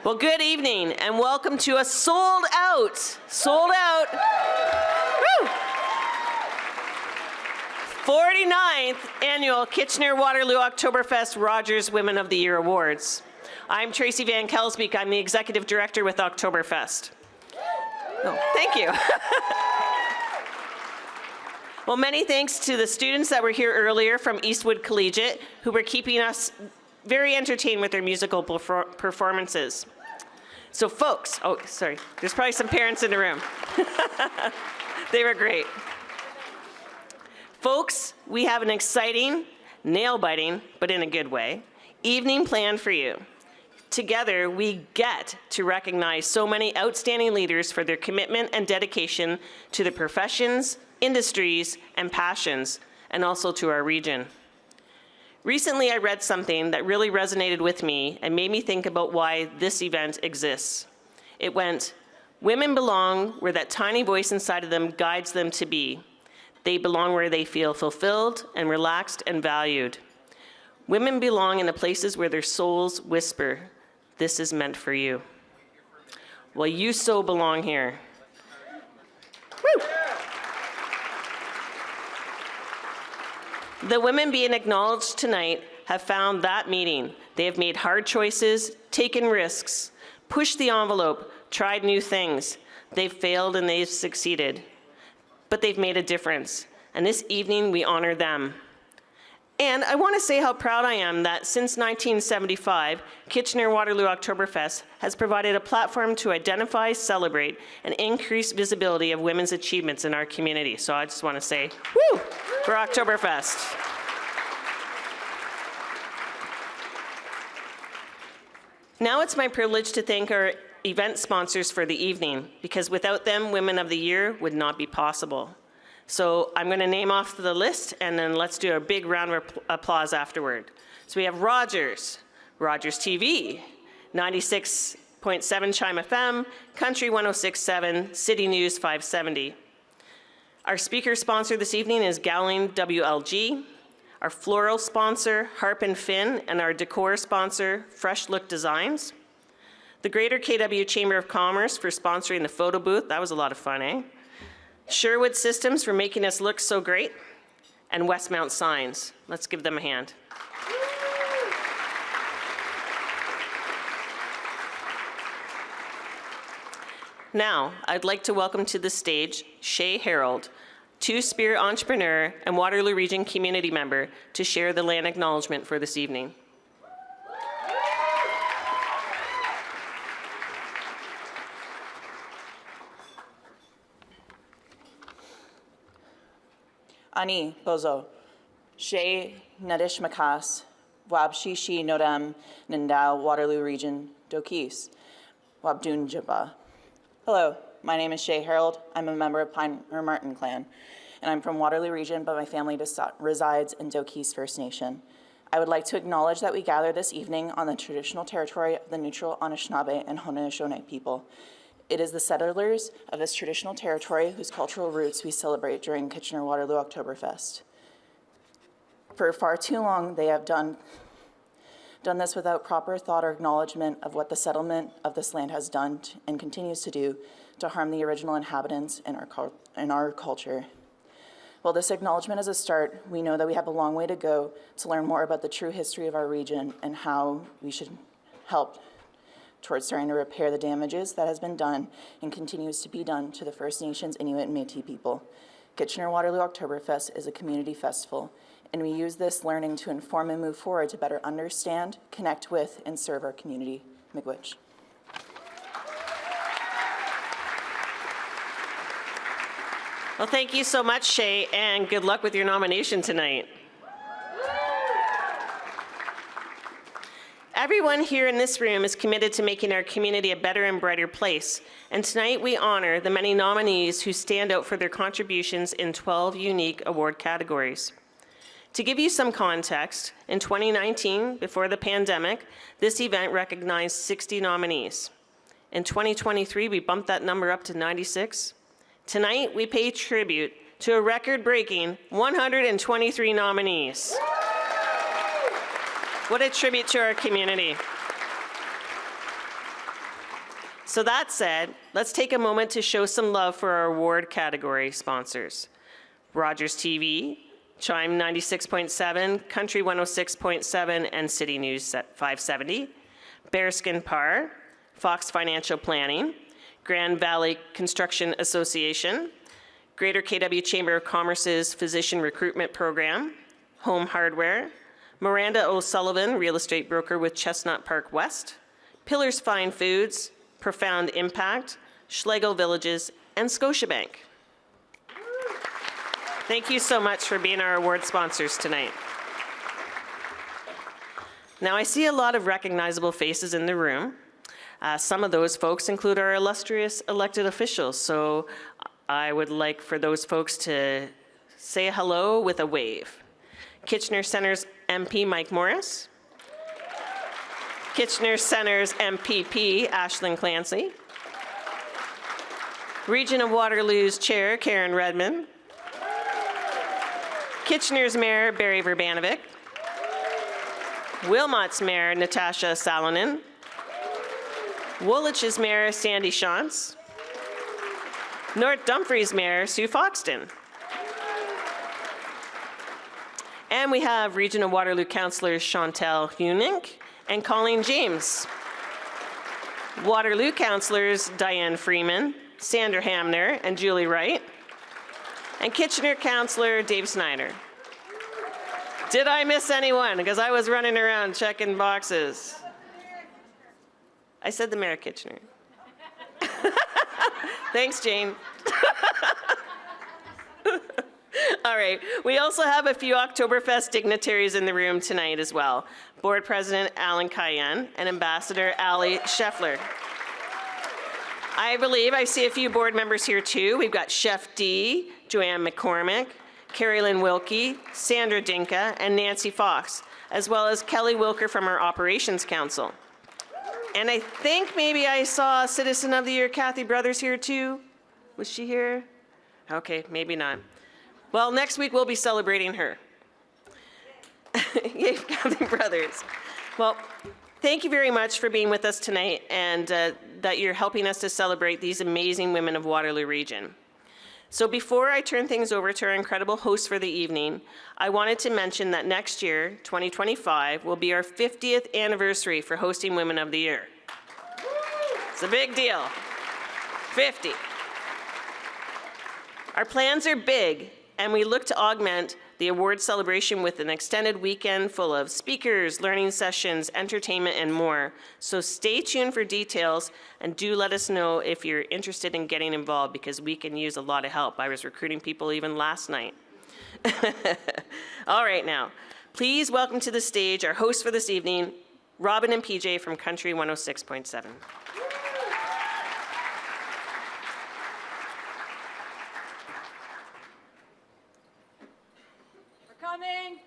Well, good evening and welcome to a sold out, woo, 49th annual Kitchener-Waterloo Oktoberfest Rogers Women of the Year Awards. I'm Tracy Van Kelsbeek. I'm the Executive Director with Oktoberfest. Oh, thank you. Well, many thanks to the students that were here earlier from Eastwood Collegiate who were keeping us very entertained with their musical performances. So folks, oh, sorry, there's probably some parents in the room. They were great. Folks, we have an exciting, nail-biting, but in a good way, evening planned for you. Together, we get to recognize so many outstanding leaders for their commitment and dedication to the professions, industries, and passions, and also to our region. Recently, I read something that really resonated with me and made me think about why this event exists. It went, "Women belong where that tiny voice inside of them guides them to be. They belong where they feel fulfilled and relaxed and valued. Women belong in the places where their souls whisper, 'This is meant for you.'" Well, you so belong here. Woo! The women being acknowledged tonight have found that meaning. They have made hard choices, taken risks, pushed the envelope, tried new things. They've failed and they've succeeded, but they've made a difference. And this evening we honor them. And I want to say how proud I am that since 1975, Kitchener-Waterloo Oktoberfest has provided a platform to identify, celebrate, and increase visibility of women's achievements in our community. So I just want to say, woo, for Oktoberfest. Now it's my privilege to thank our event sponsors for the evening, because without them, Women of the Year would not be possible. So I'm going to name off the list, and then let's do a big round of applause afterward. So we have Rogers, Rogers TV, 96.7 Chime FM, Country 106.7, City News 570. Our speaker sponsor this evening is Gowling WLG. Our floral sponsor, Harp and Finn, and our decor sponsor, Fresh Look Designs. The Greater KW Chamber of Commerce for sponsoring the photo booth. That was a lot of fun, eh? Sherwood Systems for making us look so great, and Westmount Signs. Let's give them a hand. Now, I'd like to welcome to the stage Shay Harold, Two-Spirit entrepreneur and Waterloo Region community member, to share the land acknowledgement for this evening. Ani bozo, she nadish makas, wabshishi nodam nindao Waterloo Region dokis, wabdun jaba. Hello, my name is Shay Harold. I'm a member of Pine or Martin clan, and I'm from Waterloo Region, but my family resides in Dokis First Nation. I would like to acknowledge that we gather this evening on the traditional territory of the neutral Anishinaabe and Haudenosaunee people. It is the settlers of this traditional territory whose cultural roots we celebrate during Kitchener-Waterloo Oktoberfest. For far too long, they have done this without proper thought or acknowledgement of what the settlement of this land has done and continues to do to harm the original inhabitants in our culture. While this acknowledgement is a start, we know that we have a long way to go to learn more about the true history of our region and how we should help towards starting to repair the damages that has been done and continues to be done to the First Nations, Inuit, and Métis people. Kitchener-Waterloo Oktoberfest is a community festival, and we use this learning to inform and move forward to better understand, connect with, and serve our community. Miigwech. Well, thank you so much, Shay, and good luck with your nomination tonight. Everyone here in this room is committed to making our community a better and brighter place, and tonight we honor the many nominees who stand out for their contributions in 12 unique award categories. To give you some context, in 2019, before the pandemic, this event recognized 60 nominees. In 2023, we bumped that number up to 96. Tonight, we pay tribute to a record-breaking 123 nominees. What a tribute to our community. So that said, let's take a moment to show some love for our award category sponsors. Rogers TV, Chime 96.7, Country 106.7, and City News 570. Bearskin Par, Fox Financial Planning, Grand Valley Construction Association, Greater KW Chamber of Commerce's Physician Recruitment Program, Home Hardware, Miranda O'Sullivan, real estate broker with Chestnut Park West, Pillars Fine Foods, Profound Impact, Schlegel Villages, and Scotiabank. Thank you so much for being our award sponsors tonight. Now, I see a lot of recognizable faces in the room. Some of those folks include our illustrious elected officials, so I would like for those folks to say hello with a wave. Kitchener Centre's MP Mike Morris, Kitchener Centre's MPP Ashlyn Clancy, Region of Waterloo's Chair Karen Redmond, Kitchener's Mayor Barry Verbanovic, Wilmot's Mayor Natasha Salonen, Woolwich's Mayor Sandy Shantz, North Dumfries Mayor Sue Foxton. And we have Region of Waterloo Councillors Chantal Hunink and Colleen James. Waterloo Councillors Diane Freeman, Sandra Hamner, and Julie Wright. And Kitchener Councillor Dave Snyder. Did I miss anyone? Because I was running around checking boxes. I said the Mayor of Kitchener. Thanks, Jane. All right, we also have a few Oktoberfest dignitaries in the room tonight as well. Board President Alan Cayenne and Ambassador Ali Scheffler. I believe I see a few board members here too. We've got Chef D, Joanne McCormick, Carrie Lynn Wilkie, Sandra Dinka, and Nancy Fox, as well as Kelly Wilker from our Operations Council. And I think maybe I saw Citizen of the Year Kathy Brothers here too. Was she here? Okay, maybe not. Well, next week we'll be celebrating her. Yay, Kathy Brothers. Well, thank you very much for being with us tonight and that you're helping us to celebrate these amazing women of Waterloo Region. So before I turn things over to our incredible host for the evening, I wanted to mention that next year, 2025, will be our 50th anniversary for hosting Women of the Year. It's a big deal. 50. Our plans are big, and we look to augment the award celebration with an extended weekend full of speakers, learning sessions, entertainment, and more. So stay tuned for details, and do let us know if you're interested in getting involved, because we can use a lot of help. I was recruiting people even last night. All right, now, please welcome to the stage our hosts for this evening, Robin and PJ from Country 106.7. Coming.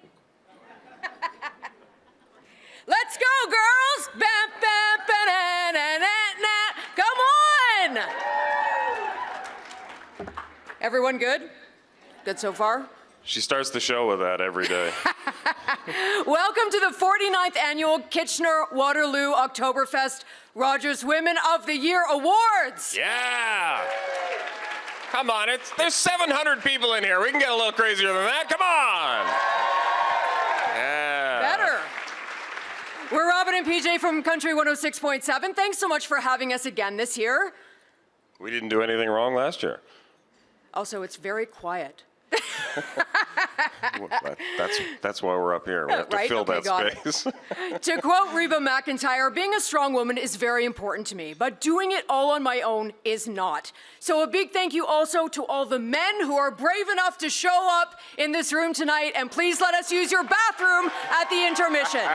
Let's go, girls! Bam, bam, ba, na, na, na. Come on! Everyone good? Good so far? She starts the show with that every day. Welcome to the 49th Annual Kitchener-Waterloo Oktoberfest Rogers Women of the Year Awards! Yeah! Come on, there's 700 people in here. We can get a little crazier than that. Come on! Yeah. Better. We're Robin and PJ from Country 106.7. Thanks so much for having us again this year. We didn't do anything wrong last year. Also, it's very quiet. That's why we're up here. We have to fill that space. To quote Reba McEntire, being a strong woman is very important to me, but doing it all on my own is not. So a big thank you also to all the men who are brave enough to show up in this room tonight, and please let us use your bathroom at the intermission.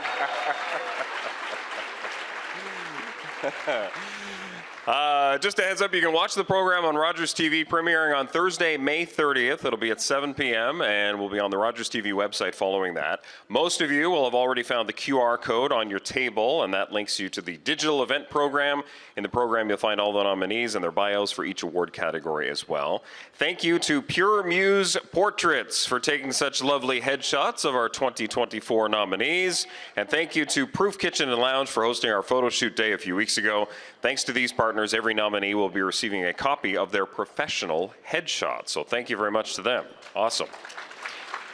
Just a heads up, you can watch the program on Rogers TV, premiering on Thursday, May 30th. It'll be at 7 p.m. and will be on the Rogers TV website following that. Most of you will have already found the QR code on your table, and that links you to the digital event program. In the program, you'll find all the nominees and their bios for each award category as well. Thank you to Pure Muse Portraits for taking such lovely headshots of our 2024 nominees. And thank you to Proof Kitchen and Lounge for hosting our photo shoot day a few weeks ago. Thanks to these partners partners, every nominee will be receiving a copy of their professional headshot. So thank you very much to them. Awesome.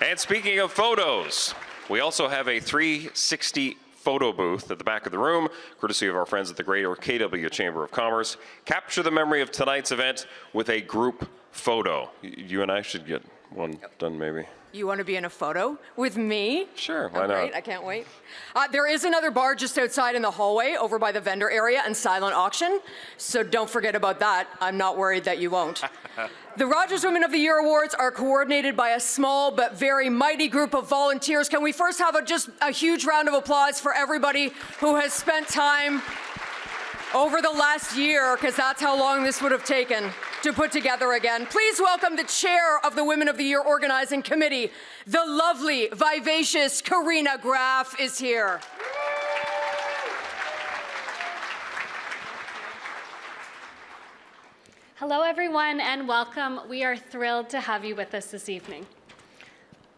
And speaking of photos, we also have a 360 photo booth at the back of the room, courtesy of our friends at the Greater KW Chamber of Commerce. Capture the memory of tonight's event with a group photo. You and I should get one done, maybe. You want to be in a photo with me? Sure, why not? Great, I can't wait. There is another bar just outside in the hallway over by the vendor area and silent auction, so don't forget about that. I'm not worried that you won't. The Rogers Women of the Year Awards are coordinated by a small but very mighty group of volunteers. Can we first have just a huge round of applause for everybody who has spent time over the last year, because that's how long this would have taken to put together again. Please welcome the chair of the Women of the Year Organizing Committee. The lovely, vivacious Karina Graff is here. Hello, everyone, and welcome. We are thrilled to have you with us this evening.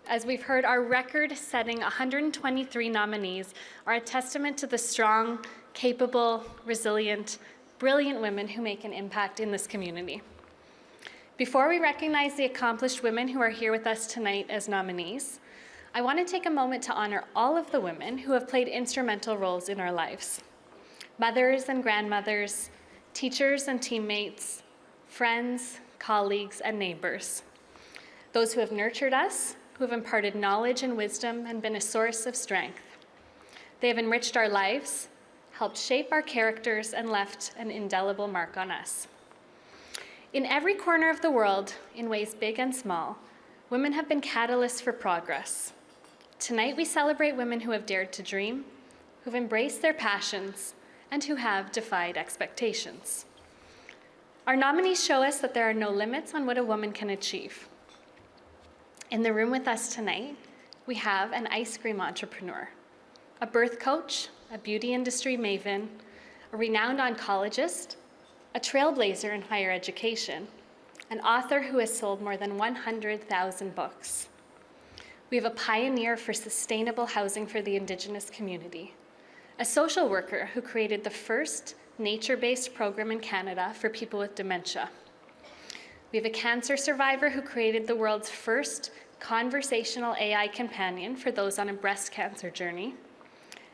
As we've heard, our record-setting 123 nominees are a testament to the strong, capable, resilient, brilliant women who make an impact in this community. Before we recognize the accomplished women who are here with us tonight as nominees, I want to take a moment to honor all of the women who have played instrumental roles in our lives. Mothers and grandmothers, teachers and teammates, friends, colleagues, and neighbors. Those who have nurtured us, who have imparted knowledge and wisdom and been a source of strength. They have enriched our lives, helped shape our characters, and left an indelible mark on us. In every corner of the world, in ways big and small, women have been catalysts for progress. Tonight we celebrate women who have dared to dream, who've embraced their passions, and who have defied expectations. Our nominees show us that there are no limits on what a woman can achieve. In the room with us tonight, we have an ice cream entrepreneur, a birth coach, a beauty industry maven, a renowned oncologist, a trailblazer in higher education, an author who has sold more than 100,000 books. We have a pioneer for sustainable housing for the Indigenous community, a social worker who created the first nature-based program in Canada for people with dementia. We have a cancer survivor who created the world's first conversational AI companion for those on a breast cancer journey,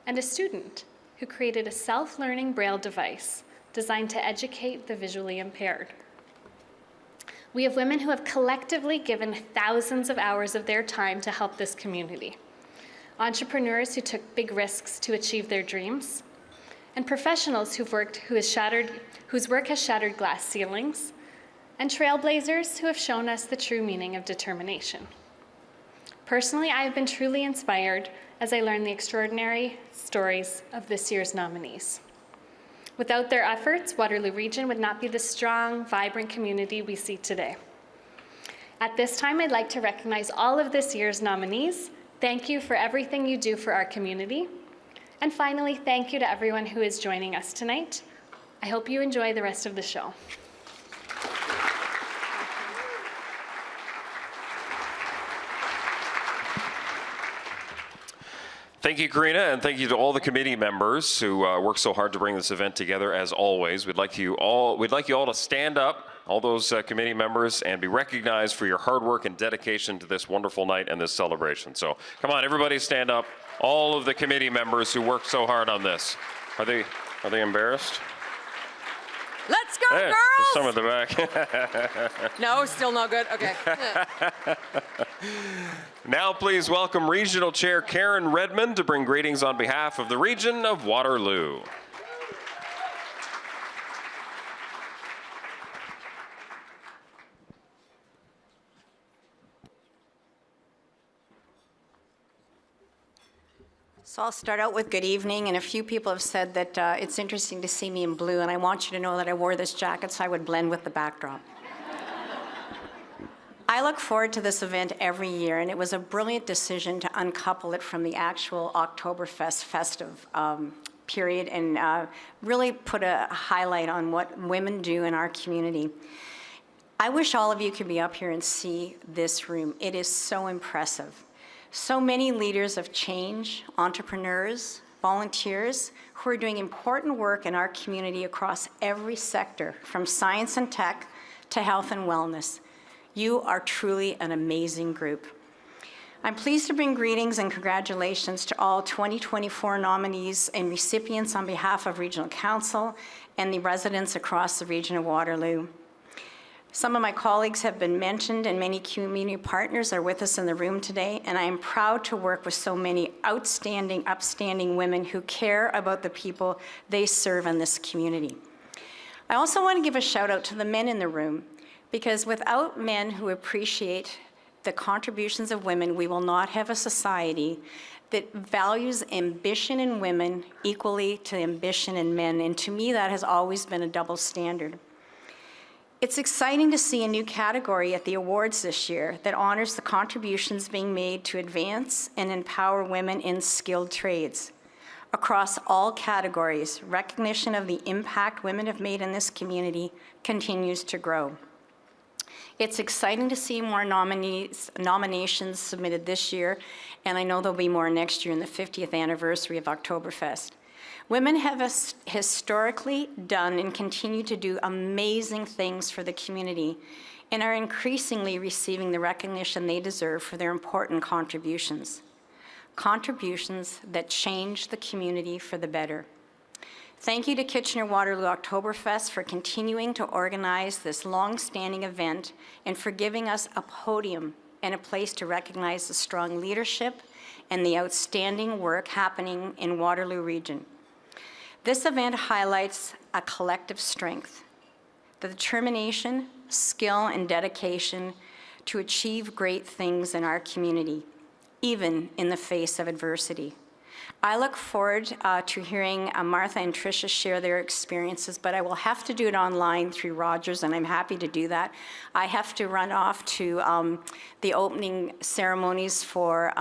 and a student who created a self-learning Braille device designed to educate the visually impaired. We have women who have collectively given thousands of hours of their time to help this community, entrepreneurs who took big risks to achieve their dreams, and professionals whose work has shattered glass ceilings, and trailblazers who have shown us the true meaning of determination. Personally, I have been truly inspired as I learn the extraordinary stories of this year's nominees. Without their efforts, Waterloo Region would not be the strong, vibrant community we see today. At this time, I'd like to recognize all of this year's nominees. Thank you for everything you do for our community. And finally, thank you to everyone who is joining us tonight. I hope you enjoy the rest of the show. Thank you, Karina, and thank you to all the committee members who worked so hard to bring this event together. As always, we'd like you all to stand up, all those committee members, and be recognized for your hard work and dedication to this wonderful night and this celebration. So, come on, everybody, stand up. All of the committee members who worked so hard on this. Are they embarrassed? Let's go, Hey, girls! there's some at the back. No, still no good. Okay. Now please welcome Regional Chair Karen Redmond to bring greetings on behalf of the region of Waterloo. So I'll start out with good evening, and a few people have said that it's interesting to see me in blue, and I want you to know that I wore this jacket so I would blend with the backdrop. I look forward to this event every year, and it was a brilliant decision to uncouple it from the actual Oktoberfest festive period and really put a highlight on what women do in our community. I wish all of you could be up here and see this room. It is so impressive. So many leaders of change, entrepreneurs, volunteers who are doing important work in our community across every sector, from science and tech to health and wellness. You are truly an amazing group. I'm pleased to bring greetings and congratulations to all 2024 nominees and recipients on behalf of Regional Council and the residents across the region of Waterloo. Some of my colleagues have been mentioned, and many community partners are with us in the room today, and I am proud to work with so many outstanding, upstanding women who care about the people they serve in this community. I also want to give a shout out to the men in the room, because without men who appreciate the contributions of women, we will not have a society that values ambition in women equally to ambition in men, and to me that has always been a double standard. It's exciting to see a new category at the awards this year that honors the contributions being made to advance and empower women in skilled trades. Across all categories, recognition of the impact women have made in this community continues to grow. It's exciting to see more nominations submitted this year, and I know there'll be more next year in the 50th anniversary of Oktoberfest. Women have historically done and continue to do amazing things for the community and are increasingly receiving the recognition they deserve for their important contributions. Contributions that change the community for the better. Thank you to Kitchener-Waterloo Oktoberfest for continuing to organize this long-standing event and for giving us a podium and a place to recognize the strong leadership and the outstanding work happening in Waterloo Region. This event highlights a collective strength, the determination, skill, and dedication to achieve great things in our community, even in the face of adversity. I look forward to hearing Martha and Tricia share their experiences, but I will have to do it online through Rogers, and I'm happy to do that. I have to run off to the opening ceremonies for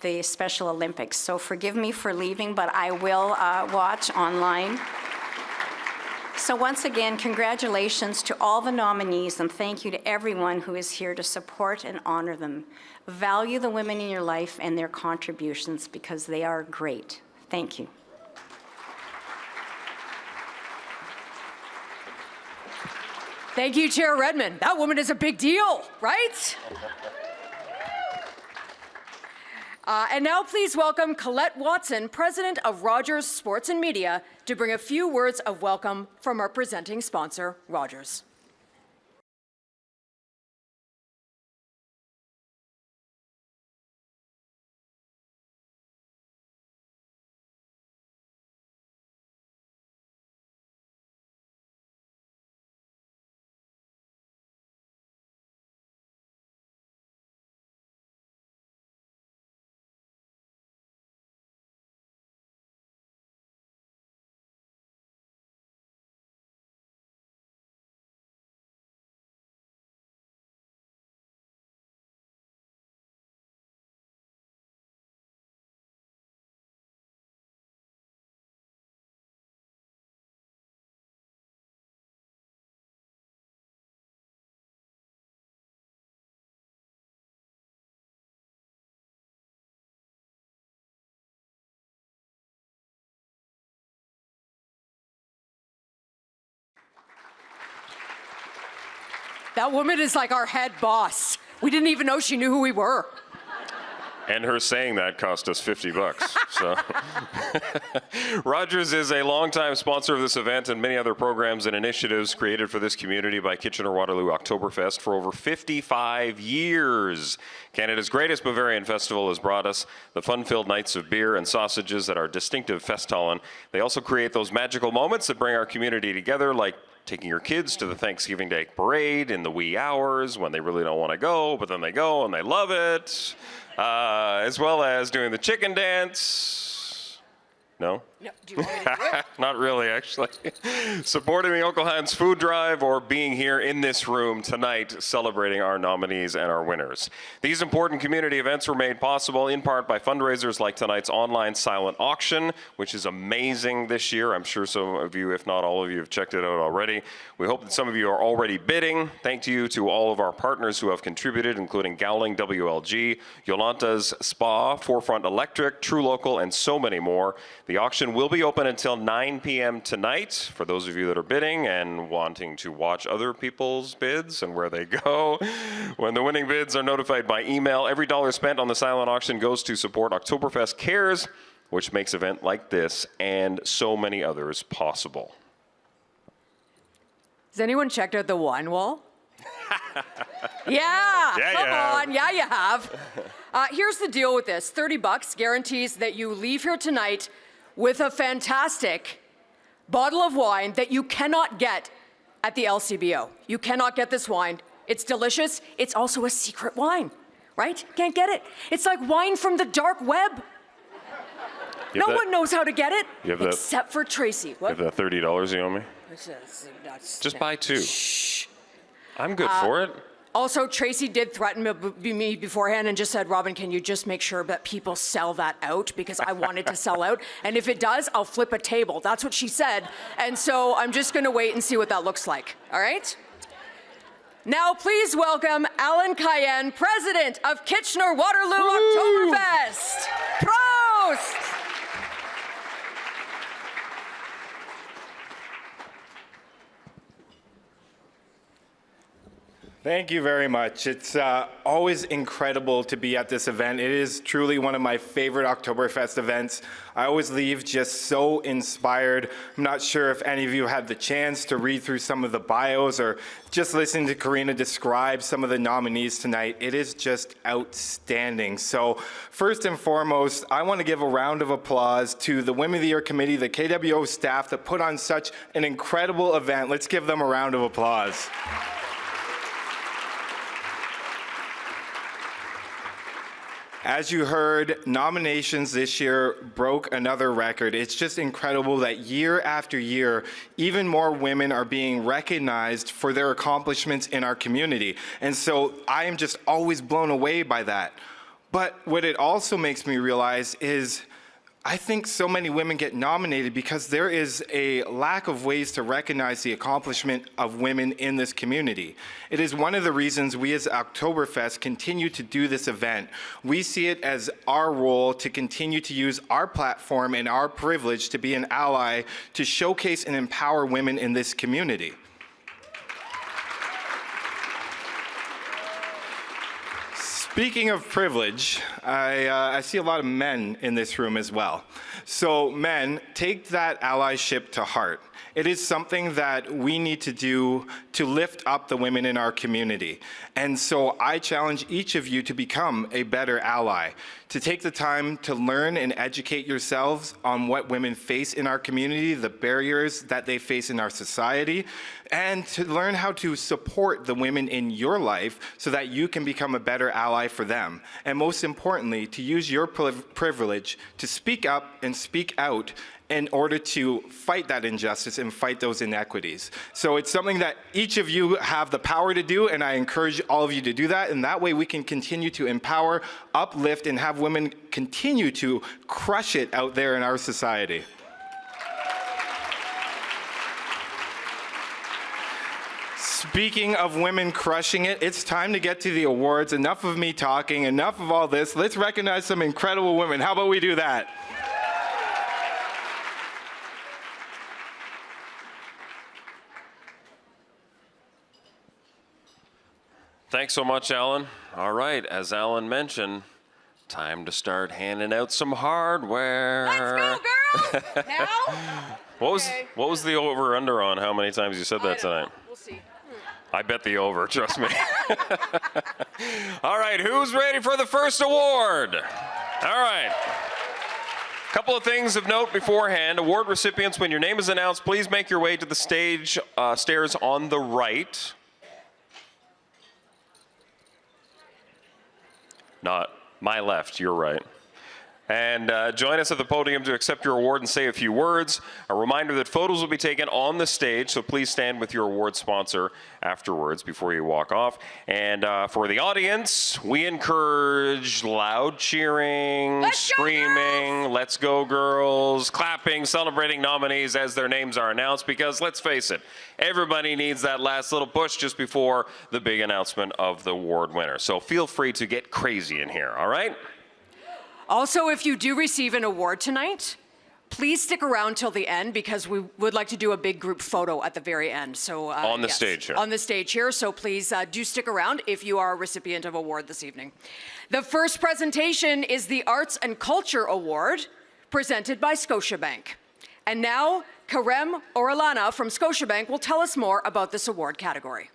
the Special Olympics. So forgive me for leaving, but I will watch online. So once again, congratulations to all the nominees, and thank you to everyone who is here to support and honor them. Value the women in your life and their contributions because they are great. Thank you. Thank you, Chair Redmond. That woman is a big deal, right? And now please welcome Colette Watson, President of Rogers Sports and Media, to bring a few words of welcome from our presenting sponsor, Rogers. That woman is like our head boss. We didn't even know she knew who we were. And her saying that cost us $50. So, Rogers is a longtime sponsor of this event and many other programs and initiatives created for this community by Kitchener-Waterloo Oktoberfest for over 55 years. Canada's greatest Bavarian festival has brought us the fun-filled nights of beer and sausages at our distinctive Festhallen. They also create those magical moments that bring our community together, like taking your kids to the Thanksgiving Day parade in the wee hours when they really don't want to go, but then they go and they love it. As well as doing the chicken dance. No? No, do you want me to do it? Not really, actually. Supporting the Uncle Hans food drive or being here in this room tonight celebrating our nominees and our winners. These important community events were made possible in part by fundraisers like tonight's online silent auction, which is amazing this year. I'm sure some of you, if not all of you, have checked it out already. We hope that some of you are already bidding. Thank you to all of our partners who have contributed, including Gowling WLG, Yolanta's Spa, Forefront Electric, True Local, and so many more. The auction will be open until 9 p.m. tonight for those of you that are bidding and wanting to watch other people's bids and where they go. When the winning bids are notified by email, every dollar spent on the silent auction goes to support Oktoberfest Cares, which makes events like this and so many others possible. Has anyone checked out the wine wall? Yeah, come on. Yeah, you have. Here's the deal with this. $30 guarantees that you leave here tonight with a fantastic bottle of wine that you cannot get at the LCBO. You cannot get this wine. It's delicious. It's also a secret wine, right? Can't get it. It's like wine from the dark web. No one knows how to get it except for Tracy. What? You have that $30 you owe me? Just buy two. Shh. I'm good for it. Also, Tracy did threaten me beforehand and just said, Robin, can you just make sure that people sell that out? Because I want it to sell out. And if it does, I'll flip a table. That's what she said. And so I'm just going to wait and see what that looks like. All right? Now, please welcome Alan Cayenne, president of Kitchener-Waterloo Oktoberfest. Prost! Thank you very much. It's always incredible to be at this event. It is truly one of my favorite Oktoberfest events. I always leave just so inspired. I'm not sure if any of you had the chance to read through some of the bios or just listen to Karina describe some of the nominees tonight. It is just outstanding. So first and foremost, I want to give a round of applause to the Women of the Year Committee, the KWO staff that put on such an incredible event. Let's give them a round of applause. As you heard, nominations this year broke another record. It's just incredible that year after year, even more women are being recognized for their accomplishments in our community. And so I am just always blown away by that. But what it also makes me realize is I think so many women get nominated because there is a lack of ways to recognize the accomplishment of women in this community. It is one of the reasons we as Oktoberfest continue to do this event. We see it as our role to continue to use our platform and our privilege to be an ally to showcase and empower women in this community. Speaking of privilege, I see a lot of men in this room as well. So men, take that allyship to heart. It is something that we need to do to lift up the women in our community. And so I challenge each of you to become a better ally, to take the time to learn and educate yourselves on what women face in our community, the barriers that they face in our society, and to learn how to support the women in your life so that you can become a better ally for them. And most importantly, to use your privilege to speak up and speak out in order to fight that injustice and fight those inequities. So it's something that each of you have the power to do, and I encourage all of you to do that, and that way we can continue to empower, uplift, and have women continue to crush it out there in our society. Speaking of women crushing it, it's time to get to the awards. Enough of me talking, enough of all this. Let's recognize some incredible women. How about we do that? Thanks so much, Alan. All right, as Alan mentioned, time to start handing out some hardware. Let's go, girls! Now? What was the over-under on how many times you said that tonight? We'll see. I bet the over, trust me. All right, who's ready for the first award? All right. Couple of things of note beforehand. Award recipients, when your name is announced, please make your way to the stage stairs on the right. Not my left, your right. and join us at the podium to accept your award and say a few words. A reminder that photos will be taken on the stage, so please stand with your award sponsor afterwards before you walk off. And for the audience, we encourage loud cheering, screaming, let's go girls, clapping, celebrating nominees as their names are announced, because let's face it, everybody needs that last little push just before the big announcement of the award winner. So feel free to get crazy in here, all right? Also, if you do receive an award tonight, please stick around till the end, because we would like to do a big group photo at the very end. So on the stage here. On the stage here. So please do stick around if you are a recipient of award this evening. The first presentation is the Arts and Culture Award, presented by Scotiabank. And now, Karem Orellana from Scotiabank will tell us more about this award category.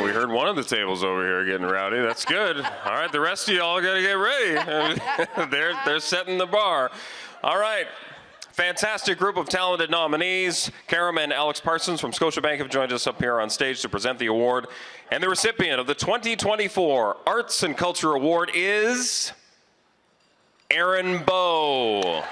We heard one of the tables over here getting rowdy. That's good. All right, the rest of y'all got to get ready. They're setting the bar. All right. Fantastic group of talented nominees. Karem and Alex Parsons from Scotiabank have joined us up here on stage to present the award. And the recipient of the 2024 Arts and Culture Award is Erin Bowe.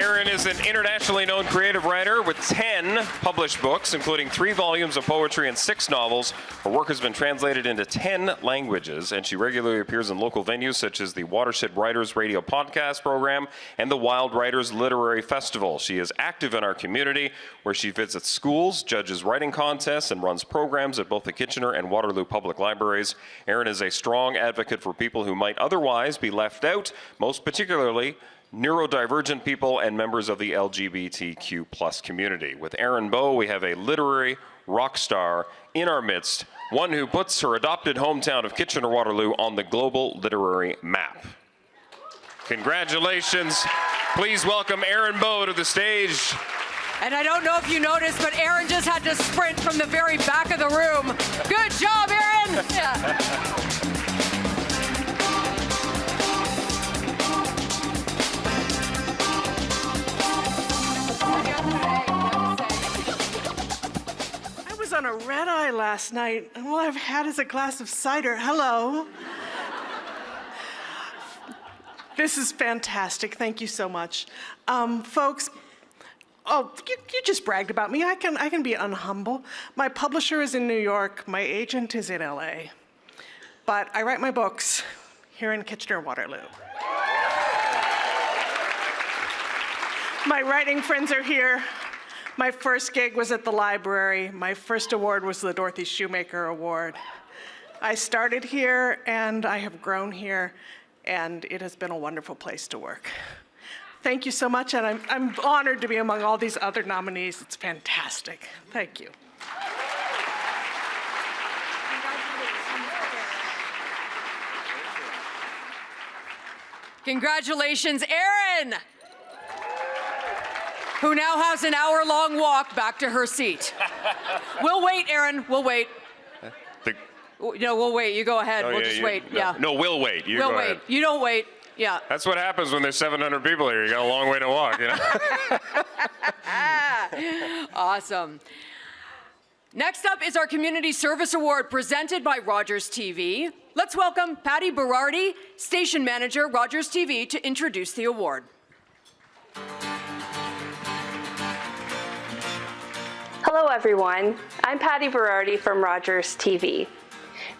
Erin is an internationally known creative writer with 10 published books, including 3 volumes of poetry and 6 novels. Her work has been translated into 10 languages, and she regularly appears in local venues such as the Watershed Writers Radio podcast program and the Wild Writers Literary Festival. She is active in our community, where she visits schools, judges writing contests, and runs programs at both the Kitchener and Waterloo Public Libraries. Erin is a strong advocate for people who might otherwise be left out, most particularly neurodivergent people and members of the LGBTQ+ community. With Erin Bowe, we have a literary rock star in our midst, one who puts her adopted hometown of Kitchener-Waterloo on the global literary map. Congratulations. Please welcome Erin Bowe to the stage. And I don't know if you noticed, but Erin just had to sprint from the very back of the room. Good job, Erin! Yeah. On a red eye last night, and all I've had is a glass of cider. Hello. This is fantastic. Thank you so much. Folks, you just bragged about me. I can be unhumble. My publisher is in New York. My agent is in LA. But I write my books here in Kitchener-Waterloo. My writing friends are here. My first gig was at the library. My first award was the Dorothy Shoemaker Award. I started here, and I have grown here, and it has been a wonderful place to work. Thank you so much, and I'm honored to be among all these other nominees. It's fantastic. Thank you. Congratulations, Erin, who now has an hour-long walk back to her seat. We'll wait, Erin, we'll wait. No, we'll wait. You go ahead. We'll just wait. No, yeah. No, we'll wait. You We'll go wait. ahead. You don't wait. Yeah. That's what happens when there's 700 people here. You got a long way to walk. You know? Awesome. Next up is our Community Service Award presented by Rogers TV. Let's welcome Patty Berardi, Station Manager, Rogers TV, to introduce the award. Hello everyone, I'm Patty Berardi from Rogers TV.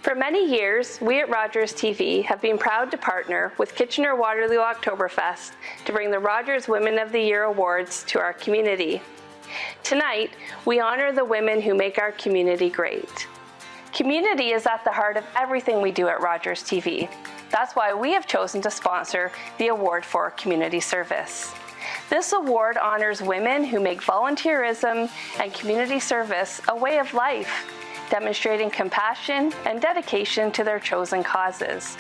For many years, we at Rogers TV have been proud to partner with Kitchener-Waterloo Oktoberfest to bring the Rogers Women of the Year Awards to our community. Tonight, we honor the women who make our community great. Community is at the heart of everything we do at Rogers TV. That's why we have chosen to sponsor the Award for Community Service. This award honors women who make volunteerism and community service a way of life, demonstrating compassion and dedication to their chosen causes.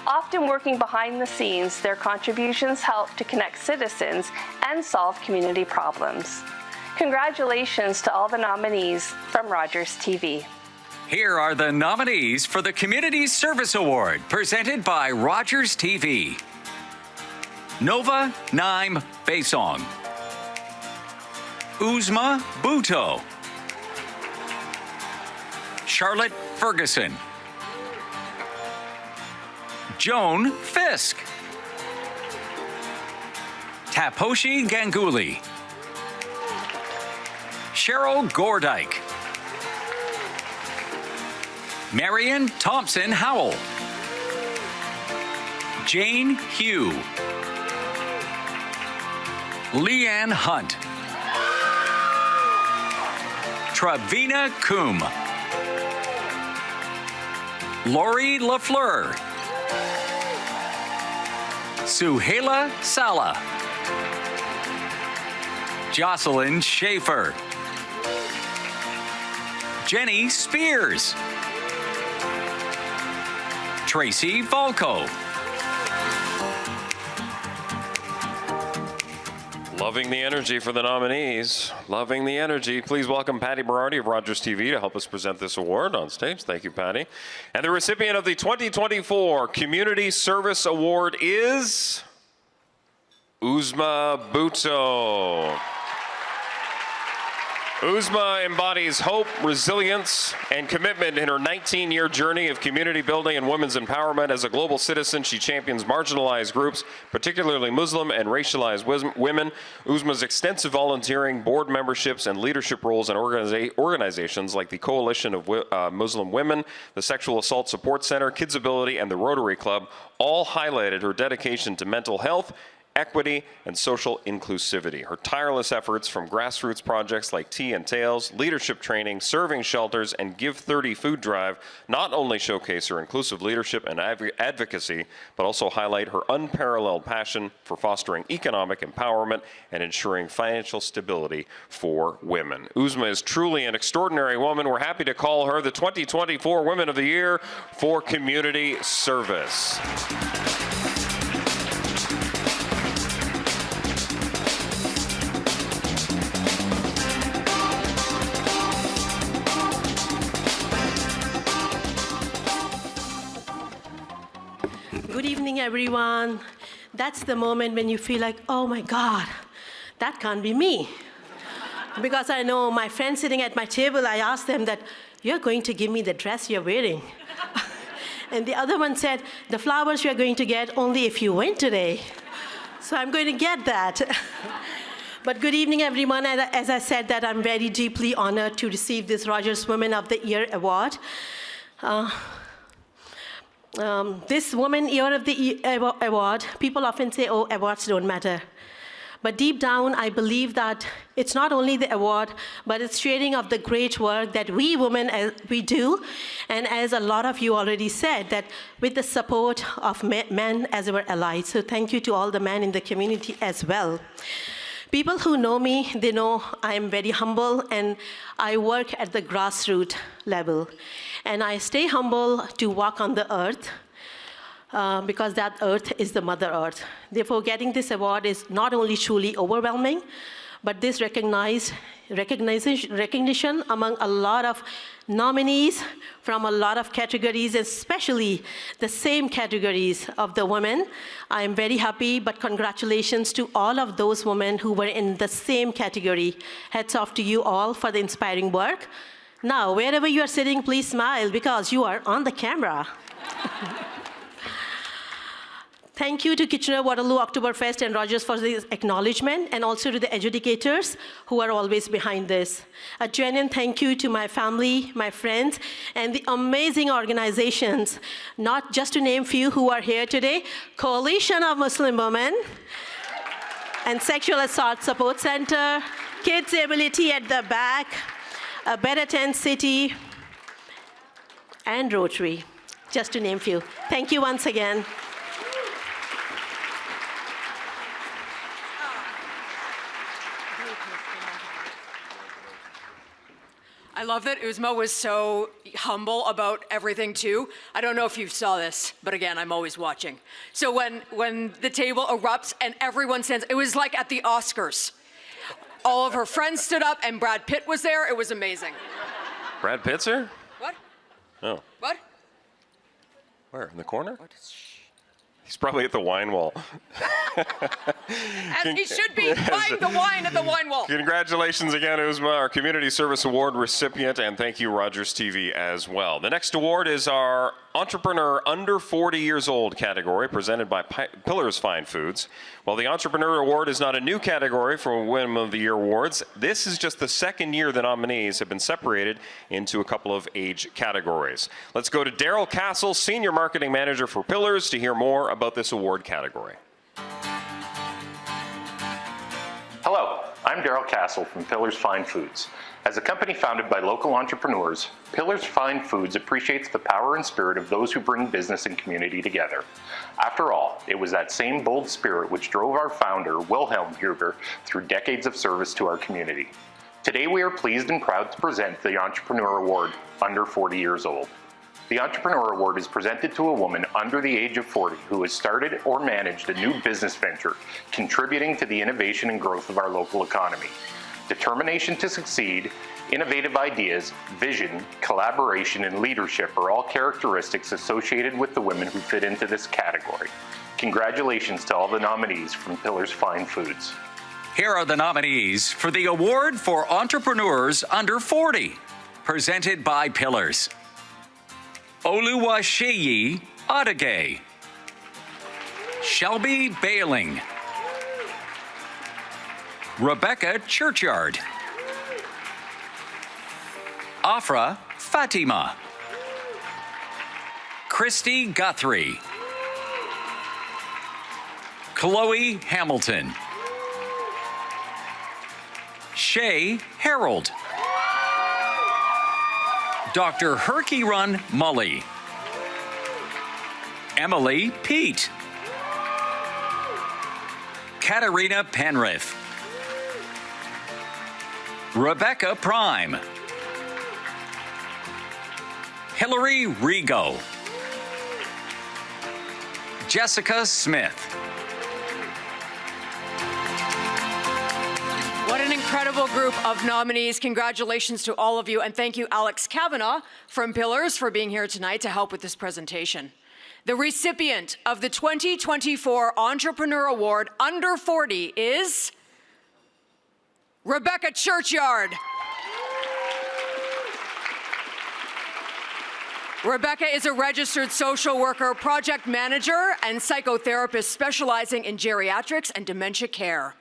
Often working behind the scenes, their contributions help to connect citizens and solve community problems. Congratulations to all the nominees from Rogers TV. Here are the nominees for the Community Service Award, presented by Rogers TV. Nova Naim Basong. Uzma Bhutto. Charlotte Ferguson. Joan Fisk. Taposhi Ganguly. Cheryl Gordyke. Marion Thompson Howell. Jane Hugh. Leanne Hunt. Travina Coombe. Lori LaFleur. Suhaila Sala. Jocelyn Schaefer. Jenny Spears. Tracy Volko. Loving the energy for the nominees. Loving the energy. Please welcome Patty Berardi of Rogers TV to help us present this award on stage. Thank you, Patty. And the recipient of the 2024 Community Service Award is Uzma Bhutto. Uzma embodies hope, resilience, and commitment in her 19-year journey of community building and women's empowerment. As a global citizen, she champions marginalized groups, particularly Muslim and racialized women. Uzma's extensive volunteering, board memberships, and leadership roles in organizations like the Coalition of Muslim Women, the Sexual Assault Support Center, Kids Ability, and the Rotary Club all highlighted her dedication to mental health, equity, and social inclusivity. Her tireless efforts from grassroots projects like Tea and Tails, leadership training, serving shelters, and Give 30 food drive not only showcase her inclusive leadership and advocacy, but also highlight her unparalleled passion for fostering economic empowerment and ensuring financial stability for women. Uzma is truly an extraordinary woman. We're happy to call her the 2024 Women of the Year for Community Service. Good evening, everyone. That's the moment when you feel like, oh my God, that can't be me. Because I know my friends sitting at my table, I asked them that, you're going to give me the dress you're wearing. And the other one said, the flowers you're going to get only if you win today. So I'm going to get that. But good evening, everyone. And as I said, that I'm very deeply honored to receive this Rogers Women of the Year award. This Women Year of the Year award, people often say, oh, awards don't matter. But deep down, I believe that it's not only the award, but it's sharing of the great work that we women, we do. And as a lot of you already said, that with the support of men as our allies. So thank you to all the men in the community as well. People who know me, they know I am very humble and I work at the grassroots level. And I stay humble to walk on the earth. because that earth is the Mother Earth. Therefore, getting this award is not only truly overwhelming, but this recognition among a lot of nominees from a lot of categories, especially the same categories of the women. I am very happy, but congratulations to all of those women who were in the same category. Hats off to you all for the inspiring work. Now, wherever you are sitting, please smile because you are on the camera. Thank you to Kitchener-Waterloo Oktoberfest and Rogers for this acknowledgement, and also to the adjudicators who are always behind this. A genuine thank you to my family, my friends, and the amazing organizations, not just to name few who are here today, Coalition of Muslim Women, and Sexual Assault Support Center, Kids Ability at the back, A Better Tent City, and Rotary, just to name few. Thank you once again. I love that Uzma was so humble about everything too. I don't know if you saw this, but again, I'm always watching. So when the table erupts and everyone stands, it was like at the Oscars. All of her friends stood up and Brad Pitt was there. It was amazing. Brad Pitt's here? What? Oh. What? Where? In the corner? He's probably at the wine wall. As he should be, buying the wine at the wine wall. Congratulations again, Uzma, our Community Service Award recipient, and thank you, Rogers TV, as well. The next award is our Entrepreneur Under 40 Years Old category, presented by Pillars Fine Foods. While the Entrepreneur Award is not a new category for Women of the Year awards, this is just the second year the nominees have been separated into a couple of age categories. Let's go to Daryl Castle, Senior Marketing Manager for Pillars, to hear more about this award category. Hello, I'm Daryl Castle from Pillars Fine Foods. As a company founded by local entrepreneurs, Pillars Fine Foods appreciates the power and spirit of those who bring business and community together. After all, it was that same bold spirit which drove our founder, Wilhelm Huber, through decades of service to our community. Today we are pleased and proud to present the Entrepreneur Award, Under 40 Years Old. The Entrepreneur Award is presented to a woman under the age of 40 who has started or managed a new business venture, contributing to the innovation and growth of our local economy. Determination to succeed, innovative ideas, vision, collaboration, and leadership are all characteristics associated with the women who fit into this category. Congratulations to all the nominees from Pillars Fine Foods. Here are the nominees for the Award for Entrepreneurs Under 40, presented by Pillars. Oluwaseyi Adage, Shelby Bailing, Rebecca Churchyard, Afra Fatima, Christy Guthrie, Chloe Hamilton, Shay Harold, Dr. Herky Run Mully, Emily Pete, Katarina Penrith, Rebecca Prime, Hillary Rigo, Jessica Smith. What an incredible group of nominees. Congratulations to all of you. And thank you, Alex Kavanaugh from Pillars, for being here tonight to help with this presentation. The recipient of the 2024 Entrepreneur Award Under 40 is Rebecca Churchyard. Rebecca is a registered social worker, project manager, and psychotherapist specializing in geriatrics and dementia care.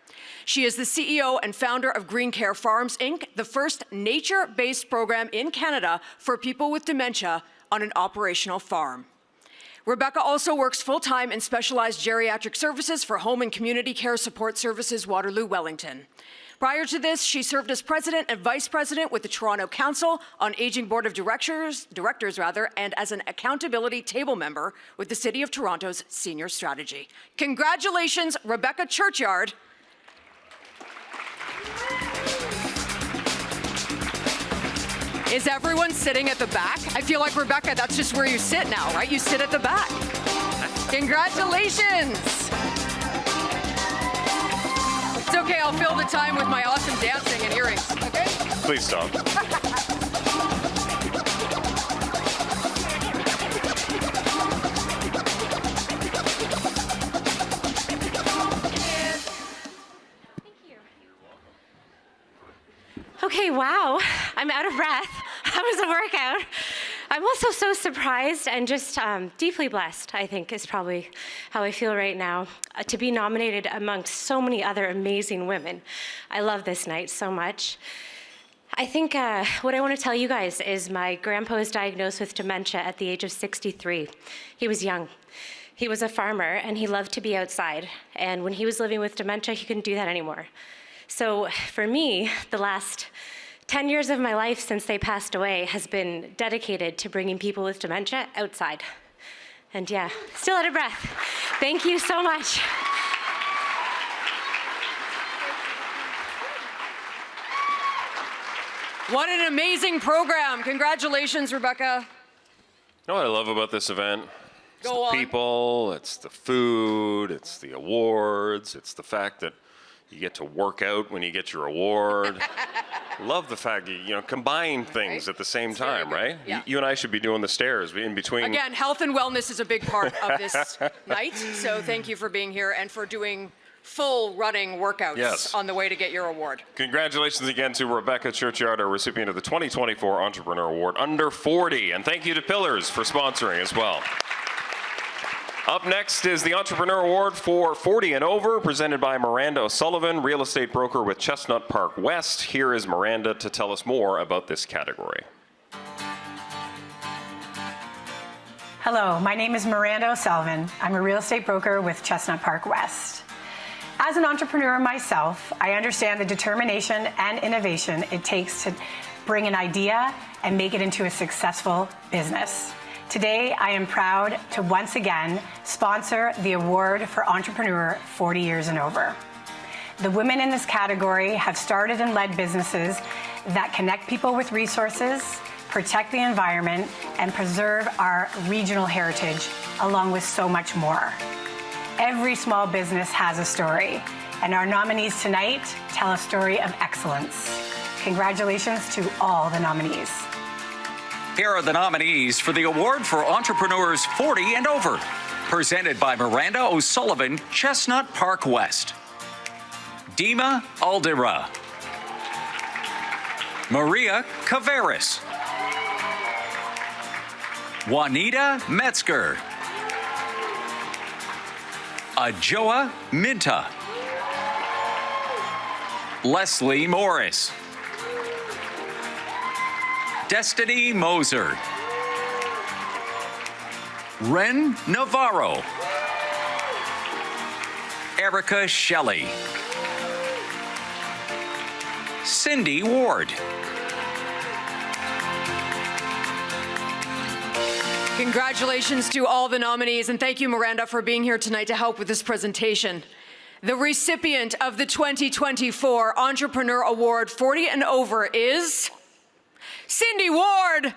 She is the CEO and founder of Green Care Farms, Inc., the first nature-based program in Canada for people with dementia on an operational farm. Rebecca also works full-time in specialized geriatric services for Home and Community Care Support Services, Waterloo, Wellington. Prior to this, she served as president and vice president with the Toronto Council on Aging Board of Directors, and as an accountability table member with the City of Toronto's senior strategy. Congratulations, Rebecca Churchyard. Is everyone sitting at the back? I feel like, Rebecca, that's just where you sit now, right? You sit at the back. Congratulations. It's okay, I'll fill the time with my awesome dancing and earrings, okay? Please stop. Okay, wow, I'm out of breath. That was a workout. I'm also so surprised and just deeply blessed, I think, is probably how I feel right now, to be nominated amongst so many other amazing women. I love this night so much. I think what I want to tell you guys is my grandpa was diagnosed with dementia at the age of 63. He was young. He was a farmer, and he loved to be outside. And when he was living with dementia, he couldn't do that anymore. So for me, the last 10 years of my life since they passed away has been dedicated to bringing people with dementia outside. And yeah, still out of breath. Thank you so much. What an amazing program. Congratulations, Rebecca. You know what I love about this event? It's Go the on. people, it's the food, it's the awards, it's the fact that you get to work out when you get your award. Love the fact you combine things at the same time, right? Yeah. You and I should be doing the stairs in between. Again, health and wellness is a big part of this night, so thank you for being here and for doing full running workouts on the way to get your award. Congratulations again to Rebecca Churchyard, our recipient of the 2024 Entrepreneur Award Under 40. And thank you to Pillars for sponsoring as well. Up next is the Entrepreneur Award for 40 and over, presented by Miranda O'Sullivan, real estate broker with Chestnut Park West. Here is Miranda to tell us more about this category. Hello, my name is Miranda O'Sullivan. I'm a real estate broker with Chestnut Park West. As an entrepreneur myself, I understand the determination and innovation it takes to bring an idea and make it into a successful business. Today, I am proud to once again sponsor the Award for Entrepreneur 40 Years and Over. The women in this category have started and led businesses that connect people with resources, protect the environment, and preserve our regional heritage, along with so much more. Every small business has a story, and our nominees tonight tell a story of excellence. Congratulations to all the nominees. Here are the nominees for the Award for Entrepreneurs 40 and Over, presented by Miranda O'Sullivan, Chestnut Park West. Dima Aldera. Maria Caveras. Juanita Metzger. Ajoa Minta. Leslie Morris. Destiny Moser. Ren Navarro. Erica Shelley. Cindy Ward. Congratulations to all the nominees, and thank you, Miranda, for being here tonight to help with this presentation. The recipient of the 2024 Entrepreneur Award 40 and Over is Cindy Ward.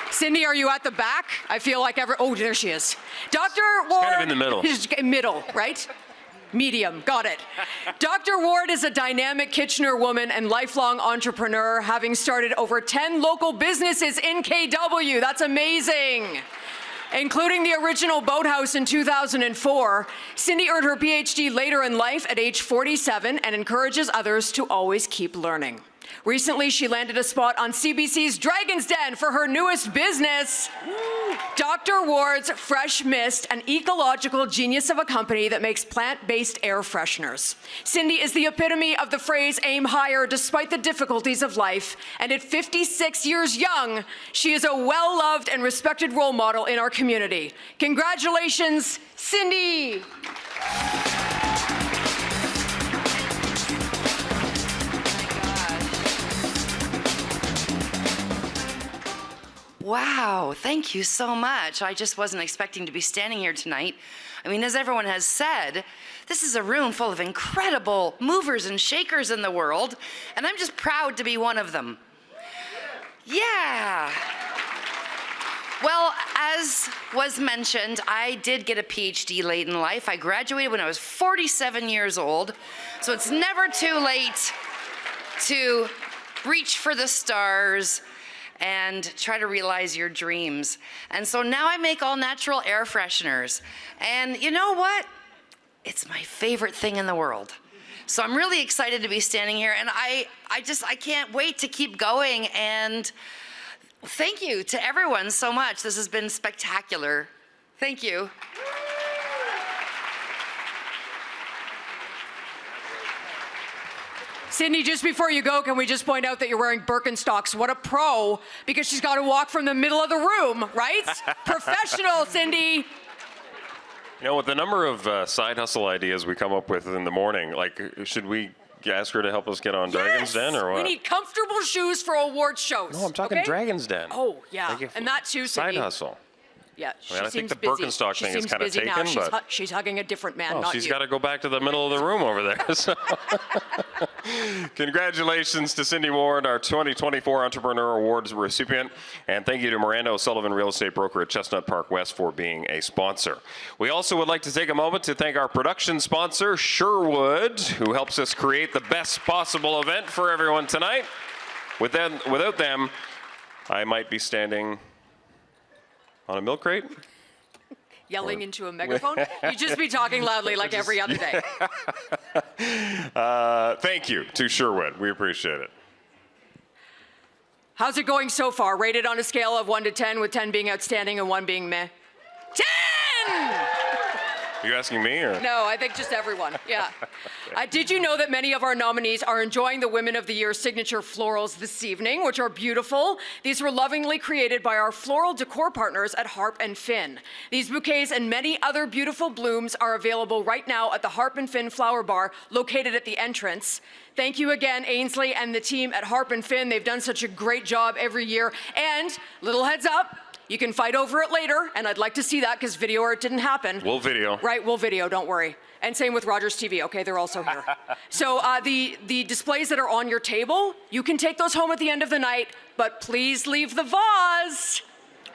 Cindy, are you at the back? I feel like oh, there she is. Dr. Ward. Kind of in the middle. Middle, right? Medium, got it. Dr. Ward is a dynamic Kitchener woman and lifelong entrepreneur, having started over 10 local businesses in KW. That's amazing. Including the original boathouse in 2004. Cindy earned her PhD later in life at age 47 and encourages others to always keep learning. Recently, she landed a spot on CBC's Dragon's Den for her newest business, Dr. Ward's Fresh Mist, an ecological genius of a company that makes plant-based air fresheners. Cindy is the epitome of the phrase aim higher despite the difficulties of life, and at 56 years young, she is a well-loved and respected role model in our community. Congratulations, Cindy! Wow, thank you so much. I just wasn't expecting to be standing here tonight. I mean, as everyone has said, this is a room full of incredible movers and shakers in the world, and I'm just proud to be one of them. Yeah. Well, as was mentioned, I did get a PhD late in life. I graduated when I was 47 years old, so it's never too late to reach for the stars and try to realize your dreams. And so now I make all natural air fresheners. And you know what? It's my favorite thing in the world. So I'm really excited to be standing here, and I can't wait to keep going. And thank you to everyone so much. This has been spectacular. Thank you. Cindy, just before you go, can we just point out that you're wearing Birkenstocks? What a pro, because she's got to walk from the middle of the room, right? Professional, Cindy. You know, with the number of side hustle ideas we come up with in the morning, like, should we ask her to help us get on Dragon's Den or what? We need comfortable shoes for award shows. No, I'm talking okay? Dragon's Den. Oh, yeah, Like and that too, Cindy. Side hustle. Yeah, I mean, I think the busy. Birkenstock She thing is seems kind of busy taken, now. but She's hugging a different man, well, not she's you. got to go back to the middle of the room over there. So. Congratulations to Cindy Ward, our 2024 Entrepreneur Awards recipient, and thank you to Miranda O'Sullivan, real estate broker at Chestnut Park West, for being a sponsor. We also would like to take a moment to thank our production sponsor, Sherwood, who helps us create the best possible event for everyone tonight. Without them, I might be standing on a milk crate. Yelling into a megaphone? You'd just be talking loudly like every other day. Thank you to Sherwood. We appreciate it. How's it going so far? Rated on a scale of 1 to 10, with 10 being outstanding and 1 being meh. 10! Are you asking me or? No, I think just everyone. Yeah. Did you know that many of our nominees are enjoying the Women of the Year signature florals this evening, which are beautiful? These were lovingly created by our floral decor partners at Harp and Finn. These bouquets and many other beautiful blooms are available right now at the Harp and Finn Flower Bar, located at the entrance. Thank you again, Ainsley and the team at Harp and Finn. They've done such a great job every year. And little heads up, you can fight over it later, and I'd like to see that because video or it didn't happen. We'll video. Right, we'll video, don't worry. And same with Rogers TV, okay, they're also here. So the displays that are on your table, you can take those home at the end of the night, but please leave the vase.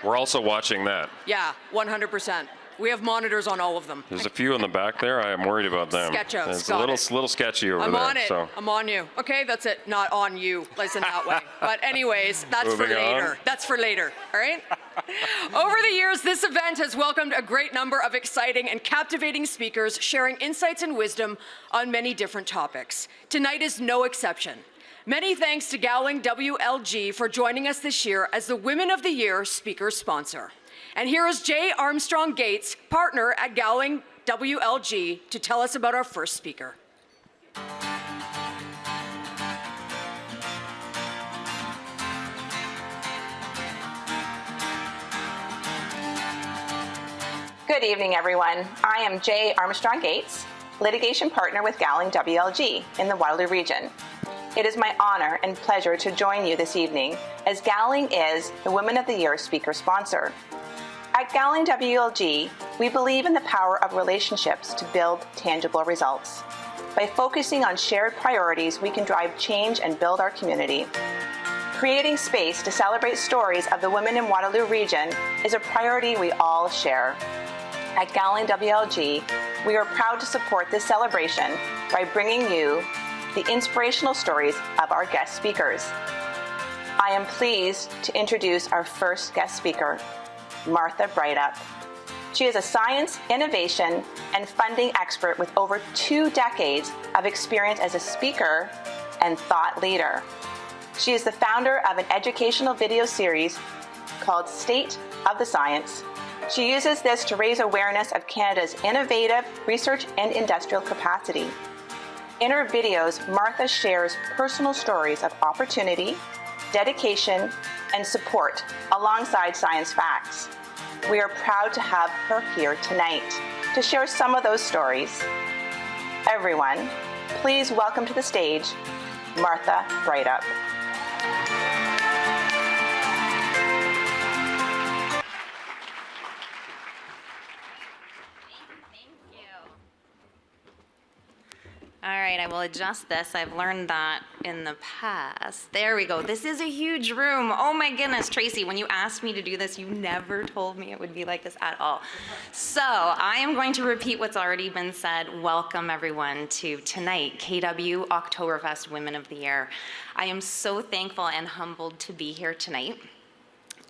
We're also watching that. Yeah, 100%. We have monitors on all of them. There's a few in the back there. I am worried about them. Sketchos, It's got a it. little sketchy over I'm there. on it. So. I'm on you. Okay, that's it. Not on you. Listen that way. But anyways, that's for Moving on. later. That's for later. All right? Over the years, this event has welcomed a great number of exciting and captivating speakers sharing insights and wisdom on many different topics. Tonight is no exception. Many thanks to Gowling WLG for joining us this year as the Women of the Year speaker sponsor. And here is Jay Armstrong Gates, partner at Gowling WLG, to tell us about our first speaker. Good evening, everyone. I am Jay Armstrong Gates, litigation partner with Gowling WLG in the Waterloo region. It is my honor and pleasure to join you this evening, as Gowling is the Women of the Year speaker sponsor. At Gowling WLG, we believe in the power of relationships to build tangible results. By focusing on shared priorities, we can drive change and build our community. Creating space to celebrate stories of the women in Waterloo region is a priority we all share. At Gowling WLG, we are proud to support this celebration by bringing you the inspirational stories of our guest speakers. I am pleased to introduce our first guest speaker, Martha Breithaupt. She is a science, innovation, and funding expert with over 2 decades of experience as a speaker and thought leader. She is the founder of an educational video series called State of the Science. She uses this to raise awareness of Canada's innovative research and industrial capacity. In her videos, Martha shares personal stories of opportunity, dedication, and support alongside science facts. We are proud to have her here tonight to share some of those stories. Everyone, please welcome to the stage, Martha Breithaupt. All right, I will adjust this. I've learned that in the past. There we go. This is a huge room. Oh my goodness, Tracy, when you asked me to do this, you never told me it would be like this at all. So I am going to repeat what's already been said. Welcome everyone to tonight, KW Oktoberfest Women of the Year. I am so thankful and humbled to be here tonight.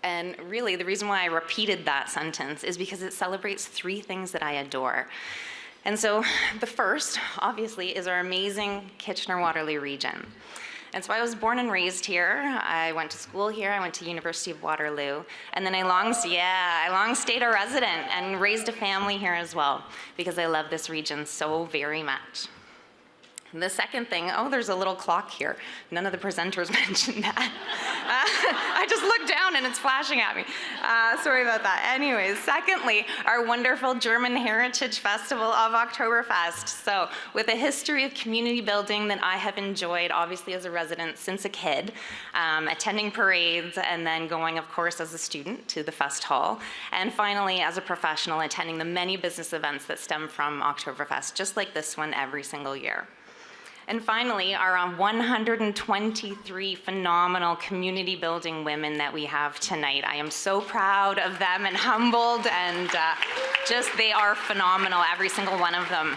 And really, the reason why I repeated that sentence is because it celebrates three things that I adore. And so the first, obviously, is our amazing Kitchener-Waterloo region. And so I was born and raised here. I went to school here. I went to University of Waterloo. And then I long stayed a resident and raised a family here as well because I love this region so very much. The second thing, oh, there's a little clock here. None of the presenters mentioned that. I just looked down and it's flashing at me. Sorry about that. Anyways, secondly, our wonderful German Heritage Festival of Oktoberfest. So with a history of community building that I have enjoyed, obviously as a resident since a kid, attending parades and then going, of course, as a student to the fest hall. And finally, as a professional, attending the many business events that stem from Oktoberfest, just like this one every single year. And finally, our 123 phenomenal community building women that we have tonight. I am so proud of them and humbled, and they are phenomenal, every single one of them.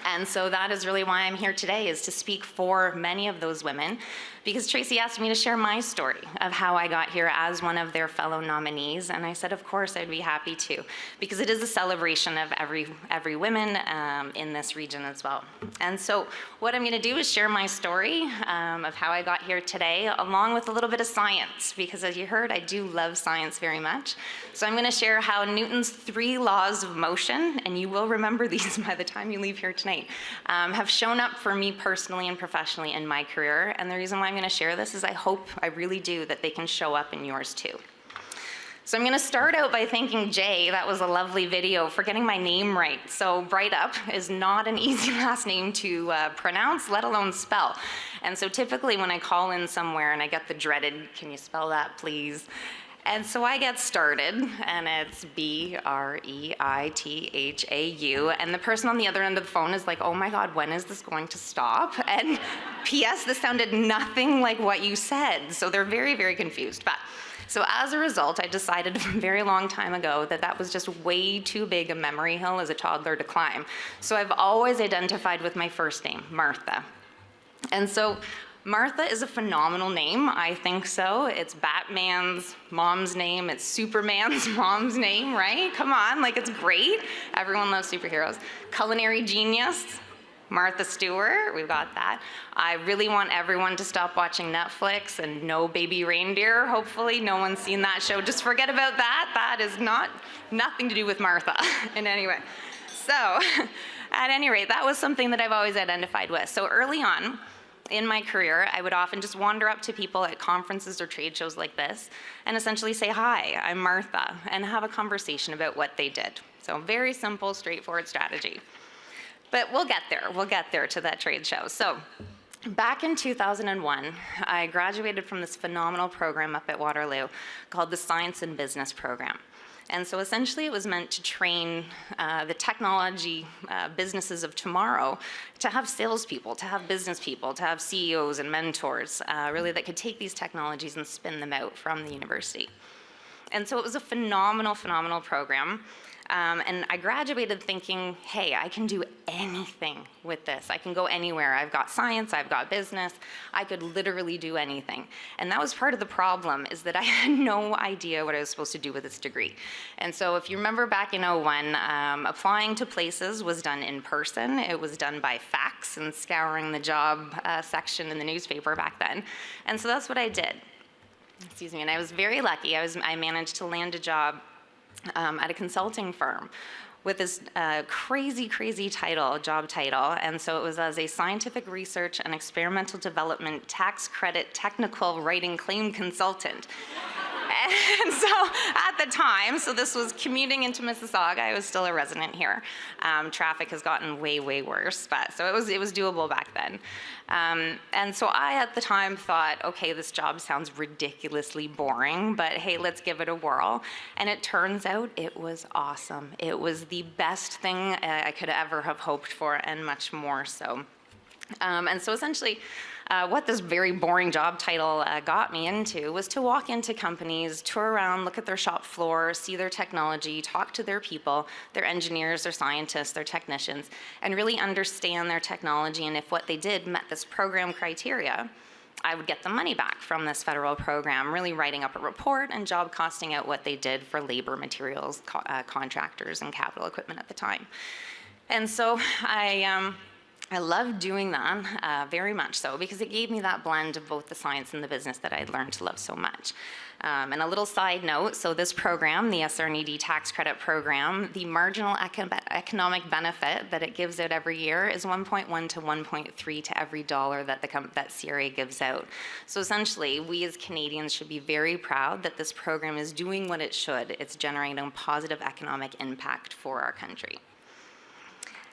And so that is really why I'm here today, is to speak for many of those women, because Tracy asked me to share my story of how I got here as one of their fellow nominees, and I said, of course, I'd be happy to, because it is a celebration of every woman in this region as well. And so what I'm going to do is share my story of how I got here today, along with a little bit of science, because as you heard, I do love science very much. So I'm going to share how Newton's 3 laws of motion, and you will remember these by the time you leave here tonight, have shown up for me personally and professionally in my career. And the reason why I'm going to share this is I really do, that they can show up in yours too. So I'm going to start out by thanking Jay, that was a lovely video, for getting my name right. So Bright Up is not an easy last name to pronounce, let alone spell. And so typically when I call in somewhere and I get the dreaded, can you spell that please? And so I get started, and it's Breithau, and the person on the other end of the phone is like, oh my God, when is this going to stop? And P.S., this sounded nothing like what you said. So they're very, very confused. But so as a result, I decided a very long time ago that that was just way too big a memory hill as a toddler to climb. So I've always identified with my first name, Martha. And so Martha is a phenomenal name, I think so. It's Batman's mom's name, it's Superman's mom's name, right? Come on, like it's great. Everyone loves superheroes. Culinary genius, Martha Stewart, we've got that. I really want everyone to stop watching Netflix and No Baby Reindeer. Hopefully no one's seen that show. Just forget about that. That is nothing to do with Martha in any way. So at any rate, that was something that I've always identified with. So early on, in my career, I would often just wander up to people at conferences or trade shows like this and essentially say, hi, I'm Martha, and have a conversation about what they did. So very simple, straightforward strategy. But we'll get there to that trade show. So back in 2001, I graduated from this phenomenal program up at Waterloo called the Science and Business Program. And so essentially it was meant to train the technology businesses of tomorrow to have salespeople, to have business people, to have CEOs and mentors, really that could take these technologies and spin them out from the university. And so it was a phenomenal, phenomenal program. And I graduated thinking, hey, I can do anything with this. I can go anywhere. I've got science, I've got business. I could literally do anything. And that was part of the problem, is that I had no idea what I was supposed to do with this degree. And so if you remember back in 01, applying to places was done in person. It was done by fax and scouring the job section in the newspaper back then. And so that's what I did. Excuse me. And I was very lucky. I managed to land a job at a consulting firm with this crazy, crazy job title. And so it was as a scientific research and experimental development tax credit technical writing claim consultant. And so at the time, so this was commuting into Mississauga. I was still a resident here. Traffic has gotten way, way worse, but so it was doable back then. And so I, at the time, thought, okay, this job sounds ridiculously boring, but hey, let's give it a whirl. And it turns out it was awesome. It was the best thing I could ever have hoped for, and much more so. And so essentially, What this very boring job title got me into was to walk into companies, tour around, look at their shop floor, see their technology, talk to their people, their engineers, their scientists, their technicians, and really understand their technology, and if what they did met this program criteria, I would get the money back from this federal program, really writing up a report and job costing out what they did for labor, materials, contractors, and capital equipment at the time. And so I loved doing that very much so, because it gave me that blend of both the science and the business that I'd learned to love so much. And a little side note, so this program, the SR&ED tax credit program, the marginal economic benefit that it gives out every year is 1.1 to 1.3 to every dollar that that CRA gives out. So essentially, we as Canadians should be very proud that this program is doing what it should. It's generating a positive economic impact for our country.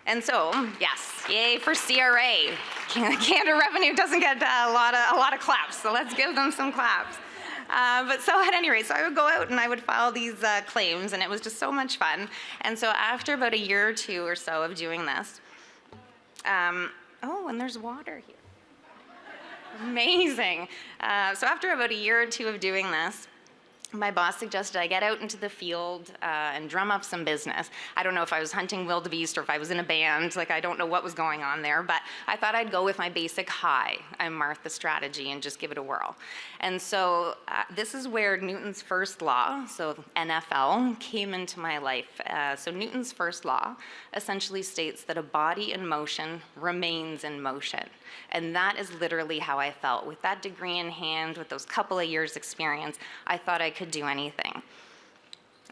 And so, yes, yay for CRA. Canada Revenue doesn't get a lot of claps, so let's give them some claps. But so at any rate, so I would go out and I would file these claims, and it was just so much fun. And so after about a year or two or so of doing this, oh, and there's water here. Amazing. So after about a year or two of doing this, my boss suggested I get out into the field and drum up some business. I don't know if I was hunting wildebeest or if I was in a band. Like, I don't know what was going on there, but I thought I'd go with my basic hi, I'm Martha strategy, and just give it a whirl. And so this is where Newton's first law, so NFL, came into my life. So Newton's first law essentially states that a body in motion remains in motion. And that is literally how I felt. With that degree in hand, with those couple of years experience, I thought I could do anything.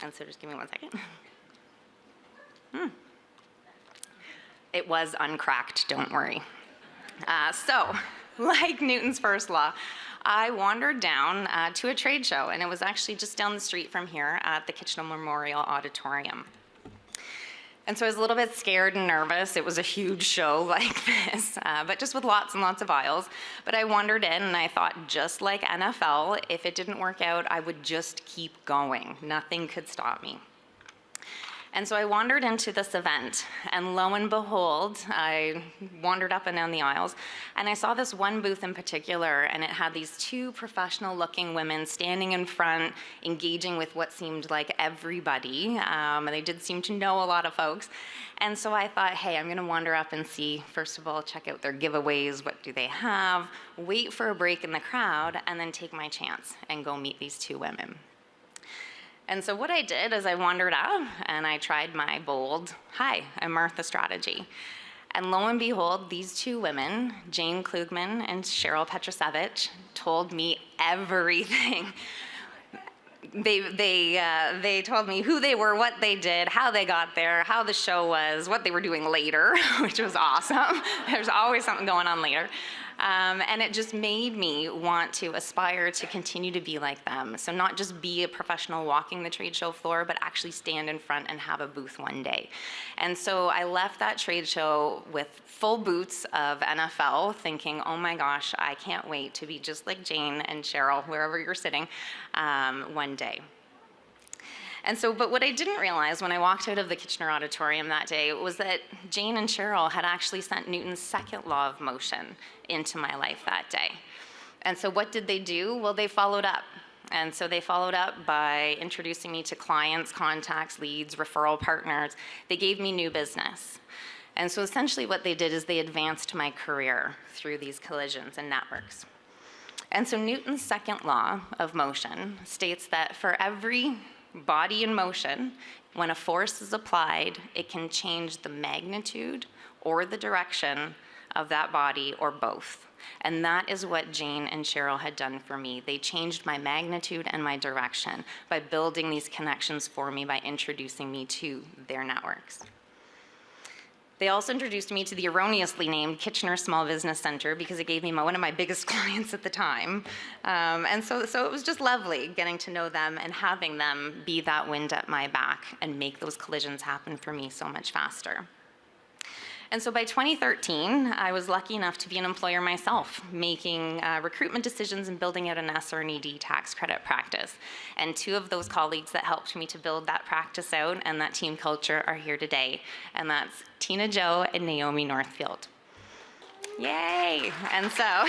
And so just give me 1 second. It was uncracked, don't worry. So, like Newton's first law, I wandered down to a trade show, and it was actually just down the street from here at the Kitchener Memorial Auditorium. And so I was a little bit scared and nervous. It was a huge show like this, but just with lots and lots of aisles. But I wandered in and I thought, just like NFL, if it didn't work out, I would just keep going. Nothing could stop me. And so I wandered into this event, and lo and behold, I wandered up and down the aisles, and I saw this one booth in particular, and it had these two professional-looking women standing in front, engaging with what seemed like everybody, and they did seem to know a lot of folks. And so I thought, hey, I'm gonna wander up and see, first of all, check out their giveaways, what do they have, wait for a break in the crowd, and then take my chance and go meet these two women. And so what I did is I wandered up and I tried my bold, hi, I'm Martha strategy. And lo and behold, these two women, Jane Klugman and Cheryl Petrusevich, told me everything. They told me who they were, what they did, how they got there, how the show was, what they were doing later, which was awesome. There's always something going on later. And it just made me want to aspire to continue to be like them. So not just be a professional walking the trade show floor, but actually stand in front and have a booth one day. And so I left that trade show with full boots of NFL, thinking, oh my gosh, I can't wait to be just like Jane and Cheryl, wherever you're sitting, one day. And so, but what I didn't realize when I walked out of the Kitchener Auditorium that day was that Jane and Cheryl had actually sent Newton's second law of motion into my life that day. And so what did they do? Well, they followed up. And so they followed up by introducing me to clients, contacts, leads, referral partners. They gave me new business. And so essentially what they did is they advanced my career through these collisions and networks. And so Newton's second law of motion states that for every body in motion, when a force is applied, it can change the magnitude or the direction of that body or both. And that is what Jane and Cheryl had done for me. They changed my magnitude and my direction by building these connections for me, by introducing me to their networks. They also introduced me to the erroneously named Kitchener Small Business Center because it gave me one of my biggest clients at the time. And so it was just lovely getting to know them and having them be that wind at my back and make those collisions happen for me so much faster. And so by 2013, I was lucky enough to be an employer myself, making recruitment decisions and building out an SR&ED tax credit practice. And two of those colleagues that helped me to build that practice out and that team culture are here today. And that's Tina Jo and Naomi Northfield. Yay! And so,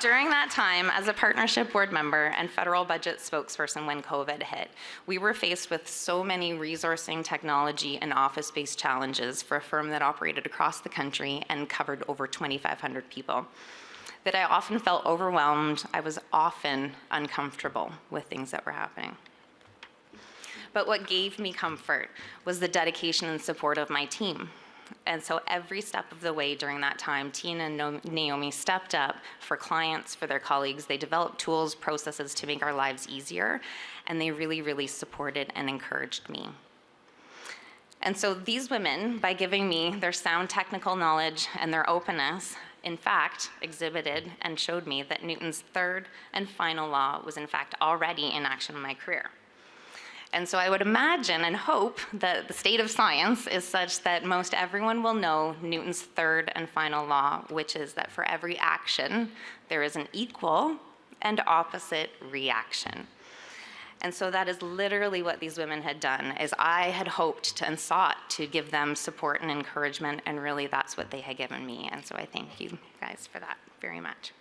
during that time, as a partnership board member and federal budget spokesperson when COVID hit, we were faced with so many resourcing, technology, and office-based challenges for a firm that operated across the country and covered over 2,500 people, that I often felt overwhelmed. I was often uncomfortable with things that were happening. But what gave me comfort was the dedication and support of my team. And so every step of the way during that time, Tina and Naomi stepped up for clients, for their colleagues. They developed tools, processes to make our lives easier, and they really, really supported and encouraged me. And so these women, by giving me their sound technical knowledge and their openness, in fact, exhibited and showed me that Newton's third and final law was in fact already in action in my career. And so I would imagine and hope that the state of science is such that most everyone will know Newton's third and final law, which is that for every action, there is an equal and opposite reaction. And so that is literally what these women had done, is I had hoped to and sought to give them support and encouragement, and really that's what they had given me. And so I thank you guys for that very much.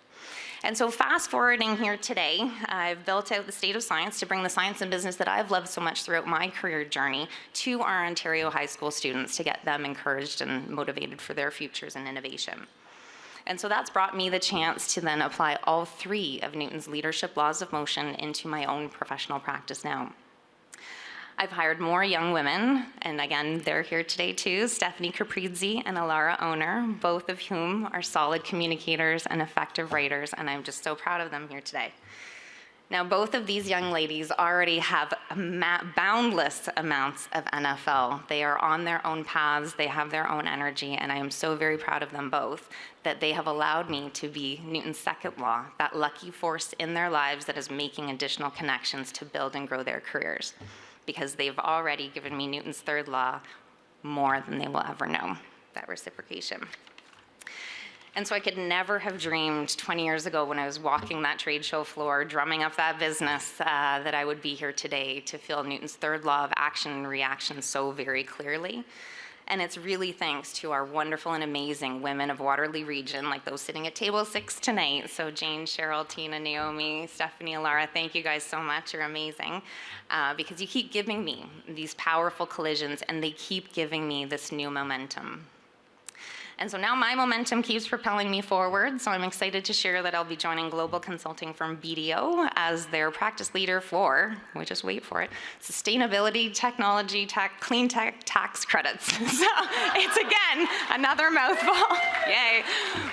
And so fast forwarding here today, I've built out the state of science to bring the science and business that I've loved so much throughout my career journey to our Ontario high school students to get them encouraged and motivated for their futures in innovation. And so that's brought me the chance to then apply all three of Newton's leadership laws of motion into my own professional practice now. I've hired more young women, and again, they're here today too, Stephanie Caprizzi and Alara Owner, both of whom are solid communicators and effective writers, and I'm just so proud of them here today. Now, both of these young ladies already have boundless amounts of NFL. They are on their own paths, they have their own energy, and I am so very proud of them both that they have allowed me to be Newton's second law, that lucky force in their lives that is making additional connections to build and grow their careers, because they've already given me Newton's third law more than they will ever know, that reciprocation. And so I could never have dreamed 20 years ago when I was walking that trade show floor, drumming up that business, that I would be here today to feel Newton's third law of action and reaction so very clearly. And it's really thanks to our wonderful and amazing women of Waterloo Region, like those sitting at table 6 tonight. So Jane, Cheryl, Tina, Naomi, Stephanie, Alara, thank you guys so much. You're amazing. Because you keep giving me these powerful collisions, and they keep giving me this new momentum. And so now my momentum keeps propelling me forward, so I'm excited to share that I'll be joining global consulting firm BDO as their practice leader for, we just wait for it, sustainability, technology, clean tech tax credits. So it's again, another mouthful, yay.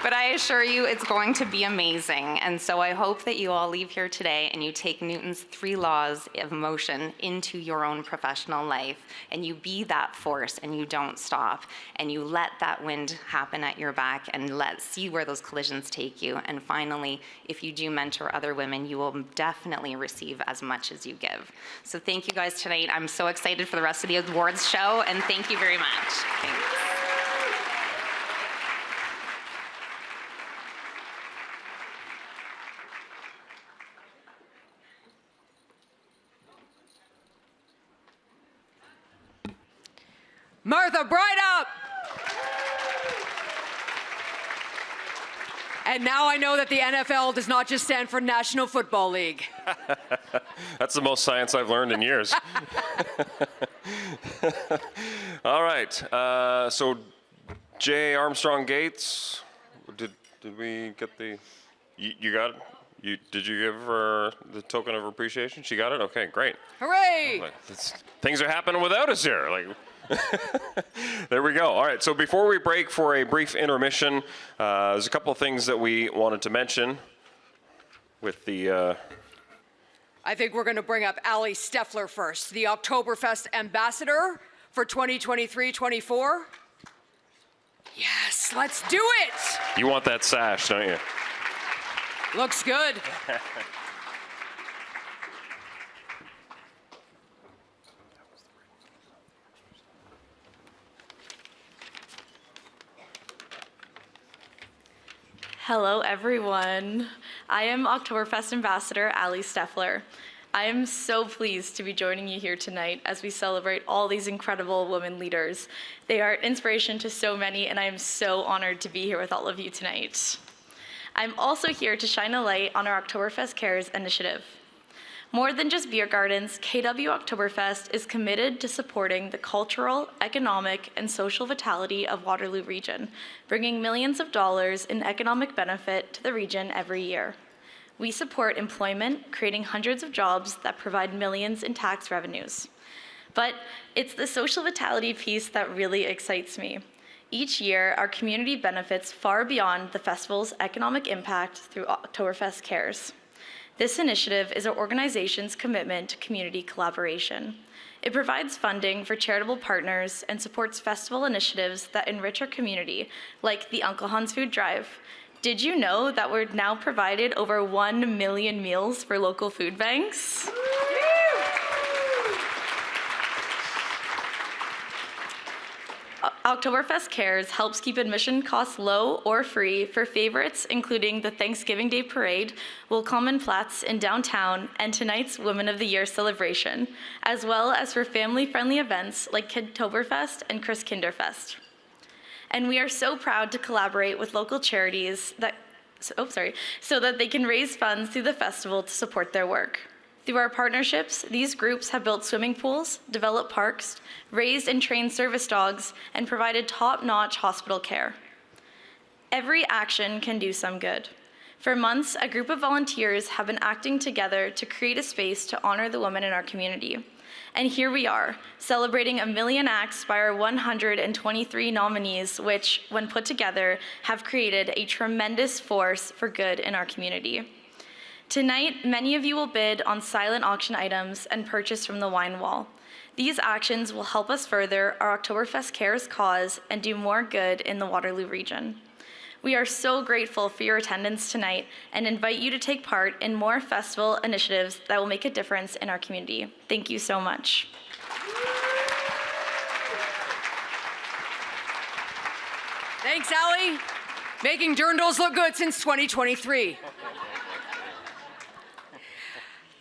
But I assure you it's going to be amazing. And so I hope that you all leave here today and you take Newton's 3 laws of motion into your own professional life, and you be that force and you don't stop, and you let that wind happen at your back and see where those collisions take you. And finally, if you do mentor other women, you will definitely receive as much as you give. So thank you guys tonight. I'm so excited for the rest of the awards show, and thank you very much. Thanks. Martha, bright up! And now I know that the NFL does not just stand for National Football League. That's the most science I've learned in years. All right. So Jay Armstrong Gates, did we get the? You got it. Did you give her the token of appreciation? She got it. Okay, great. Hooray! Things are happening without us here. Like. There we go. All right, so before we break for a brief intermission, there's a couple of things that we wanted to mention with the... I think we're going to bring up Ali Steffler first, the Oktoberfest ambassador for 2023-24. Yes, let's do it! You want that sash, don't you? Looks good. Hello, everyone. I am Oktoberfest Ambassador Ali Steffler. I am so pleased to be joining you here tonight as we celebrate all these incredible women leaders. They are an inspiration to so many, and I am so honored to be here with all of you tonight. I'm also here to shine a light on our Oktoberfest Cares initiative. More than just beer gardens, KW Oktoberfest is committed to supporting the cultural, economic, and social vitality of Waterloo Region, bringing millions of dollars in economic benefit to the region every year. We support employment, creating hundreds of jobs that provide millions in tax revenues. But it's the social vitality piece that really excites me. Each year, our community benefits far beyond the festival's economic impact through Oktoberfest Cares. This initiative is our organization's commitment to community collaboration. It provides funding for charitable partners and supports festival initiatives that enrich our community, like the Uncle Hans Food Drive. Did you know that we're now provided over 1 million meals for local food banks? Oktoberfest Cares helps keep admission costs low or free for favorites including the Thanksgiving Day Parade, Willkommenplatz in downtown, and tonight's Women of the Year celebration, as well as for family-friendly events like Oktoberfest and Christkinderfest. And we are so proud to collaborate with local charities so that they can raise funds through the festival to support their work. Through our partnerships, these groups have built swimming pools, developed parks, raised and trained service dogs, and provided top-notch hospital care. Every action can do some good. For months, a group of volunteers have been acting together to create a space to honor the women in our community. And here we are, celebrating 1 million acts by our 123 nominees, which, when put together, have created a tremendous force for good in our community. Tonight, many of you will bid on silent auction items and purchase from the wine wall. These actions will help us further our Oktoberfest Cares cause and do more good in the Waterloo region. We are so grateful for your attendance tonight and invite you to take part in more festival initiatives that will make a difference in our community. Thank you so much. Thanks, Allie. Making dirndls look good since 2023.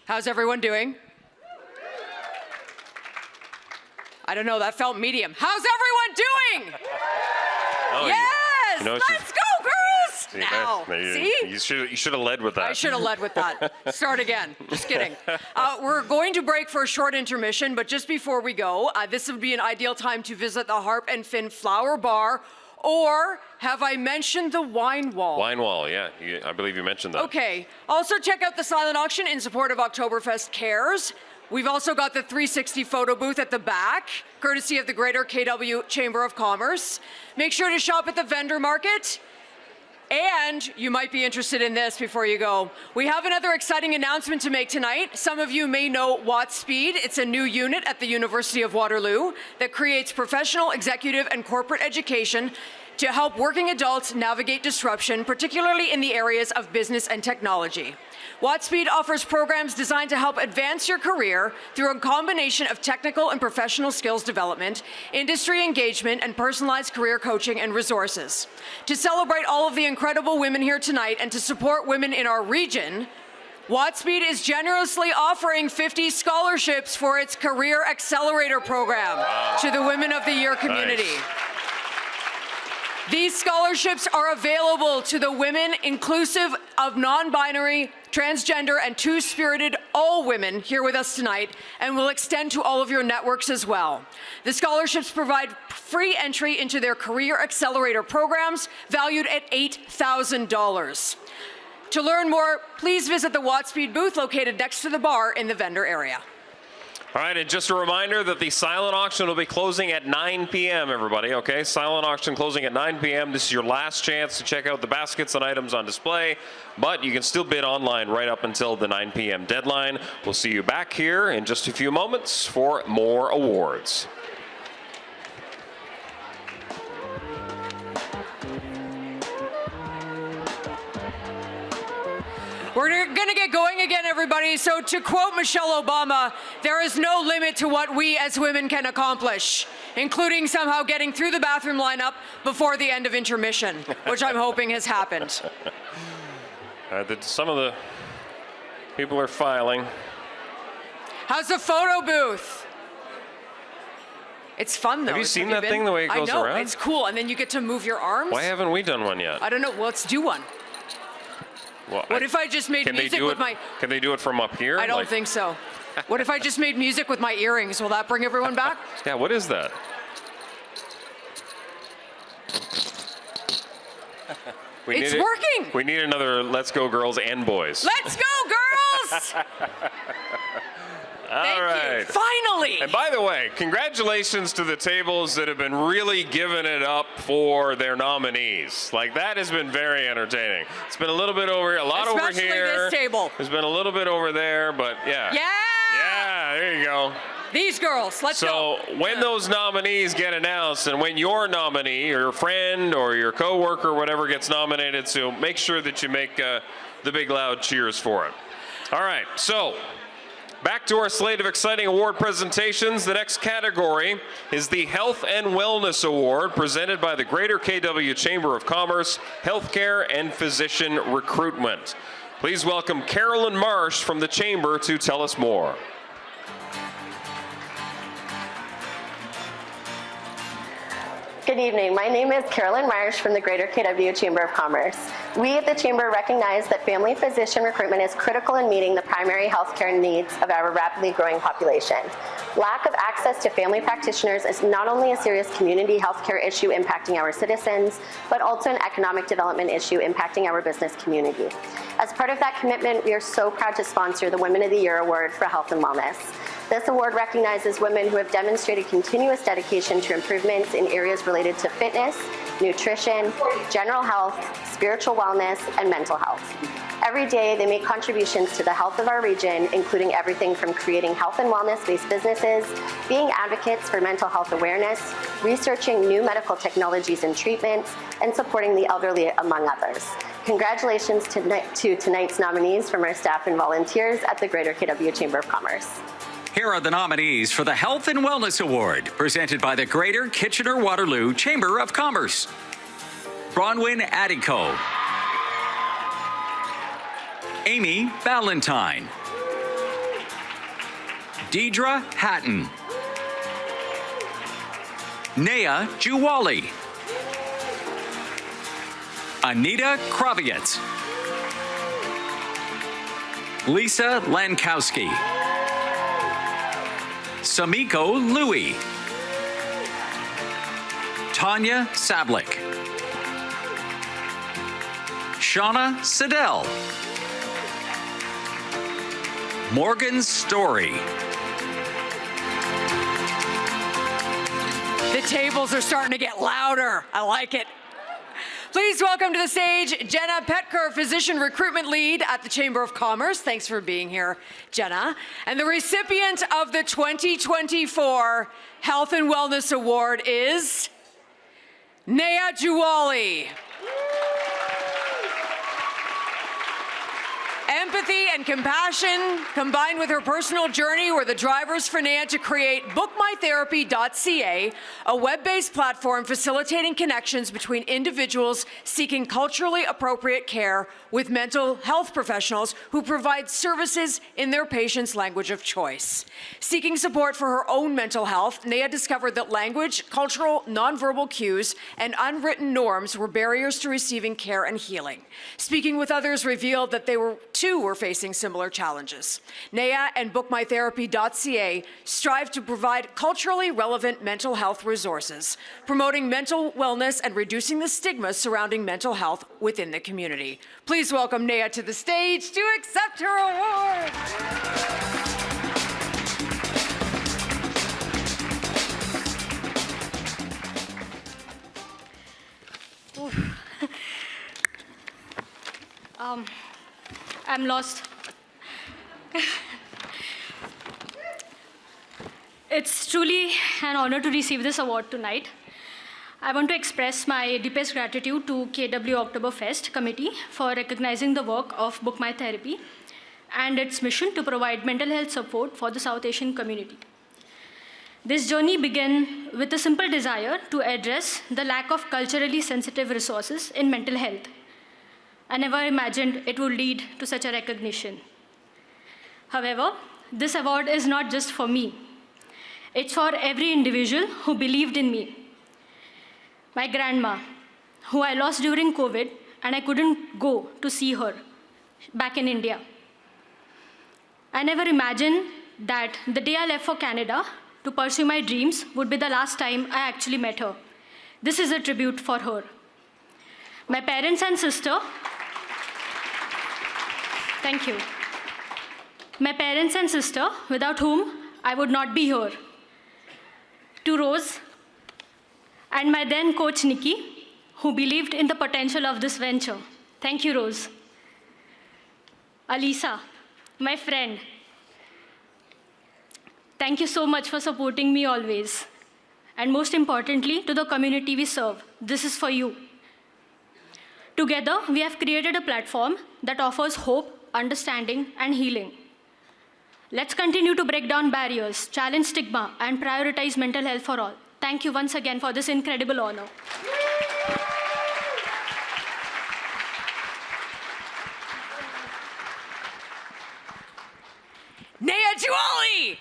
How's everyone doing? I don't know, that felt medium. How's everyone doing? Oh, yes! you know, Let's go, girls! See, Now, see? You should have led with that. I should have led with that. Start again. Just kidding. We're going to break for a short intermission, but just before we go, this would be an ideal time to visit the Harp and Fin Flower Bar, or have I mentioned the wine wall? Wine wall, yeah. I believe you mentioned that. Okay. Also check out the silent auction in support of Oktoberfest Cares. We've also got the 360 photo booth at the back, courtesy of the Greater KW Chamber of Commerce. Make sure to shop at the vendor market. And you might be interested in this before you go. We have another exciting announcement to make tonight. Some of you may know WattSpeed. It's a new unit at the University of Waterloo that creates professional, executive, and corporate education to help working adults navigate disruption, particularly in the areas of business and technology. WattSpeed offers programs designed to help advance your career through a combination of technical and professional skills development, industry engagement, and personalized career coaching and resources. To celebrate all of the incredible women here tonight and to support women in our region, WattSpeed is generously offering 50 scholarships for its Career Accelerator program to the Women of the Year community. Nice. These scholarships are available to the women inclusive of non-binary, transgender, and two-spirited, all women here with us tonight, and will extend to all of your networks as well. The scholarships provide free entry into their Career Accelerator programs, valued at $8,000. To learn more, please visit the WattSpeed booth located next to the bar in the vendor area. All right, and just a reminder that the silent auction will be closing at 9 p.m., everybody, okay? Silent auction closing at 9 p.m. This is your last chance to check out the baskets and items on display, but you can still bid online right up until the 9 p.m. deadline. We'll see you back here in just a few moments for more awards. We're going to get going again, everybody. So to quote Michelle Obama, there is no limit to what we as women can accomplish, including somehow getting through the bathroom lineup before the end of intermission, which I'm hoping has happened. Some of the people are filing. How's the photo booth? It's fun though. Have you seen that thing, the way it goes I know, around? it's cool. And then you get to move your arms. Why haven't we done one yet? I don't know. Well, let's do one. Well, What if I just made can they music do with it? my... Can they do it from up here? I don't Like- think so. What if I just made music with my earrings? Will that bring everyone back? Yeah, what is that? It's working! We need another Let's Go Girls and Boys. Let's go, girls! All right. Finally! And by the way, congratulations to the tables that have been really giving it up for their nominees. Like, that has been very entertaining. It's been a little bit over, a lot over Especially here. this table. There's been a little bit over there, but yeah. Yeah! Yeah, there you go. These girls, let's go. So when those nominees get announced and when your nominee or your friend or your coworker or whatever gets nominated, so make sure that you make the big loud cheers for it. All right, so back to our slate of exciting award presentations. The next category is the Health and Wellness Award presented by the Greater KW Chamber of Commerce, Healthcare and Physician Recruitment. Please welcome Carolyn Marsh from the Chamber to tell us more. Good evening. My name is Carolyn Marsh from the Greater KW Chamber of Commerce. We at the Chamber recognize that family physician recruitment is critical in meeting the primary healthcare needs of our rapidly growing population. Lack of access to family practitioners is not only a serious community healthcare issue impacting our citizens, but also an economic development issue impacting our business community. As part of that commitment, we are so proud to sponsor the Women of the Year Award for Health and Wellness. This award recognizes women who have demonstrated continuous dedication to improvements in areas related to fitness, nutrition, general health, spiritual wellness, and mental health. Every day, they make contributions to the health of our region, including everything from creating health and wellness-based businesses, being advocates for mental health awareness, researching new medical technologies and treatments, and supporting the elderly, among others. Congratulations to tonight's nominees from our staff and volunteers at the Greater KW Chamber of Commerce. Here are the nominees for the Health and Wellness Award, presented by the Greater Kitchener-Waterloo Chamber of Commerce. Bronwyn Adico. Amy Ballantyne. Deidre Hatton. Naya Juwali. Anita Kravietz. Lisa Lankowski. Samiko Louie. Tanya Sablik. Shauna Siddell. Morgan Story. The tables are starting to get louder. I like it. Please welcome to the stage Jenna Petker, Physician Recruitment Lead at the Chamber of Commerce. Thanks for being here, Jenna. And the recipient of the 2024 Health and Wellness Award is Naya Juwali. Empathy and compassion combined with her personal journey were the drivers for Naya to create bookmytherapy.ca, a web-based platform facilitating connections between individuals seeking culturally appropriate care with mental health professionals who provide services in their patients' language of choice. Seeking support for her own mental health, Naya discovered that language, cultural, nonverbal cues, and unwritten norms were barriers to receiving care and healing. Speaking with others revealed that they too were facing similar challenges. Naya and bookmytherapy.ca strive to provide culturally relevant mental health resources, promoting mental wellness and reducing the stigma surrounding mental health within the community. Please welcome Naya to the stage to accept her award. I'm lost. It's truly an honor to receive this award tonight. I want to express my deepest gratitude to KW Oktoberfest committee for recognizing the work of Book My Therapy and its mission to provide mental health support for the South Asian community. This journey began with a simple desire to address the lack of culturally sensitive resources in mental health. I never imagined it would lead to such a recognition. However, this award is not just for me. It's for every individual who believed in me. My grandma, who I lost during COVID, and I couldn't go to see her back in India. I never imagined that the day I left for Canada to pursue my dreams would be the last time I actually met her. This is a tribute for her. My parents and sister, thank you. My parents and sister, without whom I would not be here. To Rose and my then coach Nikki, who believed in the potential of this venture. Thank you, Rose. Alisa, my friend, thank you so much for supporting me always. And most importantly, to the community we serve, this is for you. Together, we have created a platform that offers hope, understanding, and healing. Let's continue to break down barriers, challenge stigma, and prioritize mental health for all. Thank you once again for this incredible honor. Nea Juali!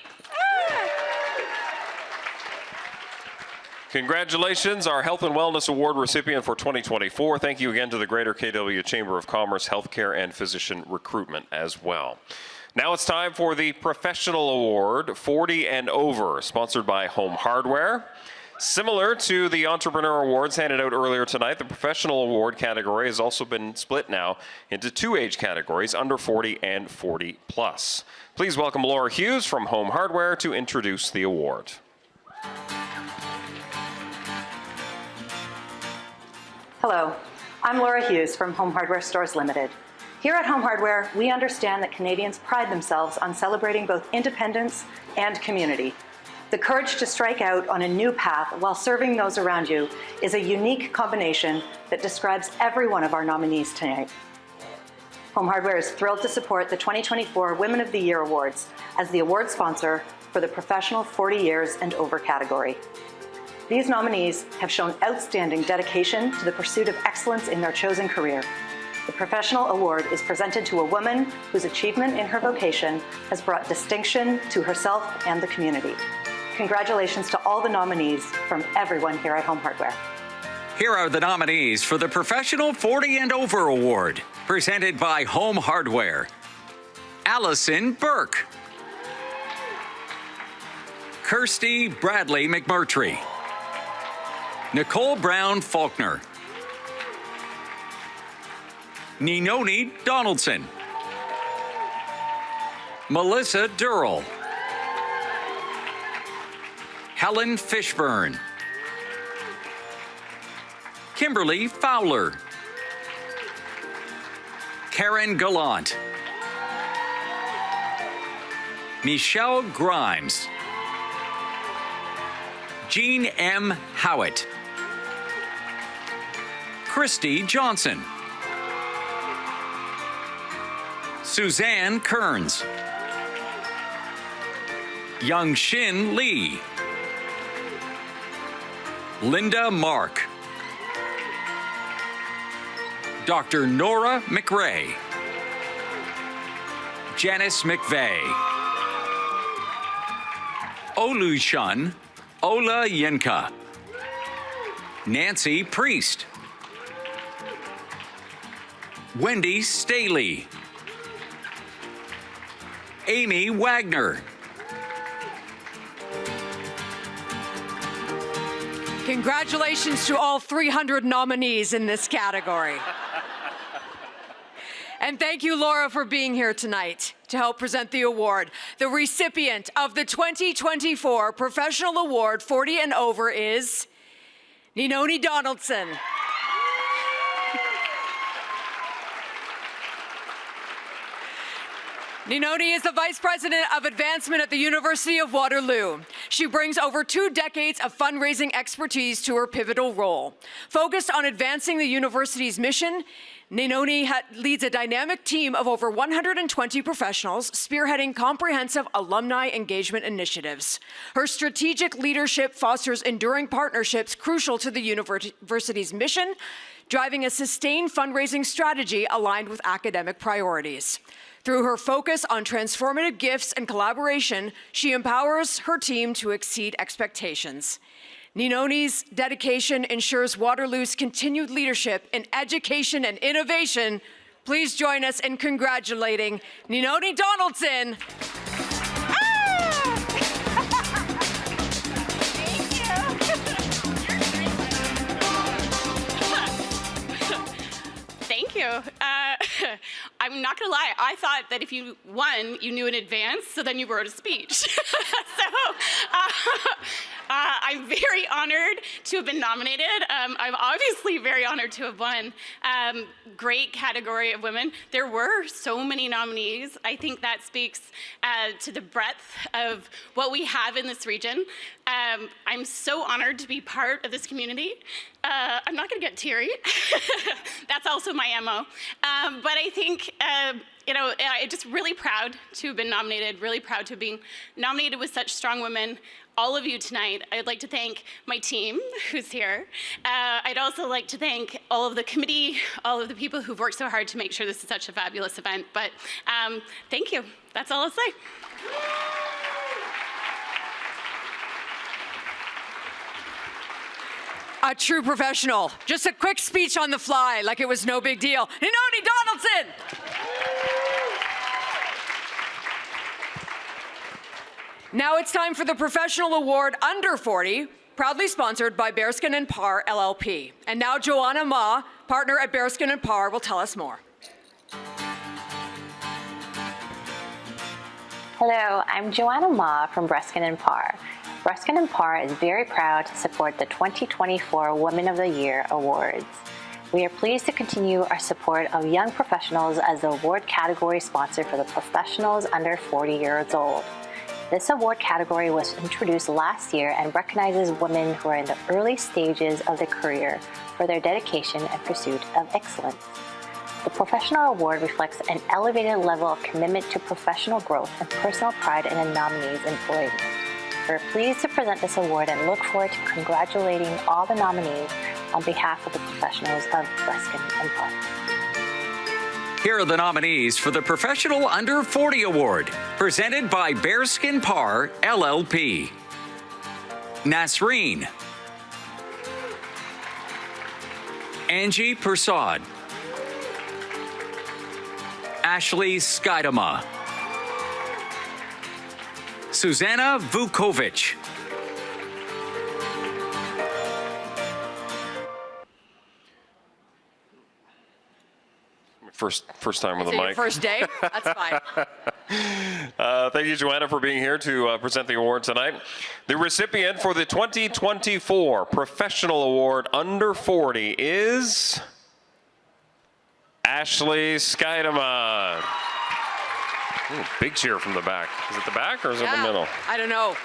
Congratulations, our Health and Wellness Award recipient for 2024. Thank you again to the Greater KW Chamber of Commerce Healthcare and Physician Recruitment as well. Now it's time for the Professional Award 40 and Over, sponsored by Home Hardware. Similar to the Entrepreneur Awards handed out earlier tonight, the Professional Award category has also been split now into two age categories, under 40 and 40 plus. Please welcome Laura Hughes from Home Hardware to introduce the award. Hello, I'm Laura Hughes from Home Hardware Stores Limited. Here at Home Hardware, we understand that Canadians pride themselves on celebrating both independence and community. The courage to strike out on a new path while serving those around you is a unique combination that describes every one of our nominees tonight. Home Hardware is thrilled to support the 2024 Women of the Year Awards as the award sponsor for the Professional 40 Years and Over category. These nominees have shown outstanding dedication to the pursuit of excellence in their chosen career. The Professional Award is presented to a woman whose achievement in her vocation has brought distinction to herself and the community. Congratulations to all the nominees from everyone here at Home Hardware. Here are the nominees for the Professional 40 and Over Award, presented by Home Hardware. Allison Burke. Kirsty Bradley McMurtry. Nicole Brown Faulkner. Ninoni Donaldson. Melissa Durrell. Helen Fishburne. Kimberly Fowler. Karen Gallant. Michelle Grimes. Jean M. Howitt. Christy Johnson. Suzanne Kearns. Young Shin Lee. Linda Mark. Dr. Nora McRae. Janice McVeigh. Olushun Ola Yinka. Nancy Priest. Wendy Staley. Amy Wagner. Congratulations to all 300 nominees in this category. And thank you, Laura, for being here tonight to help present the award. The recipient of the 2024 Professional Award 40 and Over is Ninoni Donaldson. Ninoni is the Vice President of Advancement at the University of Waterloo. She brings over 2 decades of fundraising expertise to her pivotal role. Focused on advancing the university's mission, Ninoni leads a dynamic team of over 120 professionals, spearheading comprehensive alumni engagement initiatives. Her strategic leadership fosters enduring partnerships crucial to the university's mission, driving a sustained fundraising strategy aligned with academic priorities. Through her focus on transformative gifts and collaboration, she empowers her team to exceed expectations. Ninoni's dedication ensures Waterloo's continued leadership in education and innovation. Please join us in congratulating Ninoni Donaldson. Thank you. I'm not gonna lie, I thought that if you won, you knew in advance, so then you wrote a speech. I'm very honored to have been nominated. I'm obviously very honored to have won. Great category of women. There were so many nominees. I think that speaks to the breadth of what we have in this region. I'm so honored to be part of this community. I'm not gonna get teary. That's also my MO. But I think, I'm just really proud to have been nominated, really proud to have been nominated with such strong women. All of you tonight. I'd like to thank my team who's here. I'd also like to thank all of the committee, all of the people who've worked so hard to make sure this is such a fabulous event. But thank you. That's all I'll say. A true professional. Just a quick speech on the fly, like it was no big deal. Ninoni Donaldson! Now it's time for the Professional Award Under 40, proudly sponsored by Bearskin & Parr LLP. And now Joanna Ma, partner at Bearskin & Parr, will tell us more. Hello, I'm Joanna Ma from Bearskin & Parr. Bearskin & Parr is very proud to support the 2024 Women of the Year Awards. We are pleased to continue our support of young professionals as the award category sponsor for the professionals under 40 years old. This award category was introduced last year and recognizes women who are in the early stages of their career for their dedication and pursuit of excellence. The professional award reflects an elevated level of commitment to professional growth and personal pride in a nominee's employment. We're pleased to present this award and look forward to congratulating all the nominees on behalf of the professionals of Bearskin & Parr. Here are the nominees for the Professional Under 40 Award, presented by Bearskin Parr LLP. Nasreen, Angie Persad, Ashley Skydama, Susanna Vukovic, First time with Is a it your mic. first day? That's fine. Thank you, Joanna, for being here to present the award tonight. The recipient for the 2024 Professional Award Under 40 is Ashley Skydama. Ooh, big cheer from the back. Is it the back or is it the middle? I don't know.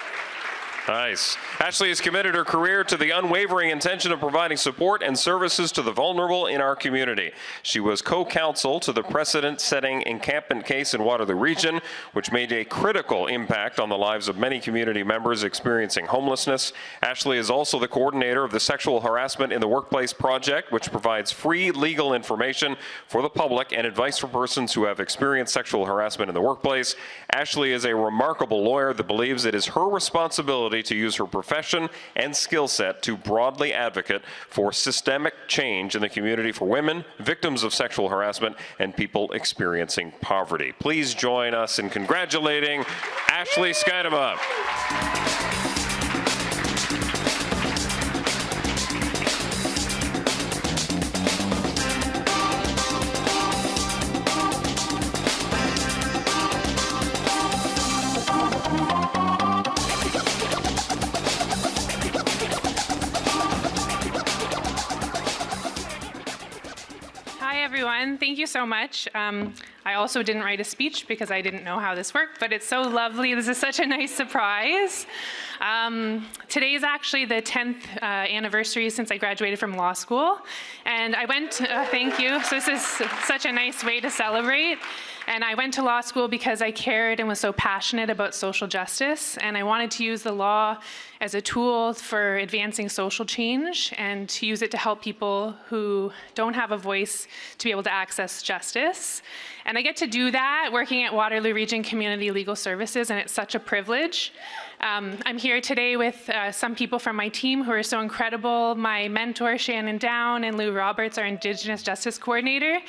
Nice. Ashley has committed her career to the unwavering intention of providing support and services to the vulnerable in our community. She was co-counsel to the precedent-setting encampment case in Waterloo Region, which made a critical impact on the lives of many community members experiencing homelessness. Ashley is also the coordinator of the Sexual Harassment in the Workplace Project, which provides free legal information for the public and advice for persons who have experienced sexual harassment in the workplace. Ashley is a remarkable lawyer that believes it is her responsibility to use her profession and skill set to broadly advocate for systemic change in the community for women, victims of sexual harassment, and people experiencing poverty. Please join us in congratulating Ashley Skydama. Everyone, thank you so much. I also didn't write a speech because I didn't know how this worked, but it's so lovely. This is such a nice surprise. Today is actually the 10th anniversary since I graduated from law school, and I went, thank you, so this is such a nice way to celebrate. And I went to law school because I cared and was so passionate about social justice, and I wanted to use the law as a tool for advancing social change and to use it to help people who don't have a voice to be able to access justice. And I get to do that working at Waterloo Region Community Legal Services, and it's such a privilege. I'm here today with some people from my team who are so incredible. My mentor, Shannon Down, and Lou Roberts, our Indigenous Justice Coordinator.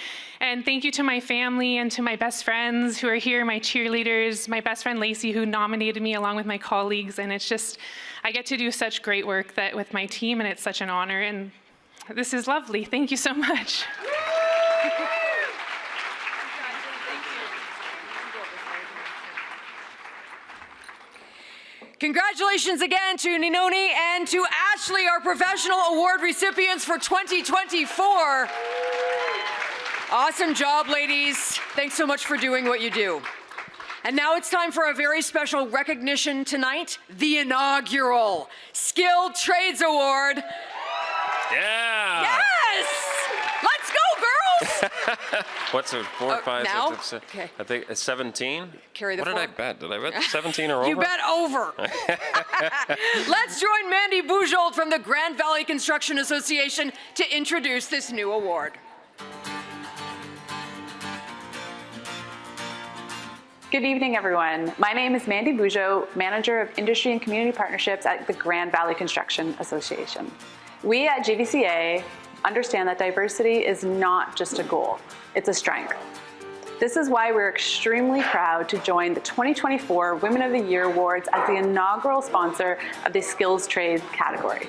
And thank you to my family and to my best friends who are here, my cheerleaders, my best friend Lacey, who nominated me along with my colleagues. And it's just, I get to do such great work with my team, and it's such an honor. And this is lovely. Thank you so much. Congratulations again to Ninoni and to Ashley, our professional award recipients for 2024. Awesome job, ladies. Thanks so much for doing what you do. And now it's time for a very special recognition tonight, the inaugural Skilled Trades Award. Yeah. Yes! Let's go, girls! What's it, 4, 5, now? 6, 7, Okay. I think it's 17. Carry the What did I bet? Did I bet 17 or over? You bet over. Let's join Mandy Bujold from the Grand Valley Construction Association to introduce this new award. Good evening, everyone. My name is Mandy Bujold, Manager of Industry and Community Partnerships at the Grand Valley Construction Association. We at GVCA understand that diversity is not just a goal, it's a strength. This is why we're extremely proud to join the 2024 Women of the Year Awards as the inaugural sponsor of the Skills Trades category.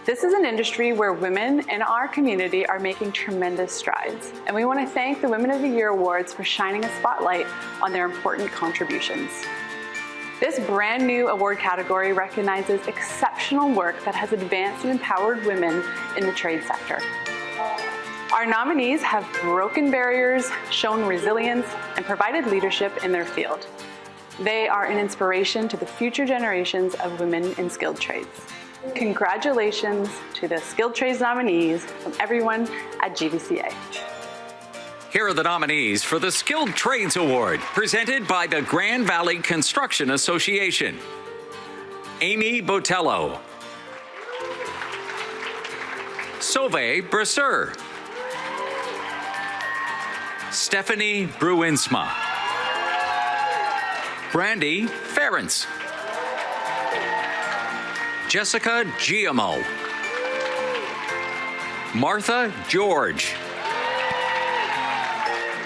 This is an industry where women in our community are making tremendous strides, and we want to thank the Women of the Year Awards for shining a spotlight on their important contributions. This brand new award category recognizes exceptional work that has advanced and empowered women in the trade sector. Our nominees have broken barriers, shown resilience, and provided leadership in their field. They are an inspiration to the future generations of women in skilled trades. Congratulations to the Skilled Trades nominees from everyone at GVCA. Here are the nominees for the Skilled Trades Award, presented by the Grand Valley Construction Association. Amy Botello. Sauve Bresser. Stephanie Bruinsma. Brandy Ferentz. Jessica Giamo. Martha George.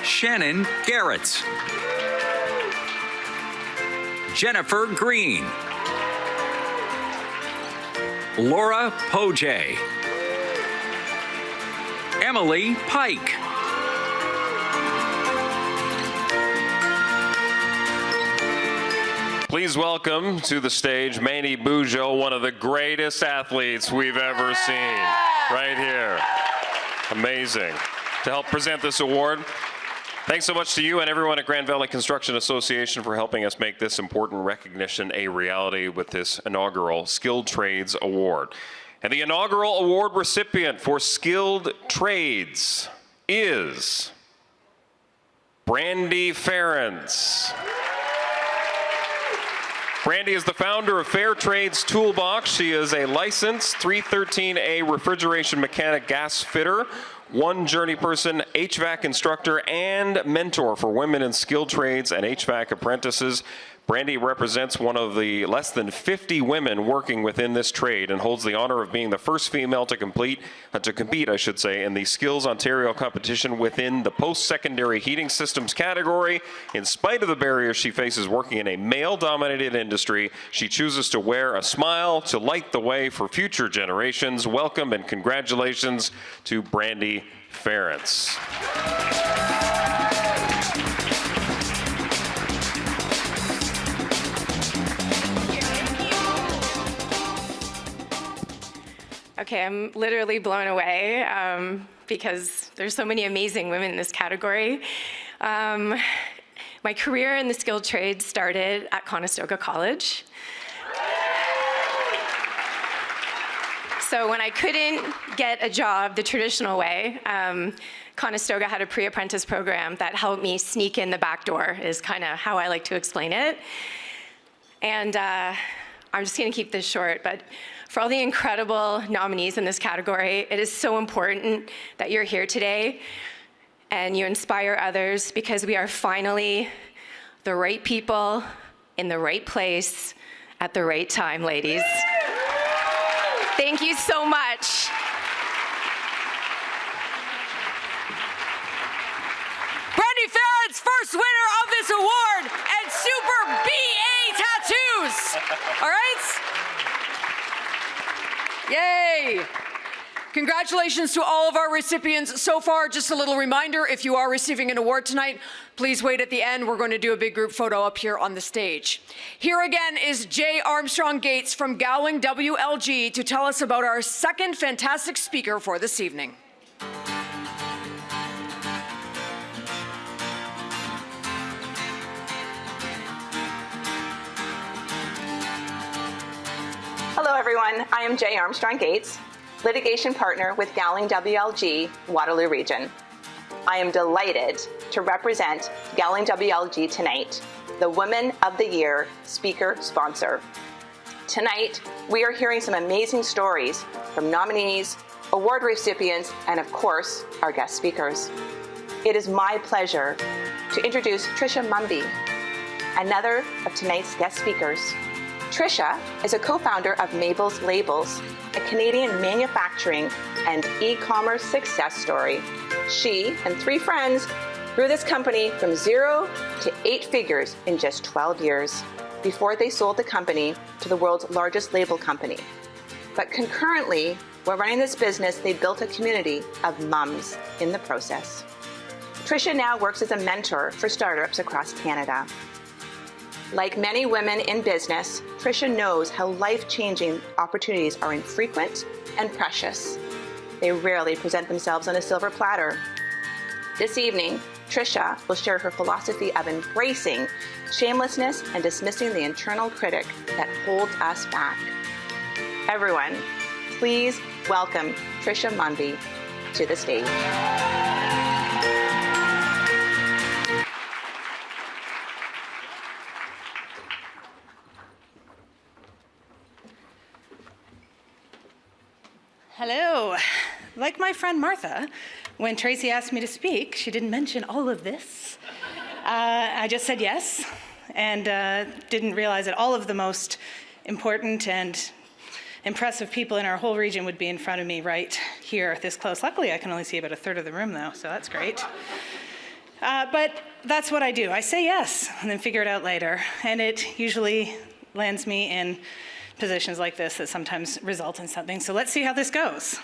Shannon Garretts. Jennifer Green. Laura Pojay. Emily Pike. Please welcome to the stage Mandy Bujold, one of the greatest athletes we've ever seen. Right here. Amazing. To help present this award, thanks so much to you and everyone at Grand Valley Construction Association for helping us make this important recognition a reality with this inaugural Skilled Trades Award. And the inaugural award recipient for Skilled Trades is Brandy Ferentz. Brandy is the founder of Fair Trades Toolbox. She is a licensed 313A refrigeration mechanic gas fitter, one journey person, HVAC instructor, and mentor for women in skilled trades and HVAC apprentices. Brandy represents one of the less than 50 women working within this trade and holds the honor of being the first female to compete, in the Skills Ontario competition within the post-secondary heating systems category. In spite of the barriers she faces working in a male-dominated industry, she chooses to wear a smile to light the way for future generations. Welcome and congratulations to Brandy Ferentz. Okay, I'm literally blown away because there's so many amazing women in this category. My career in the skilled trades started at Conestoga College. So when I couldn't get a job the traditional way, Conestoga had a pre-apprentice program that helped me sneak in the back door, is kind of how I like to explain it. And I'm just gonna keep this short, but for all the incredible nominees in this category, it is so important that you're here today and you inspire others, because we are finally the right people in the right place at the right time, ladies. Thank you so much. Brandy Farron's first winner of this award, and Super BA Tattoos. All right? Yay. Congratulations to all of our recipients so far. Just a little reminder, if you are receiving an award tonight, please wait at the end. We're going to do a big group photo up here on the stage. Here again is Jay Armstrong Gates from Gowling WLG to tell us about our second fantastic speaker for this evening. Hello everyone, I am Jay Armstrong Gates, litigation partner with Gowling WLG, Waterloo Region. I am delighted to represent Gowling WLG tonight, the Women of the Year speaker sponsor. Tonight, we are hearing some amazing stories from nominees, award recipients, and of course, our guest speakers. It is my pleasure to introduce Tricia Mumby, another of tonight's guest speakers. Tricia is a co-founder of Mabel's Labels, a Canadian manufacturing and e-commerce success story. She and 3 friends grew this company from 0 to 8 figures in just 12 years before they sold the company to the world's largest label company. But concurrently, while running this business, they built a community of mums in the process. Tricia now works as a mentor for startups across Canada. Like many women in business, Tricia knows how life-changing opportunities are infrequent and precious. They rarely present themselves on a silver platter. This evening, Tricia will share her philosophy of embracing shamelessness and dismissing the internal critic that holds us back. Everyone, please welcome Tricia Mumby to the stage. Hello. Like my friend Martha, when Tracy asked me to speak, she didn't mention all of this. I just said yes, and didn't realize that all of the most important and impressive people in our whole region would be in front of me right here, this close. Luckily, I can only see about a third of the room, though, so that's great. But that's what I do. I say yes, and then figure it out later, and it usually lands me in positions like this that sometimes result in something. So let's see how this goes.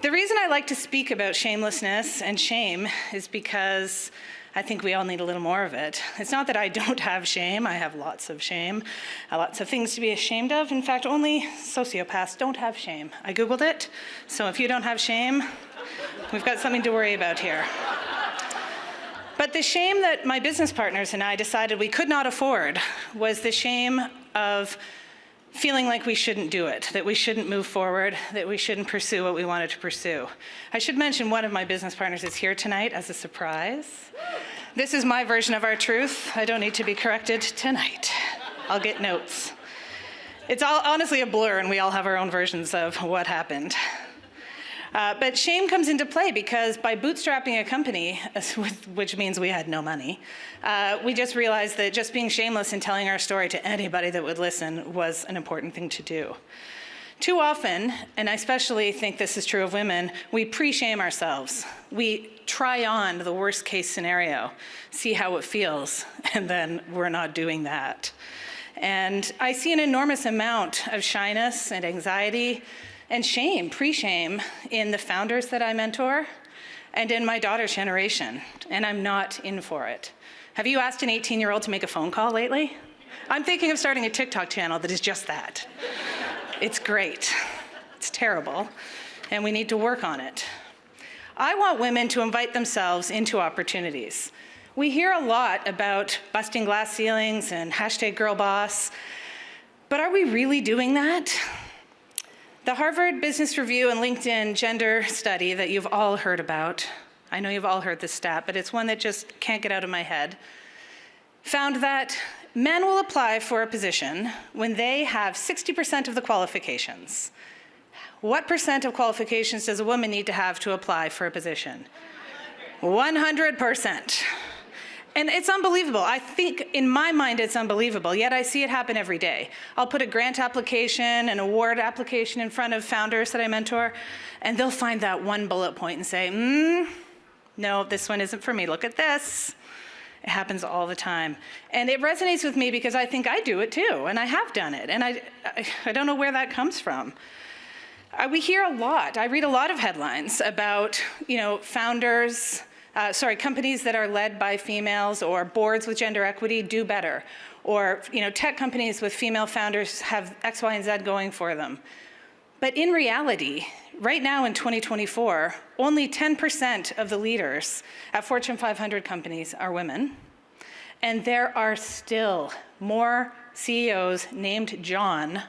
The reason I like to speak about shamelessness and shame is because I think we all need a little more of it. It's not that I don't have shame. I have lots of shame, lots of things to be ashamed of. In fact, only sociopaths don't have shame. I Googled it. So if you don't have shame, we've got something to worry about here. But the shame that my business partners and I decided we could not afford was the shame of feeling like we shouldn't do it, that we shouldn't move forward, that we shouldn't pursue what we wanted to pursue. I should mention one of my business partners is here tonight as a surprise. This is my version of our truth. I don't need to be corrected tonight. I'll get notes. It's all honestly a blur, and we all have our own versions of what happened. But shame comes into play because by bootstrapping a company, which means we had no money, we just realized that just being shameless and telling our story to anybody that would listen was an important thing to do. Too often, and I especially think this is true of women, we pre-shame ourselves. We try on the worst case scenario, see how it feels, and then we're not doing that. And I see an enormous amount of shyness and anxiety and shame, pre-shame, in the founders that I mentor and in my daughter's generation, and I'm not in for it. Have you asked an 18-year-old to make a phone call lately? I'm thinking of starting a TikTok channel that is just that. It's great. It's terrible, and we need to work on it. I want women to invite themselves into opportunities. We hear a lot about busting glass ceilings and #girlboss, but are we really doing that? The Harvard Business Review and LinkedIn gender study that you've all heard about, I know you've all heard this stat, but it's one that just can't get out of my head, found that men will apply for a position when they have 60% of the qualifications. What percent of qualifications does a woman need to have to apply for a position? 100%. And it's unbelievable. I think, in my mind, it's unbelievable, yet I see it happen every day. I'll put a grant application, an award application in front of founders that I mentor, and they'll find that one bullet point and say, no, this one isn't for me, look at this. It happens all the time. And it resonates with me because I think I do it too, and I have done it, and I don't know where that comes from. We hear a lot, I read a lot of headlines about, founders, companies that are led by females or boards with gender equity do better. Or, tech companies with female founders have X, Y, and Z going for them. But in reality, right now in 2024, only 10% of the leaders at Fortune 500 companies are women. And there are still more CEOs named John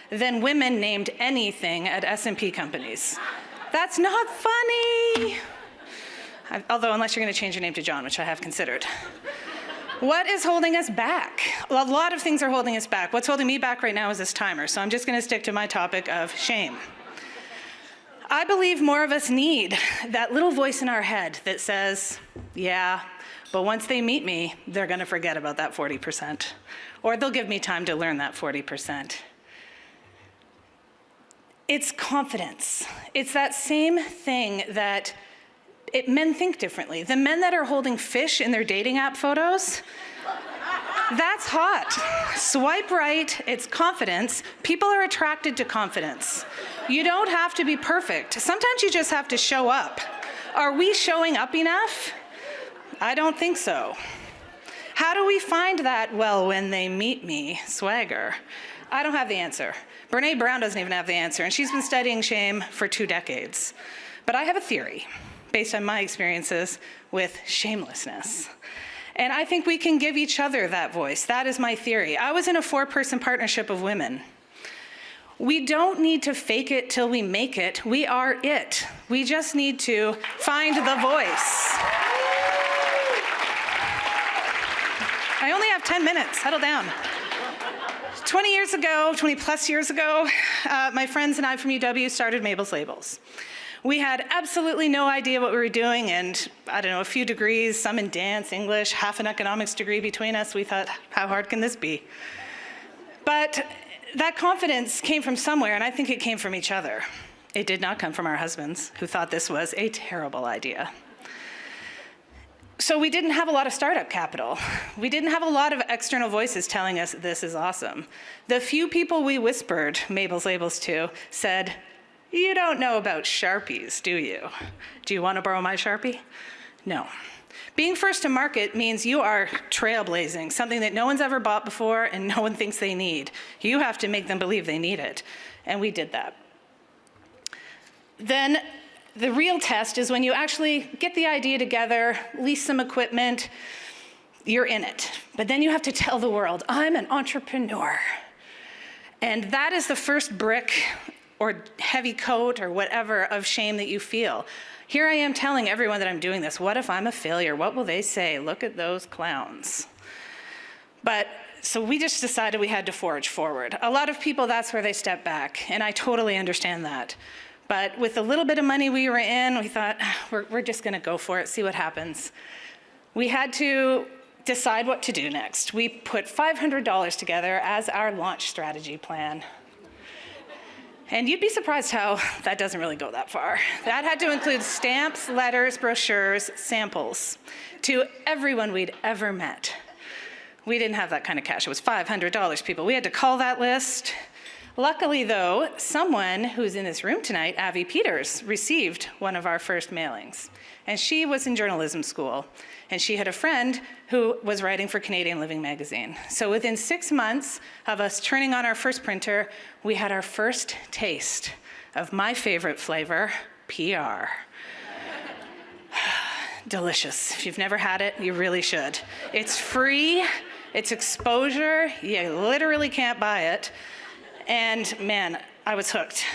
than women named anything at S&P companies. That's not funny. Although, unless you're going to change your name to John, which I have considered. What is holding us back? Well, a lot of things are holding us back. What's holding me back right now is this timer, so I'm just going to stick to my topic of shame. I believe more of us need that little voice in our head that says, yeah, but once they meet me, they're going to forget about that 40%. Or they'll give me time to learn that 40%. It's confidence. It's that same thing that men think differently. The men that are holding fish in their dating app photos, that's hot. Swipe right, it's confidence. People are attracted to confidence. You don't have to be perfect. Sometimes you just have to show up. Are we showing up enough? I don't think so. How do we find that, well, when they meet me, swagger? I don't have the answer. Brene Brown doesn't even have the answer, and she's been studying shame for 2 decades. But I have a theory based on my experiences with shamelessness. And I think we can give each other that voice. That is my theory. I was in a 4-person partnership of women. We don't need to fake it till we make it. We are it. We just need to find the voice. I only have 10 minutes, settle down. 20 plus years ago, my friends and I from UW started Mabel's Labels. We had absolutely no idea what we were doing, and I don't know, a few degrees, some in dance, English, half an economics degree between us. We thought, how hard can this be? But that confidence came from somewhere, and I think it came from each other. It did not come from our husbands, who thought this was a terrible idea. So we didn't have a lot of startup capital. We didn't have a lot of external voices telling us this is awesome. The few people we whispered Mabel's Labels to said, you don't know about Sharpies, do you? Do you want to borrow my Sharpie? No. Being first to market means you are trailblazing, something that no one's ever bought before and no one thinks they need. You have to make them believe they need it. And we did that. Then the real test is when you actually get the idea together, lease some equipment, you're in it. But then you have to tell the world, I'm an entrepreneur. And that is the first brick or heavy coat or whatever of shame that you feel. Here I am telling everyone that I'm doing this. What if I'm a failure? What will they say? Look at those clowns. But so we just decided we had to forge forward. A lot of people, that's where they step back, and I totally understand that. But with the little bit of money we were in, we thought, we're just gonna go for it, see what happens. We had to decide what to do next. We put $500 together as our launch strategy plan. And you'd be surprised how that doesn't really go that far. That had to include stamps, letters, brochures, samples to everyone we'd ever met. We didn't have that kind of cash. It was $500, people. We had to call that list. Luckily, though, someone who's in this room tonight, Avi Peters, received one of our first mailings. And she was in journalism school. And she had a friend who was writing for Canadian Living magazine. So within 6 months of us turning on our first printer, we had our first taste of my favorite flavor, PR. Delicious. If you've never had it, you really should. It's free, it's exposure, you literally can't buy it. And man, I was hooked.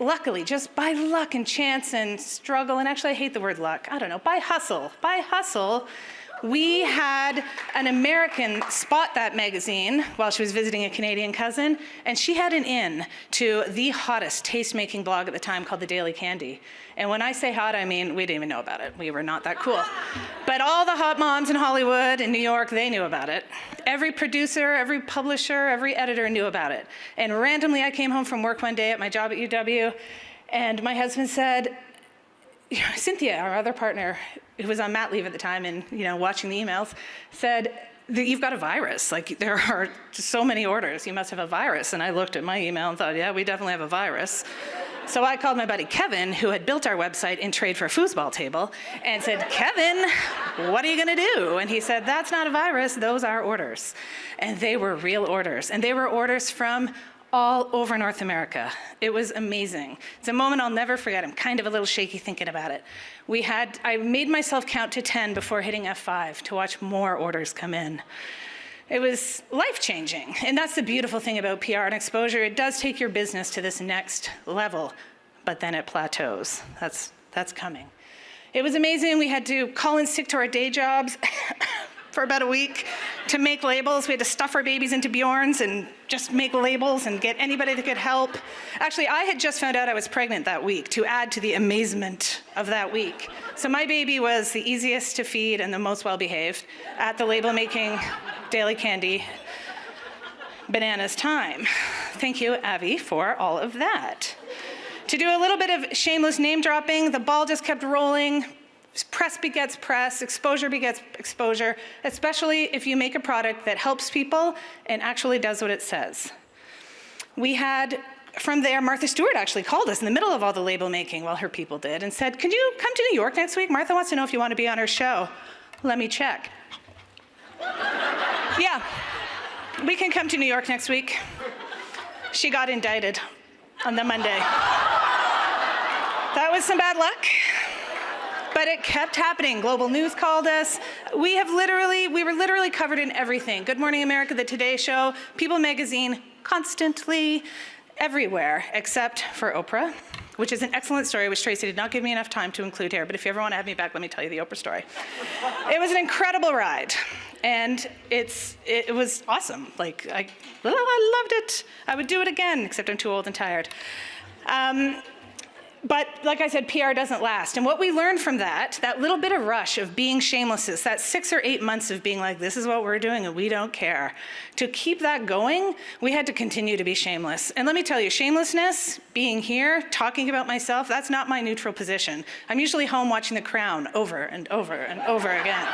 luckily, just by luck and chance and struggle, and actually I hate the word luck, I don't know, by hustle, we had an American spot that magazine while she was visiting a Canadian cousin, and she had an in to the hottest taste-making blog at the time called The Daily Candy. And when I say hot, I mean we didn't even know about it. We were not that cool. But all the hot moms in Hollywood and New York, they knew about it. Every producer, every publisher, every editor knew about it. And randomly, I came home from work one day at my job at UW, and my husband said, Cynthia, our other partner, who was on mat leave at the time and watching the emails, said that you've got a virus. Like, there are so many orders. You must have a virus. And I looked at my email and thought, yeah, we definitely have a virus. So I called my buddy Kevin, who had built our website in trade for a foosball table, and said, Kevin, what are you going to do? And he said, that's not a virus. Those are orders. And they were real orders. And they were orders from all over North America. It was amazing. It's a moment I'll never forget. I'm kind of a little shaky thinking about it. I made myself count to 10 before hitting F5 to watch more orders come in. It was life-changing. And that's the beautiful thing about PR and exposure. It does take your business to this next level, but then it plateaus. That's coming. It was amazing. We had to call in sick to our day jobs for about a week to make labels. We had to stuff our babies into Bjorns and just make labels and get anybody that could help. Actually, I had just found out I was pregnant that week to add to the amazement of that week. So my baby was the easiest to feed and the most well-behaved at the label-making Daily Candy Bananas time. Thank you, Avi, for all of that. To do a little bit of shameless name dropping, the ball just kept rolling. Press begets press, exposure begets exposure, especially if you make a product that helps people and actually does what it says. We had, from there, Martha Stewart actually called us in the middle of all the label making while her people did and said, can you come to New York next week? Martha wants to know if you want to be on her show. Let me check. Yeah, we can come to New York next week. She got indicted on the Monday. That was some bad luck. But it kept happening. Global News called us. We were literally covered in everything. Good Morning America, The Today Show, People Magazine, constantly, everywhere, except for Oprah, which is an excellent story, which Tracy did not give me enough time to include here. But if you ever want to have me back, let me tell you the Oprah story. It was an incredible ride. And it was awesome. Like, I loved it. I would do it again, except I'm too old and tired. But like I said, PR doesn't last. And what we learned from that little bit of rush of being shameless, that 6 or 8 months of being like, this is what we're doing and we don't care. To keep that going, we had to continue to be shameless. And let me tell you, shamelessness, being here, talking about myself, that's not my neutral position. I'm usually home watching The Crown over and over and over again.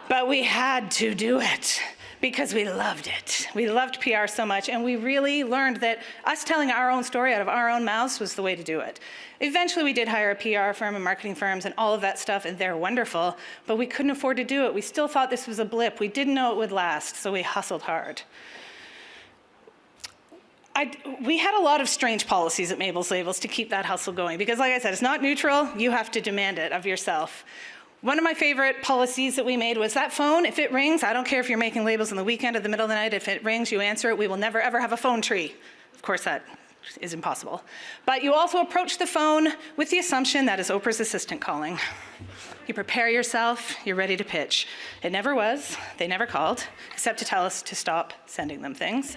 But we had to do it because we loved it. We loved PR so much, and we really learned that us telling our own story out of our own mouths was the way to do it. Eventually, we did hire a PR firm and marketing firms and all of that stuff, and they're wonderful, but we couldn't afford to do it. We still thought this was a blip. We didn't know it would last, so we hustled hard. We had a lot of strange policies at Mabel's Labels to keep that hustle going, because like I said, it's not neutral. You have to demand it of yourself. One of my favorite policies that we made was that phone, if it rings, I don't care if you're making labels in the weekend or the middle of the night, if it rings, you answer it. We will never, ever have a phone tree. Of course, that is impossible. But you also approach the phone with the assumption that is Oprah's assistant calling. You prepare yourself, you're ready to pitch. It never was. They never called, except to tell us to stop sending them things.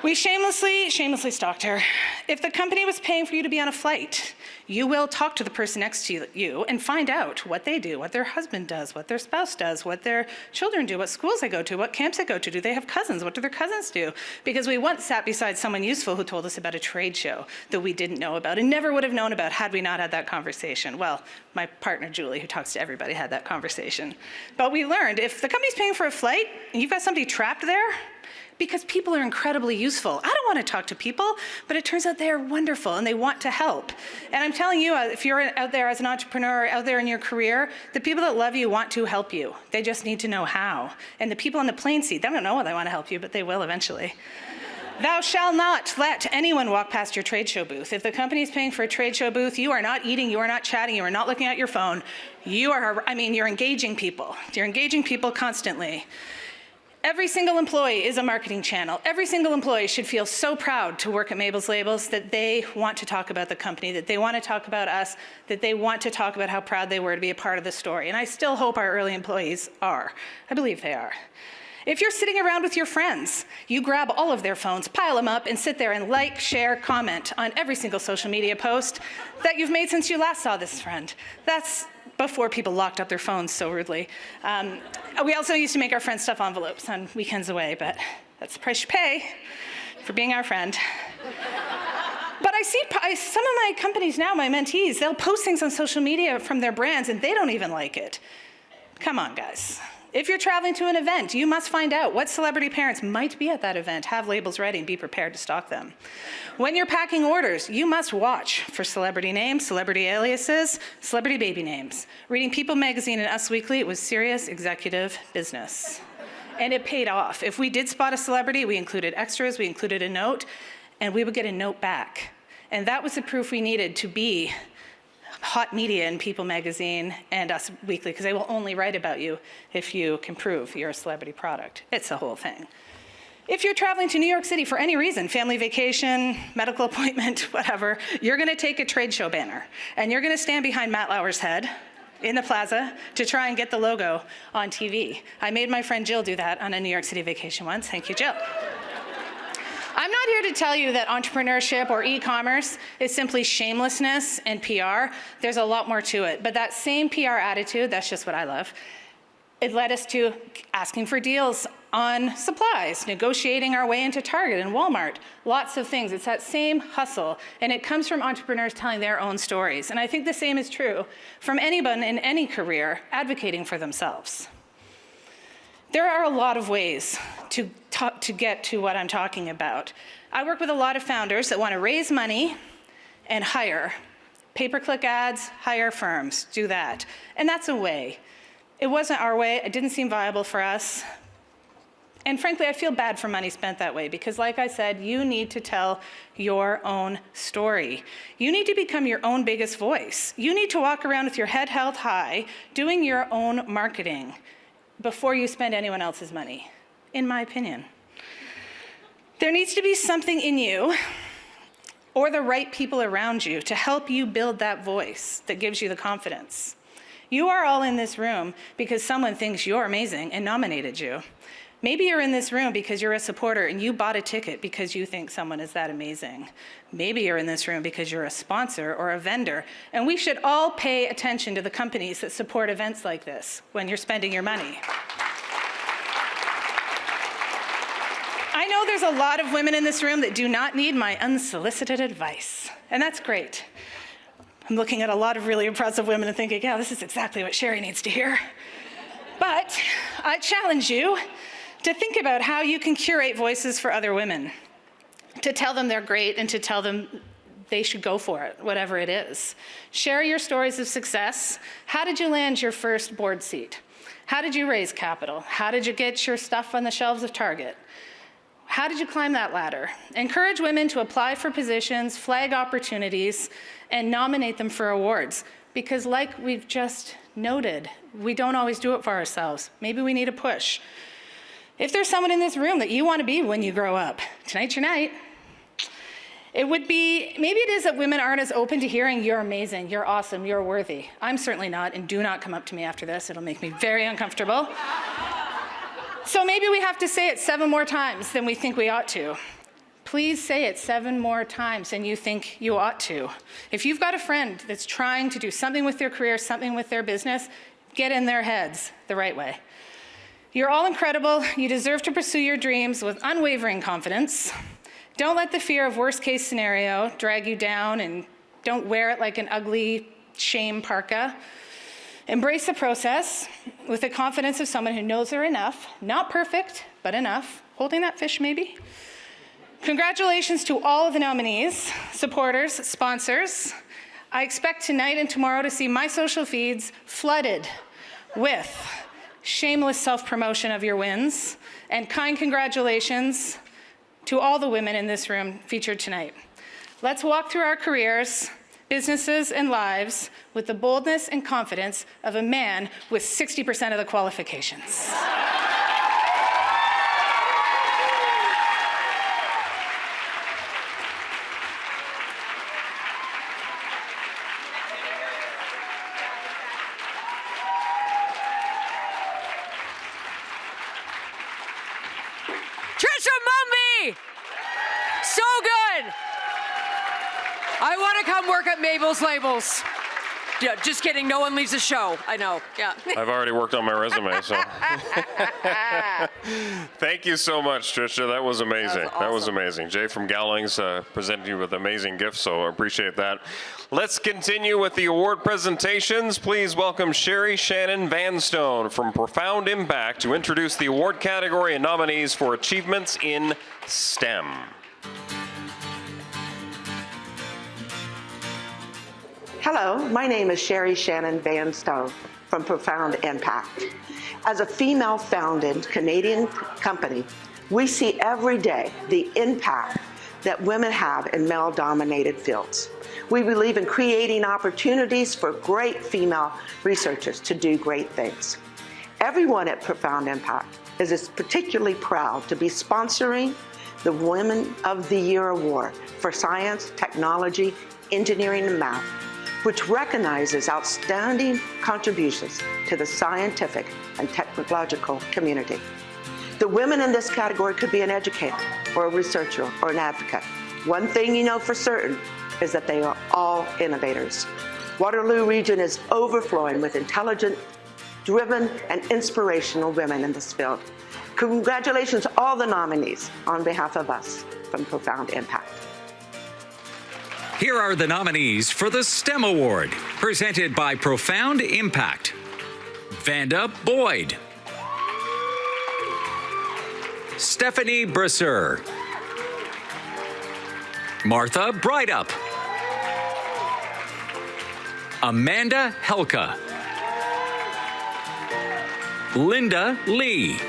We shamelessly stalked her. If the company was paying for you to be on a flight, you will talk to the person next to you and find out what they do, what their husband does, what their spouse does, what their children do, what schools they go to, what camps they go to. Do they have cousins? What do their cousins do? Because we once sat beside someone useful who told us about a trade show that we didn't know about and never would have known about had we not had that conversation. Well, my partner, Julie, who talks to everybody, had that conversation. But we learned if the company's paying for a flight and you've got somebody trapped there, because people are incredibly useful. I don't want to talk to people, but it turns out they're wonderful and they want to help. And I'm telling you, if you're out there as an entrepreneur, out there in your career, the people that love you want to help you. They just need to know how. And the people in the plane seat, they don't know why they want to help you, but they will eventually. Thou shalt not let anyone walk past your trade show booth. If the company is paying for a trade show booth, you are not eating, you are not chatting, you are not looking at your phone. You're engaging people. You're engaging people constantly. Every single employee is a marketing channel. Every single employee should feel so proud to work at Mabel's Labels that they want to talk about the company, that they want to talk about us, that they want to talk about how proud they were to be a part of the story. And I still hope our early employees are. I believe they are. If you're sitting around with your friends, you grab all of their phones, pile them up, and sit there and like, share, comment on every single social media post that you've made since you last saw this friend. That's before people locked up their phones so rudely. We also used to make our friends stuff envelopes on weekends away, but that's the price you pay for being our friend. But I see some of my companies now, my mentees, they'll post things on social media from their brands and they don't even like it. Come on, guys. If you're traveling to an event, you must find out what celebrity parents might be at that event, have labels ready, and be prepared to stock them. When you're packing orders, you must watch for celebrity names, celebrity aliases, celebrity baby names. Reading People magazine and Us Weekly, it was serious executive business. And it paid off. If we did spot a celebrity, we included extras, we included a note, and we would get a note back. And that was the proof we needed to be hot media in People magazine and Us Weekly, because they will only write about you if you can prove you're a celebrity product. It's the whole thing. If you're traveling to New York City for any reason, family vacation, medical appointment, whatever, you're gonna take a trade show banner and you're gonna stand behind Matt Lauer's head in the plaza to try and get the logo on TV. I made my friend Jill do that on a New York City vacation once. Thank you, Jill. I'm not here to tell you that entrepreneurship or e-commerce is simply shamelessness and PR. There's a lot more to it. But that same PR attitude, that's just what I love, it led us to asking for deals on supplies, negotiating our way into Target and Walmart, lots of things. It's that same hustle, and it comes from entrepreneurs telling their own stories. And I think the same is true from anyone in any career advocating for themselves. There are a lot of ways to get to what I'm talking about. I work with a lot of founders that want to raise money and hire. Pay-per-click ads, hire firms, do that. And that's a way. It wasn't our way, it didn't seem viable for us. And frankly, I feel bad for money spent that way because like I said, you need to tell your own story. You need to become your own biggest voice. You need to walk around with your head held high, doing your own marketing before you spend anyone else's money, in my opinion. There needs to be something in you or the right people around you to help you build that voice that gives you the confidence. You are all in this room because someone thinks you're amazing and nominated you. Maybe you're in this room because you're a supporter and you bought a ticket because you think someone is that amazing. Maybe you're in this room because you're a sponsor or a vendor, and we should all pay attention to the companies that support events like this when you're spending your money. I know there's a lot of women in this room that do not need my unsolicited advice, and that's great. I'm looking at a lot of really impressive women and thinking, yeah, this is exactly what Sherry needs to hear. But I challenge you to think about how you can curate voices for other women, to tell them they're great and to tell them they should go for it, whatever it is. Share your stories of success. How did you land your first board seat? How did you raise capital? How did you get your stuff on the shelves of Target? How did you climb that ladder? Encourage women to apply for positions, flag opportunities, and nominate them for awards. Because like we've just noted, we don't always do it for ourselves. Maybe we need a push. If there's someone in this room that you want to be when you grow up, tonight's your night. It would be, maybe it is that women aren't as open to hearing you're amazing, you're awesome, you're worthy. I'm certainly not, and do not come up to me after this. It'll make me very uncomfortable. So maybe we have to say it 7 more times than we think we ought to. Please say it 7 more times than you think you ought to. If you've got a friend that's trying to do something with their career, something with their business, get in their heads the right way. You're all incredible. You deserve to pursue your dreams with unwavering confidence. Don't let the fear of worst case scenario drag you down, and don't wear it like an ugly shame parka. Embrace the process with the confidence of someone who knows they're enough, not perfect, but enough. Holding that fish, maybe. Congratulations to all of the nominees, supporters, sponsors. I expect tonight and tomorrow to see my social feeds flooded with shameless self-promotion of your wins and kind congratulations to all the women in this room featured tonight. Let's walk through our careers, businesses, and lives with the boldness and confidence of a man with 60% of the qualifications. I want to come work at Mabel's Labels. Yeah, just kidding. No one leaves the show. I know. Yeah. I've already worked on my resume, so. Thank you so much, Tricia. That was amazing. That was amazing. Jay from Gowlings presented you with amazing gifts, so I appreciate that. Let's continue with the award presentations. Please welcome Sherry Shannon Vanstone from Profound Impact to introduce the award category and nominees for achievements in STEM. Hello, my name is Sherry Shannon Vanstone from Profound Impact. As a female-founded Canadian company, we see every day the impact that women have in male-dominated fields. We believe in creating opportunities for great female researchers to do great things. Everyone at Profound Impact is particularly proud to be sponsoring the Women of the Year Award for Science, Technology, Engineering, and Math, which recognizes outstanding contributions to the scientific and technological community. The women in this category could be an educator or a researcher or an advocate. One thing you know for certain is that they are all innovators. Waterloo Region is overflowing with intelligent, driven, and inspirational women in this field. Congratulations to all the nominees on behalf of us from Profound Impact. Here are the nominees for the STEM Award, presented by Profound Impact. Vanda Boyd. Stephanie Bresser. Martha Breidup. Amanda Helka. Linda Lee.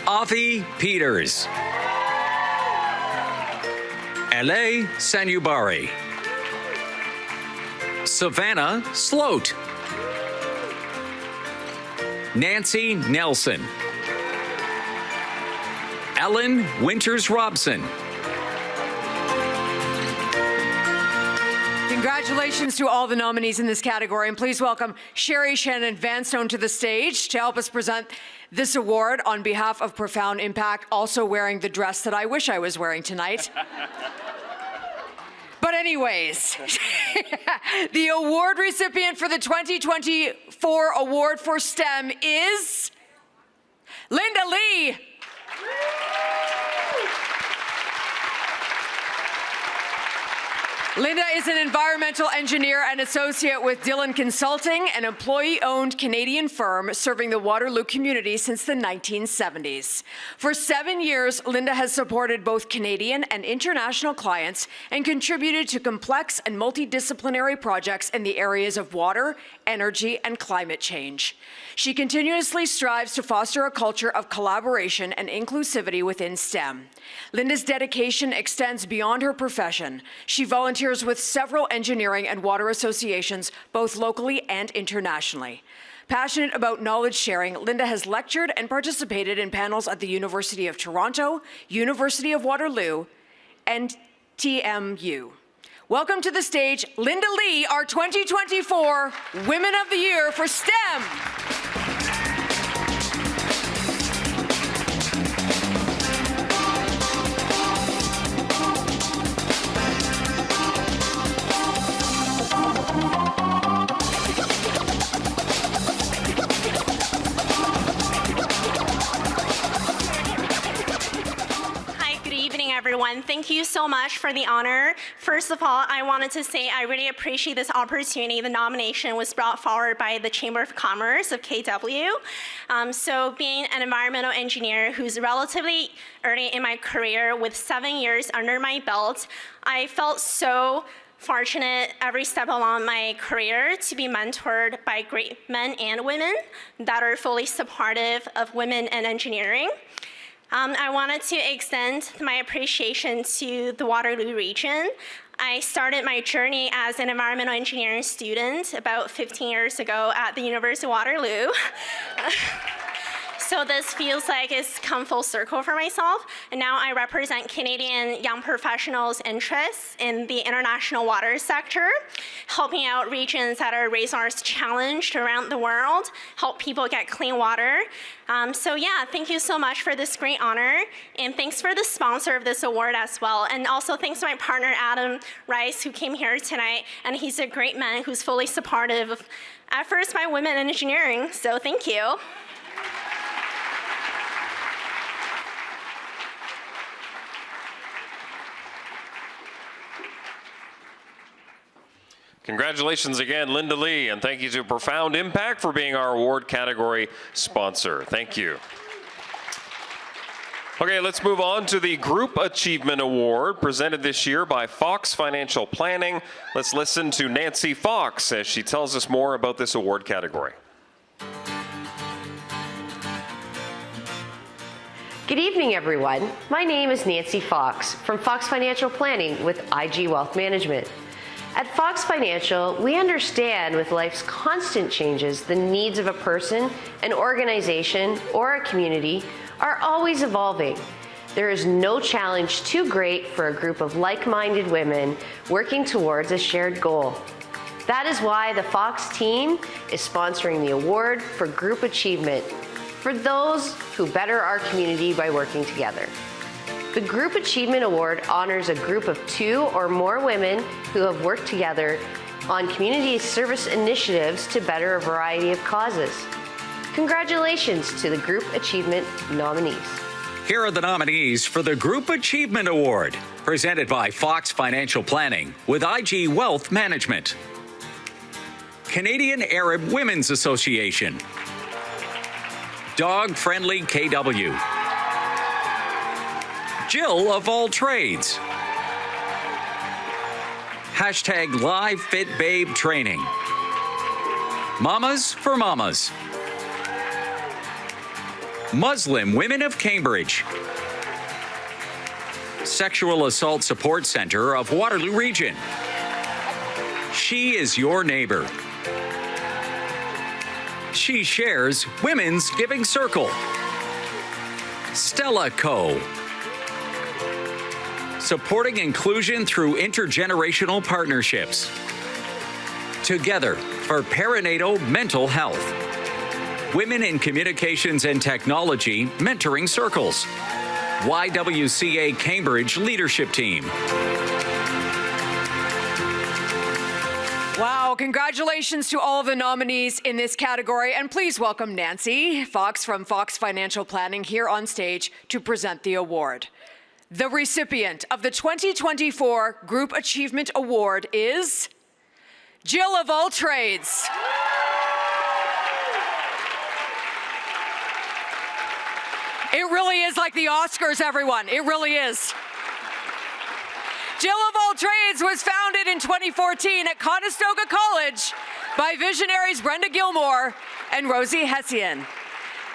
Avi Peters. L.A. Sanubari. Savannah Sloat. Nancy Nelson. Ellen Winters Robson. Congratulations to all the nominees in this category, and please welcome Sherry Shannon Vanstone to the stage to help us present this award on behalf of Profound Impact, also wearing the dress that I wish I was wearing tonight. But anyways, the award recipient for the 2024 Award for STEM is Linda Lee. Linda is an environmental engineer and associate with Dillon Consulting, an employee-owned Canadian firm serving the Waterloo community since the 1970s. For 7 years, Linda has supported both Canadian and international clients and contributed to complex and multidisciplinary projects in the areas of water, energy, and climate change. She continuously strives to foster a culture of collaboration and inclusivity within STEM. Linda's dedication extends beyond her profession. She volunteers with several engineering and water associations, both locally and internationally. Passionate about knowledge sharing, Linda has lectured and participated in panels at the University of Toronto, University of Waterloo, and TMU. Welcome to the stage, Linda Lee, our 2024 Women of the Year for STEM. Everyone, thank you so much for the honor. First of all, I wanted to say I really appreciate this opportunity. The nomination was brought forward by the Chamber of Commerce of KW. So being an environmental engineer who's relatively early in my career with 7 years under my belt, I felt so fortunate every step along my career to be mentored by great men and women that are fully supportive of women in engineering. I wanted to extend my appreciation to the Waterloo region. I started my journey as an environmental engineering student about 15 years ago at the University of Waterloo. So this feels like it's come full circle for myself. And now I represent Canadian young professionals' interests in the international water sector, helping out regions that are resource challenged around the world, help people get clean water. So yeah, thank you so much for this great honor. And thanks for the sponsor of this award as well. And also thanks to my partner, Adam Rice, who came here tonight. And he's a great man who's fully supportive of efforts by women in engineering. So thank you. Congratulations again, Linda Lee, and thank you to Profound Impact for being our award category sponsor. Thank you. Okay, let's move on to the Group Achievement Award presented this year by Fox Financial Planning. Let's listen to Nancy Fox as she tells us more about this award category. Good evening, everyone. My name is Nancy Fox from Fox Financial Planning with IG Wealth Management. At Fox Financial, we understand with life's constant changes, the needs of a person, an organization, or a community are always evolving. There is no challenge too great for a group of like-minded women working towards a shared goal. That is why the Fox team is sponsoring the award for Group Achievement for those who better our community by working together. The Group Achievement Award honors a group of 2 or more women who have worked together on community service initiatives to better a variety of causes. Congratulations to the Group Achievement nominees. Here are the nominees for the Group Achievement Award, presented by Fox Financial Planning with IG Wealth Management. Canadian Arab Women's Association. Dog Friendly KW. Jill of All Trades. Hashtag Live Fit Babe Training. Mamas for Mamas. Muslim Women of Cambridge. Sexual Assault Support Center of Waterloo Region. She is your neighbor. She shares Women's Giving Circle. Stella Co. Supporting inclusion through intergenerational partnerships. Together for perinatal mental health. Women in Communications and Technology Mentoring Circles. YWCA Cambridge Leadership Team. Wow, congratulations to all of the nominees in this category. And please welcome Nancy Fox from Fox Financial Planning here on stage to present the award. The recipient of the 2024 Group Achievement Award is Jill of All Trades. It really is like the Oscars, everyone. It really is. Jill of All Trades was founded in 2014 at Conestoga College by visionaries Brenda Gilmore and Rosie Hessian.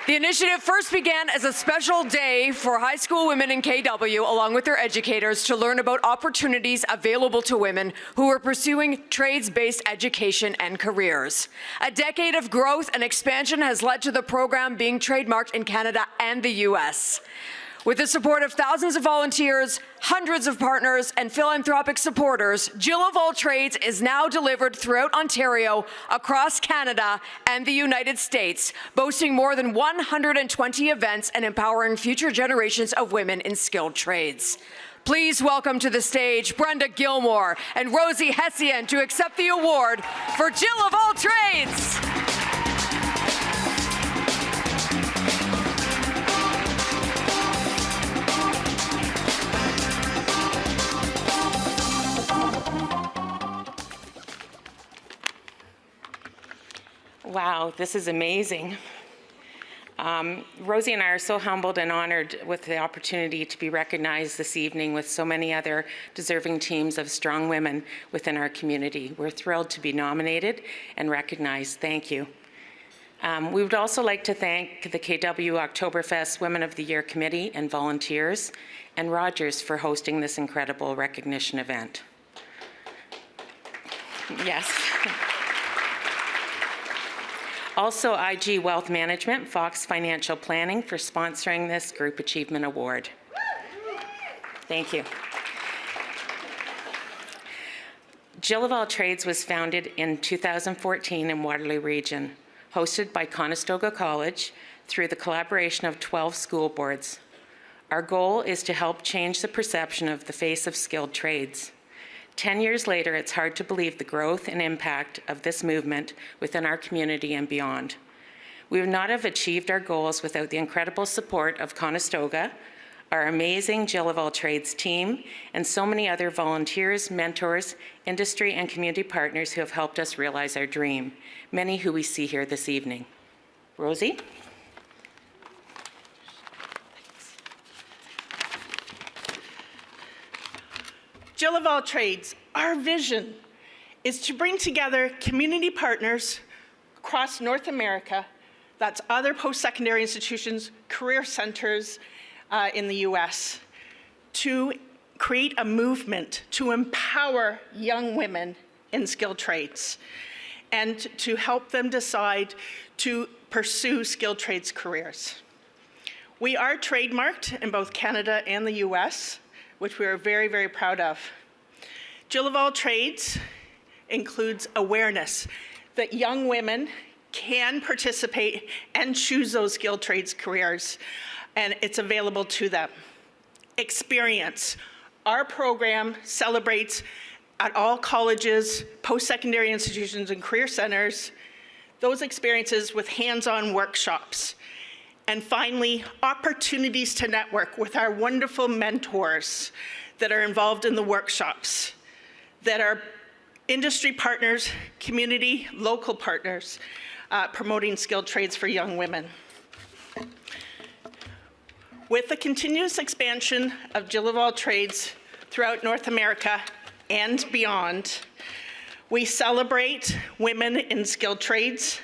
The initiative first began as a special day for high school women in KW, along with their educators, to learn about opportunities available to women who are pursuing trades-based education and careers. A decade of growth and expansion has led to the program being trademarked in Canada and the US. With the support of thousands of volunteers, hundreds of partners, and philanthropic supporters, Jill of All Trades is now delivered throughout Ontario, across Canada, and the United States, boasting more than 120 events and empowering future generations of women in skilled trades. Please welcome to the stage Brenda Gilmore and Rosie Hessian to accept the award for Jill of All Trades. Wow, this is amazing. Rosie and I are so humbled and honored with the opportunity to be recognized this evening with so many other deserving teams of strong women within our community. We're thrilled to be nominated and recognized. Thank you. We would also like to thank the KW Oktoberfest Women of the Year Committee and volunteers, and Rogers for hosting this incredible recognition event. Yes. Also, IG Wealth Management, Fox Financial Planning for sponsoring this Group Achievement Award. Thank you. Jill of All Trades was founded in 2014 in Waterloo Region, hosted by Conestoga College through the collaboration of 12 school boards. Our goal is to help change the perception of the face of skilled trades. 10 years later, it's hard to believe the growth and impact of this movement within our community and beyond. We would not have achieved our goals without the incredible support of Conestoga, our amazing Jill of All Trades team, and so many other volunteers, mentors, industry, and community partners who have helped us realize our dream, many who we see here this evening. Rosie? Jill of All Trades, our vision is to bring together community partners across North America, that's other post-secondary institutions, career centers in the US, to create a movement to empower young women in skilled trades and to help them decide to pursue skilled trades careers. We are trademarked in both Canada and the US, which we are very, very proud of. Jill of All Trades includes awareness that young women can participate and choose those skilled trades careers, and it's available to them. Experience. Our program celebrates at all colleges, post-secondary institutions, and career centers, those experiences with hands-on workshops. And finally, opportunities to network with our wonderful mentors that are involved in the workshops, that are industry partners, community, local partners, promoting skilled trades for young women. With the continuous expansion of Jill of All Trades throughout North America and beyond, we celebrate women in skilled trades,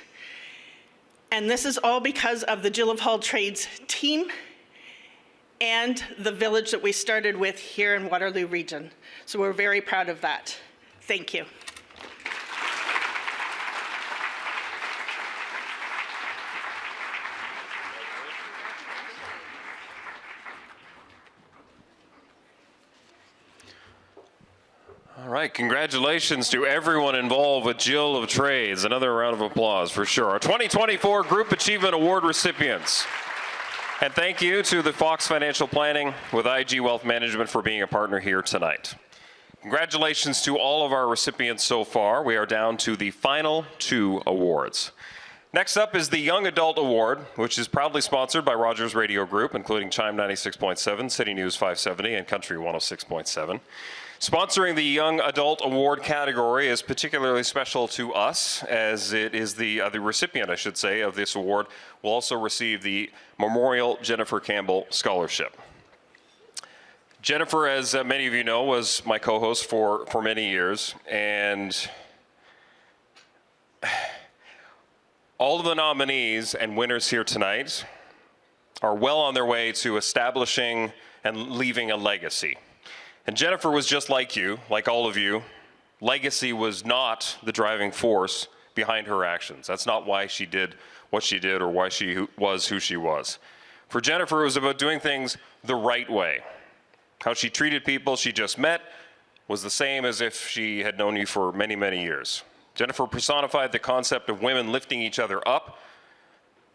and this is all because of the Jill of All Trades team and the village that we started with here in Waterloo Region. So we're very proud of that. Thank you. All right, congratulations to everyone involved with Jill of Trades. Another round of applause for sure. Our 2024 Group Achievement Award recipients. And thank you to the Fox Financial Planning with IG Wealth Management for being a partner here tonight. Congratulations to all of our recipients so far. We are down to the final 2 awards. Next up is the Young Adult Award, which is proudly sponsored by Rogers Radio Group, including Chime 96.7, City News 570, and Country 106.7. Sponsoring the Young Adult Award category is particularly special to us, as it is the recipient, I should say, of this award will also receive the Memorial Jennifer Campbell Scholarship. Jennifer, as many of you know, was my co-host for many years, and all of the nominees and winners here tonight are well on their way to establishing and leaving a legacy. And Jennifer was just like you, like all of you. Legacy was not the driving force behind her actions. That's not why she did what she did or why she was who she was. For Jennifer, it was about doing things the right way. How she treated people she just met was the same as if she had known you for many, many years. Jennifer personified the concept of women lifting each other up,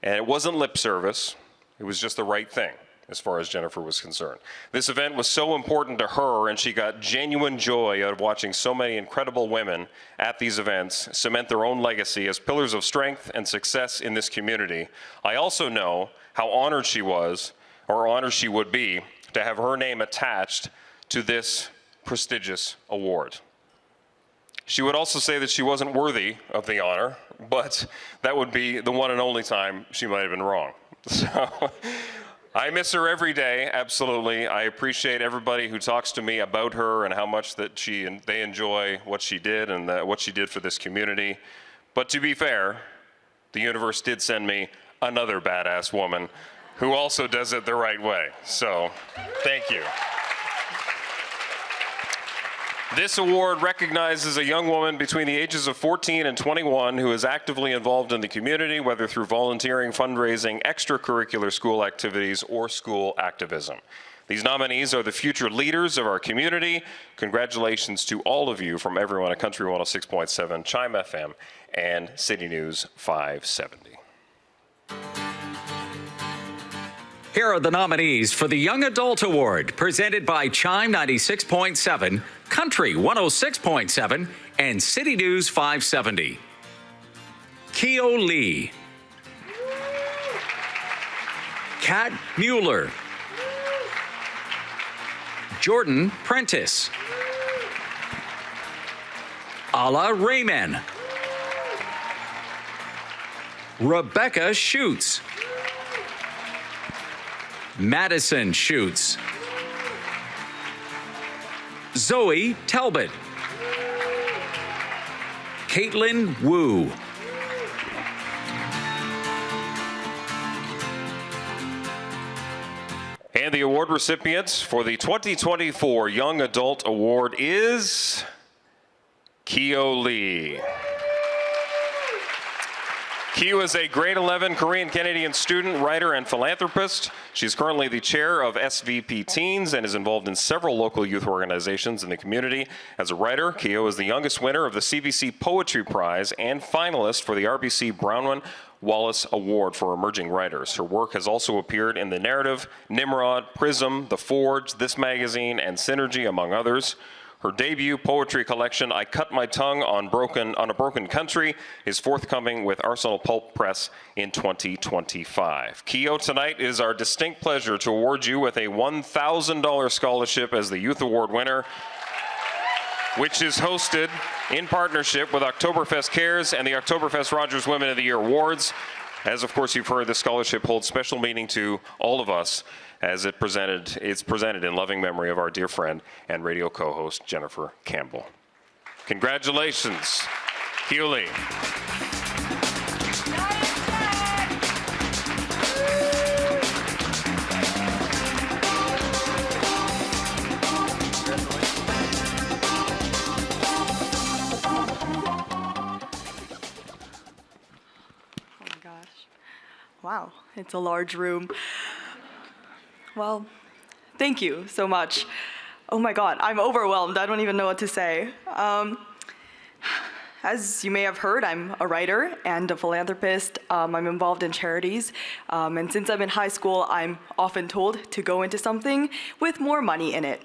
and it wasn't lip service, it was just the right thing as far as Jennifer was concerned. This event was so important to her, and she got genuine joy out of watching so many incredible women at these events cement their own legacy as pillars of strength and success in this community. I also know how honored she was, or honored she would be, to have her name attached to this prestigious award. She would also say that she wasn't worthy of the honor, but that would be the one and only time she might have been wrong. So I miss her every day, absolutely. I appreciate everybody who talks to me about her and how much that they enjoy what she did and what she did for this community. But to be fair, the universe did send me another badass woman who also does it the right way. So, thank you. This award recognizes a young woman between the ages of 14 and 21 who is actively involved in the community, whether through volunteering, fundraising, extracurricular school activities, or school activism. These nominees are the future leaders of our community. Congratulations to all of you from everyone at Country 106.7, Chime FM, and City News 570. Here are the nominees for the Young Adult Award, presented by Chime 96.7, Country 106.7, and City News 570. Keo Lee. Kat Mueller. Jordan Prentice. Ala Rayman. Rebecca Schutz. Madison Schutz. Zoe Talbot. Caitlin Wu. And the award recipients for the 2024 Young Adult Award is Keo Lee. Keo is a grade 11 Korean-Canadian student, writer, and philanthropist. She's currently the chair of SVP Teens and is involved in several local youth organizations in the community. As a writer, Keo is the youngest winner of the CBC Poetry Prize and finalist for the RBC Brownman Wallace Award for Emerging Writers. Her work has also appeared in The Narrative, Nimrod, Prism, The Forge, This Magazine, and Synergy, among others. Her debut poetry collection, I Cut My Tongue on a Broken Country, is forthcoming with Arsenal Pulp Press in 2025. Keo, tonight it is our distinct pleasure to award you with a $1,000 scholarship as the Youth Award winner, which is hosted in partnership with Oktoberfest Cares and the Oktoberfest Rogers Women of the Year Awards. As of course you've heard, this scholarship holds special meaning to all of us as it's presented in loving memory of our dear friend and radio co-host Jennifer Campbell. Congratulations, Keo Lee. Wow, it's a large room. Well, thank you so much. Oh my God, I'm overwhelmed. I don't even know what to say. As you may have heard, I'm a writer and a philanthropist. I'm involved in charities. And since I'm in high school, I'm often told to go into something with more money in it.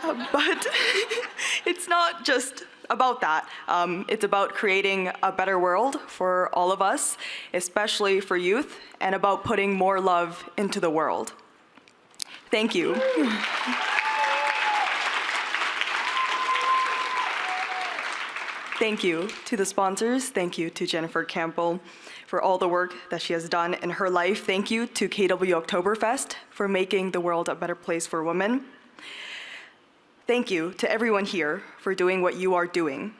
But it's not just about that. It's about creating a better world for all of us, especially for youth, and about putting more love into the world. Thank you. Thank you to the sponsors. Thank you to Jennifer Campbell for all the work that she has done in her life. Thank you to KW Oktoberfest for making the world a better place for women. Thank you to everyone here for doing what you are doing.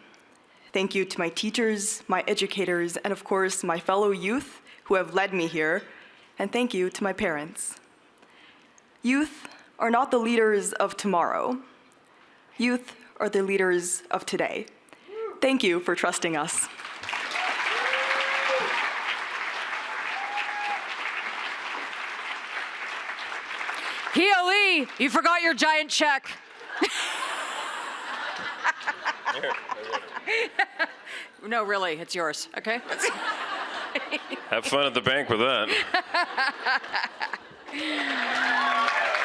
Thank you to my teachers, my educators, and of course, my fellow youth who have led me here. And thank you to my parents. Youth are not the leaders of tomorrow. Youth are the leaders of today. Thank you for trusting us. Keo Lee, you forgot your giant check. No, really, it's yours, okay? Have fun at the bank with that.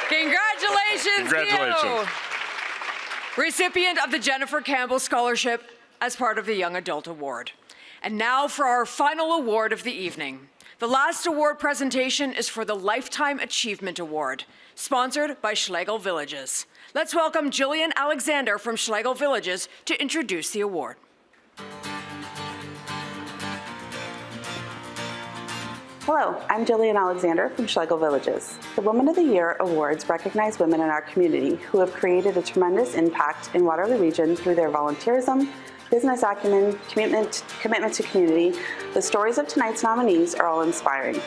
Congratulations, Congratulations. Keo. Recipient of the Jennifer Campbell Scholarship as part of the Young Adult Award. And now for our final award of the evening. The last award presentation is for the Lifetime Achievement Award, sponsored by Schlegel Villages. Let's welcome Jillian Alexander from Schlegel Villages to introduce the award. Hello, I'm Jillian Alexander from Schlegel Villages. The Women of the Year Awards recognize women in our community who have created a tremendous impact in Waterloo Region through their volunteerism, business acumen, commitment to community. The stories of tonight's nominees are all inspiring.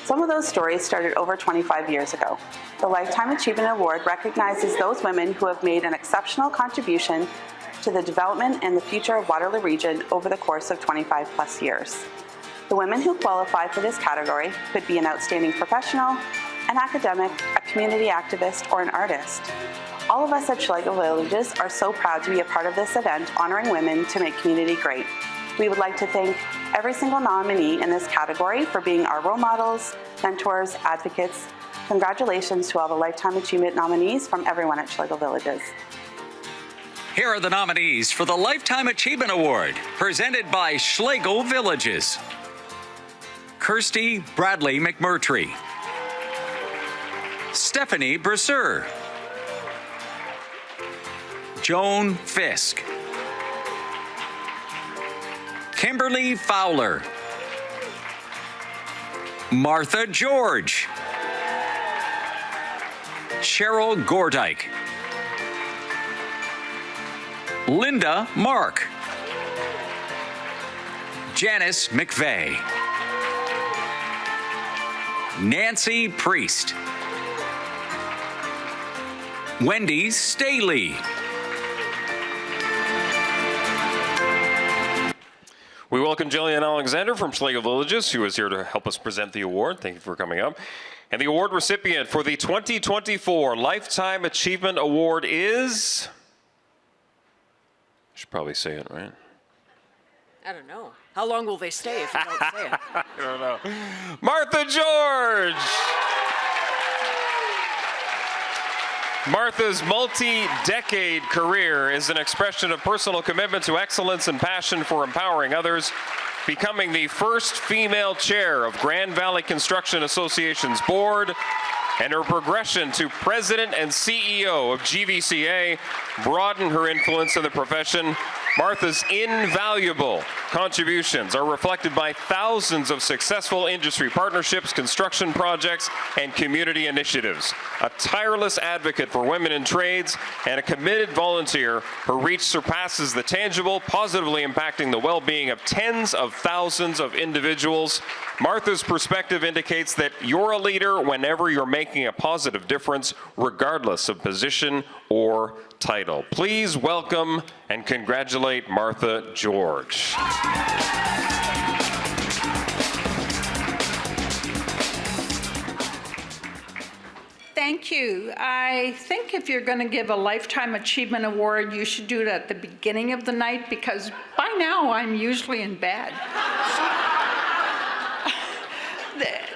Some of those stories started over 25 years ago. The Lifetime Achievement Award recognizes those women who have made an exceptional contribution to the development and the future of Waterloo Region over the course of 25 plus years. The women who qualify for this category could be an outstanding professional, an academic, a community activist, or an artist. All of us at Schlegel Villages are so proud to be a part of this event honoring women to make community great. We would like to thank every single nominee in this category for being our role models, mentors, advocates. Congratulations to all the Lifetime Achievement nominees from everyone at Schlegel Villages. Here are the nominees for the Lifetime Achievement Award, presented by Schlegel Villages. Kirsty Bradley McMurtry. Stephanie Bresser. Joan Fisk. Kimberly Fowler. Martha George. Cheryl Gordyke. Linda Mark. Janice McVeigh. Nancy Priest. Wendy Staley. We welcome Jillian Alexander from Schlegel Villages, who is here to help us present the award. Thank you for coming up. And the award recipient for the 2024 Lifetime Achievement Award is... I should probably say it, right? I don't know. How long will they stay if you don't say it? I don't know. Martha George! Martha's multi-decade career is an expression of personal commitment to excellence and passion for empowering others, becoming the first female chair of Grand Valley Construction Association's board, and her progression to president and CEO of GVCA broadened her influence in the profession. Martha's invaluable contributions are reflected by thousands of successful industry partnerships, construction projects, and community initiatives. A tireless advocate for women in trades and a committed volunteer, her reach surpasses the tangible, positively impacting the well-being of tens of thousands of individuals. Martha's perspective indicates that you're a leader whenever you're making a positive difference, regardless of position or title. Please welcome and congratulate Martha George. Thank you. I think if you're going to give a Lifetime Achievement Award, you should do it at the beginning of the night, because by now I'm usually in bed.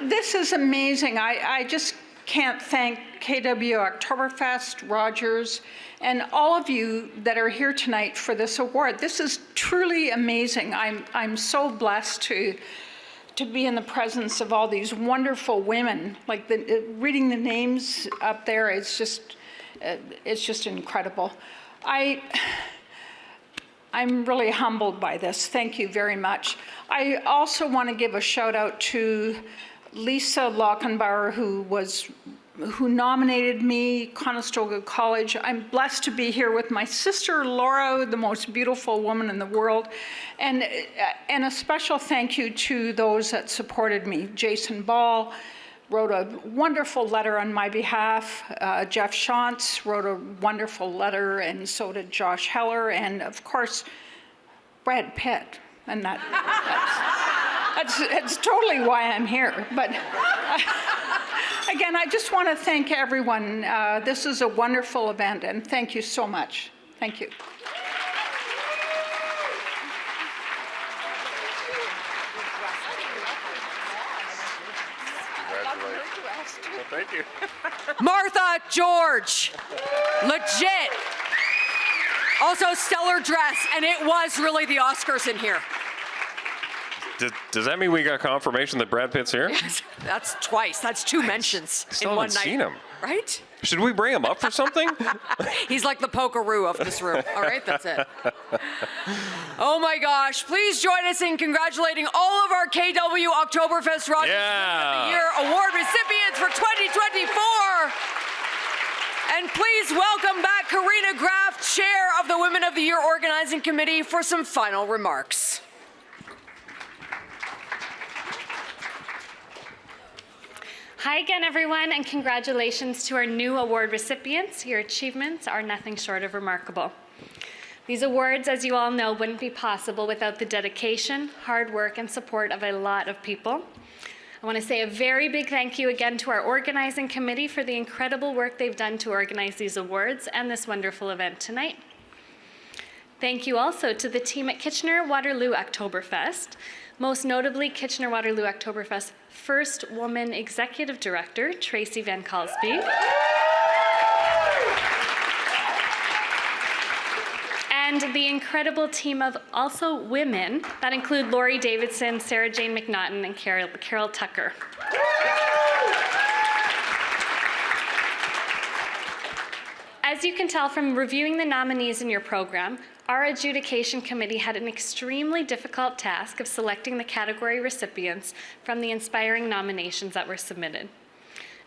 This is amazing. I just can't thank KW Oktoberfest, Rogers, and all of you that are here tonight for this award. This is truly amazing. I'm so blessed to be in the presence of all these wonderful women. Like reading the names up there, it's just incredible. I'm really humbled by this. Thank you very much. I also want to give a shout out to Lisa Lockenbauer, who nominated me, Conestoga College. I'm blessed to be here with my sister, Laura, the most beautiful woman in the world. And a special thank you to those that supported me. Jason Ball wrote a wonderful letter on my behalf. Jeff Shantz wrote a wonderful letter, and so did Josh Heller, and of course, Brad Pitt. And that's totally why I'm here. But again, I just want to thank everyone. This is a wonderful event, and thank you so much. Thank you. Well, thank you. Martha George, legit. Also stellar dress, and it was really the Oscars in here. Does that mean we got confirmation that Brad Pitt's here? Yes, that's twice. That's two mentions in one night. Still haven't seen him. Right? Should we bring him up for something? He's like the pokeroo of this room. All right, that's it. Oh my gosh, please join us in congratulating all of our KW Oktoberfest Rogers Women of the Year Award recipients for 2024. And please welcome back Karina Graff, Chair of the Women of the Year Organizing Committee, for some final remarks. Hi again, everyone, and congratulations to our new award recipients. Your achievements are nothing short of remarkable. These awards, as you all know, wouldn't be possible without the dedication, hard work, and support of a lot of people. I want to say a very big thank you again to our organizing committee for the incredible work they've done to organize these awards and this wonderful event tonight. Thank you also to the team at Kitchener-Waterloo Oktoberfest, most notably Kitchener-Waterloo Oktoberfest first woman executive director, Tracy Van Kalsby. And the incredible team of also women that include Lori Davidson, Sarah Jane McNaughton, and Carol Tucker. As you can tell from reviewing the nominees in your program, our adjudication committee had an extremely difficult task of selecting the category recipients from the inspiring nominations that were submitted.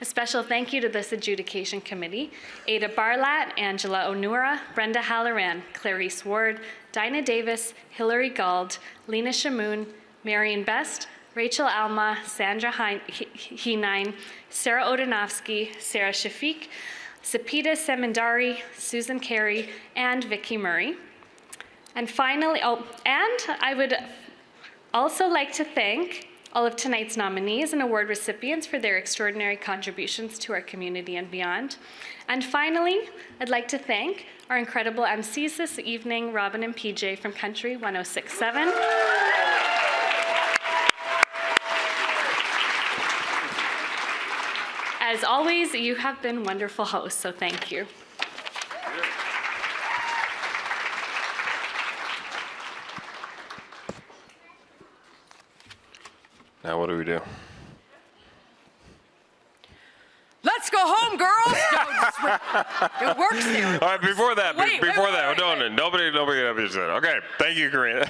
A special thank you to this adjudication committee: Ada Barlat, Angela Onura, Brenda Halloran, Clarice Ward, Dinah Davis, Hilary Gald, Lena Shamoon, Marion Best, Rachel Alma, Sandra Heinine, Sarah Odanovsky, Sarah Shafiq, Sapita Semendari, Susan Carey, and Vicki Murray. And finally, I would also like to thank all of tonight's nominees and award recipients for their extraordinary contributions to our community and beyond. And finally, I'd like to thank our incredible MCs this evening, Robin and PJ from Country 106.7. As always, you have been wonderful hosts, so thank you. Now what do we do? Let's go home, girls! No, it works there. All right, before that, Wait, nobody said. Okay, thank you, Karina.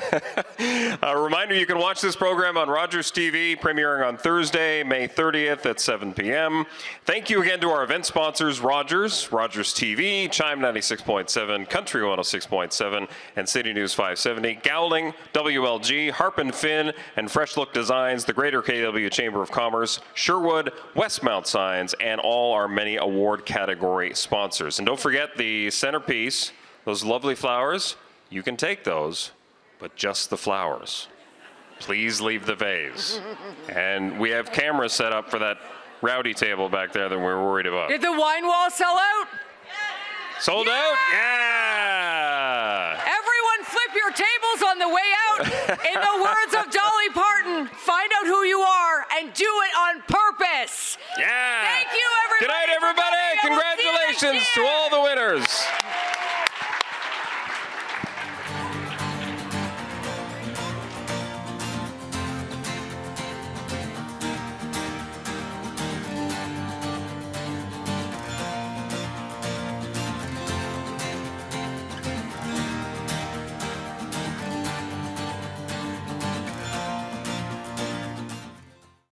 A reminder, you can watch this program on Rogers TV, premiering on Thursday, May 30th at 7 p.m. Thank you again to our event sponsors, Rogers TV, Chime 96.7, Country 106.7, and City News 570, Gowling, WLG, Harp and Finn, and Fresh Look Designs, the Greater KW Chamber of Commerce, Sherwood, Westmount Signs, and all our many award category sponsors. And don't forget the centerpiece, those lovely flowers. You can take those, but just the flowers. Please leave the vase. And we have cameras set up for that rowdy table back there that we're worried about. Did the wine wall sell out? Sold out? Yeah! Everyone flip your tables on the way out. In the words of Dolly Parton, find out who you are and do it on purpose. Yeah! Thank you, everybody. Good night, everybody. Congratulations to all the winners.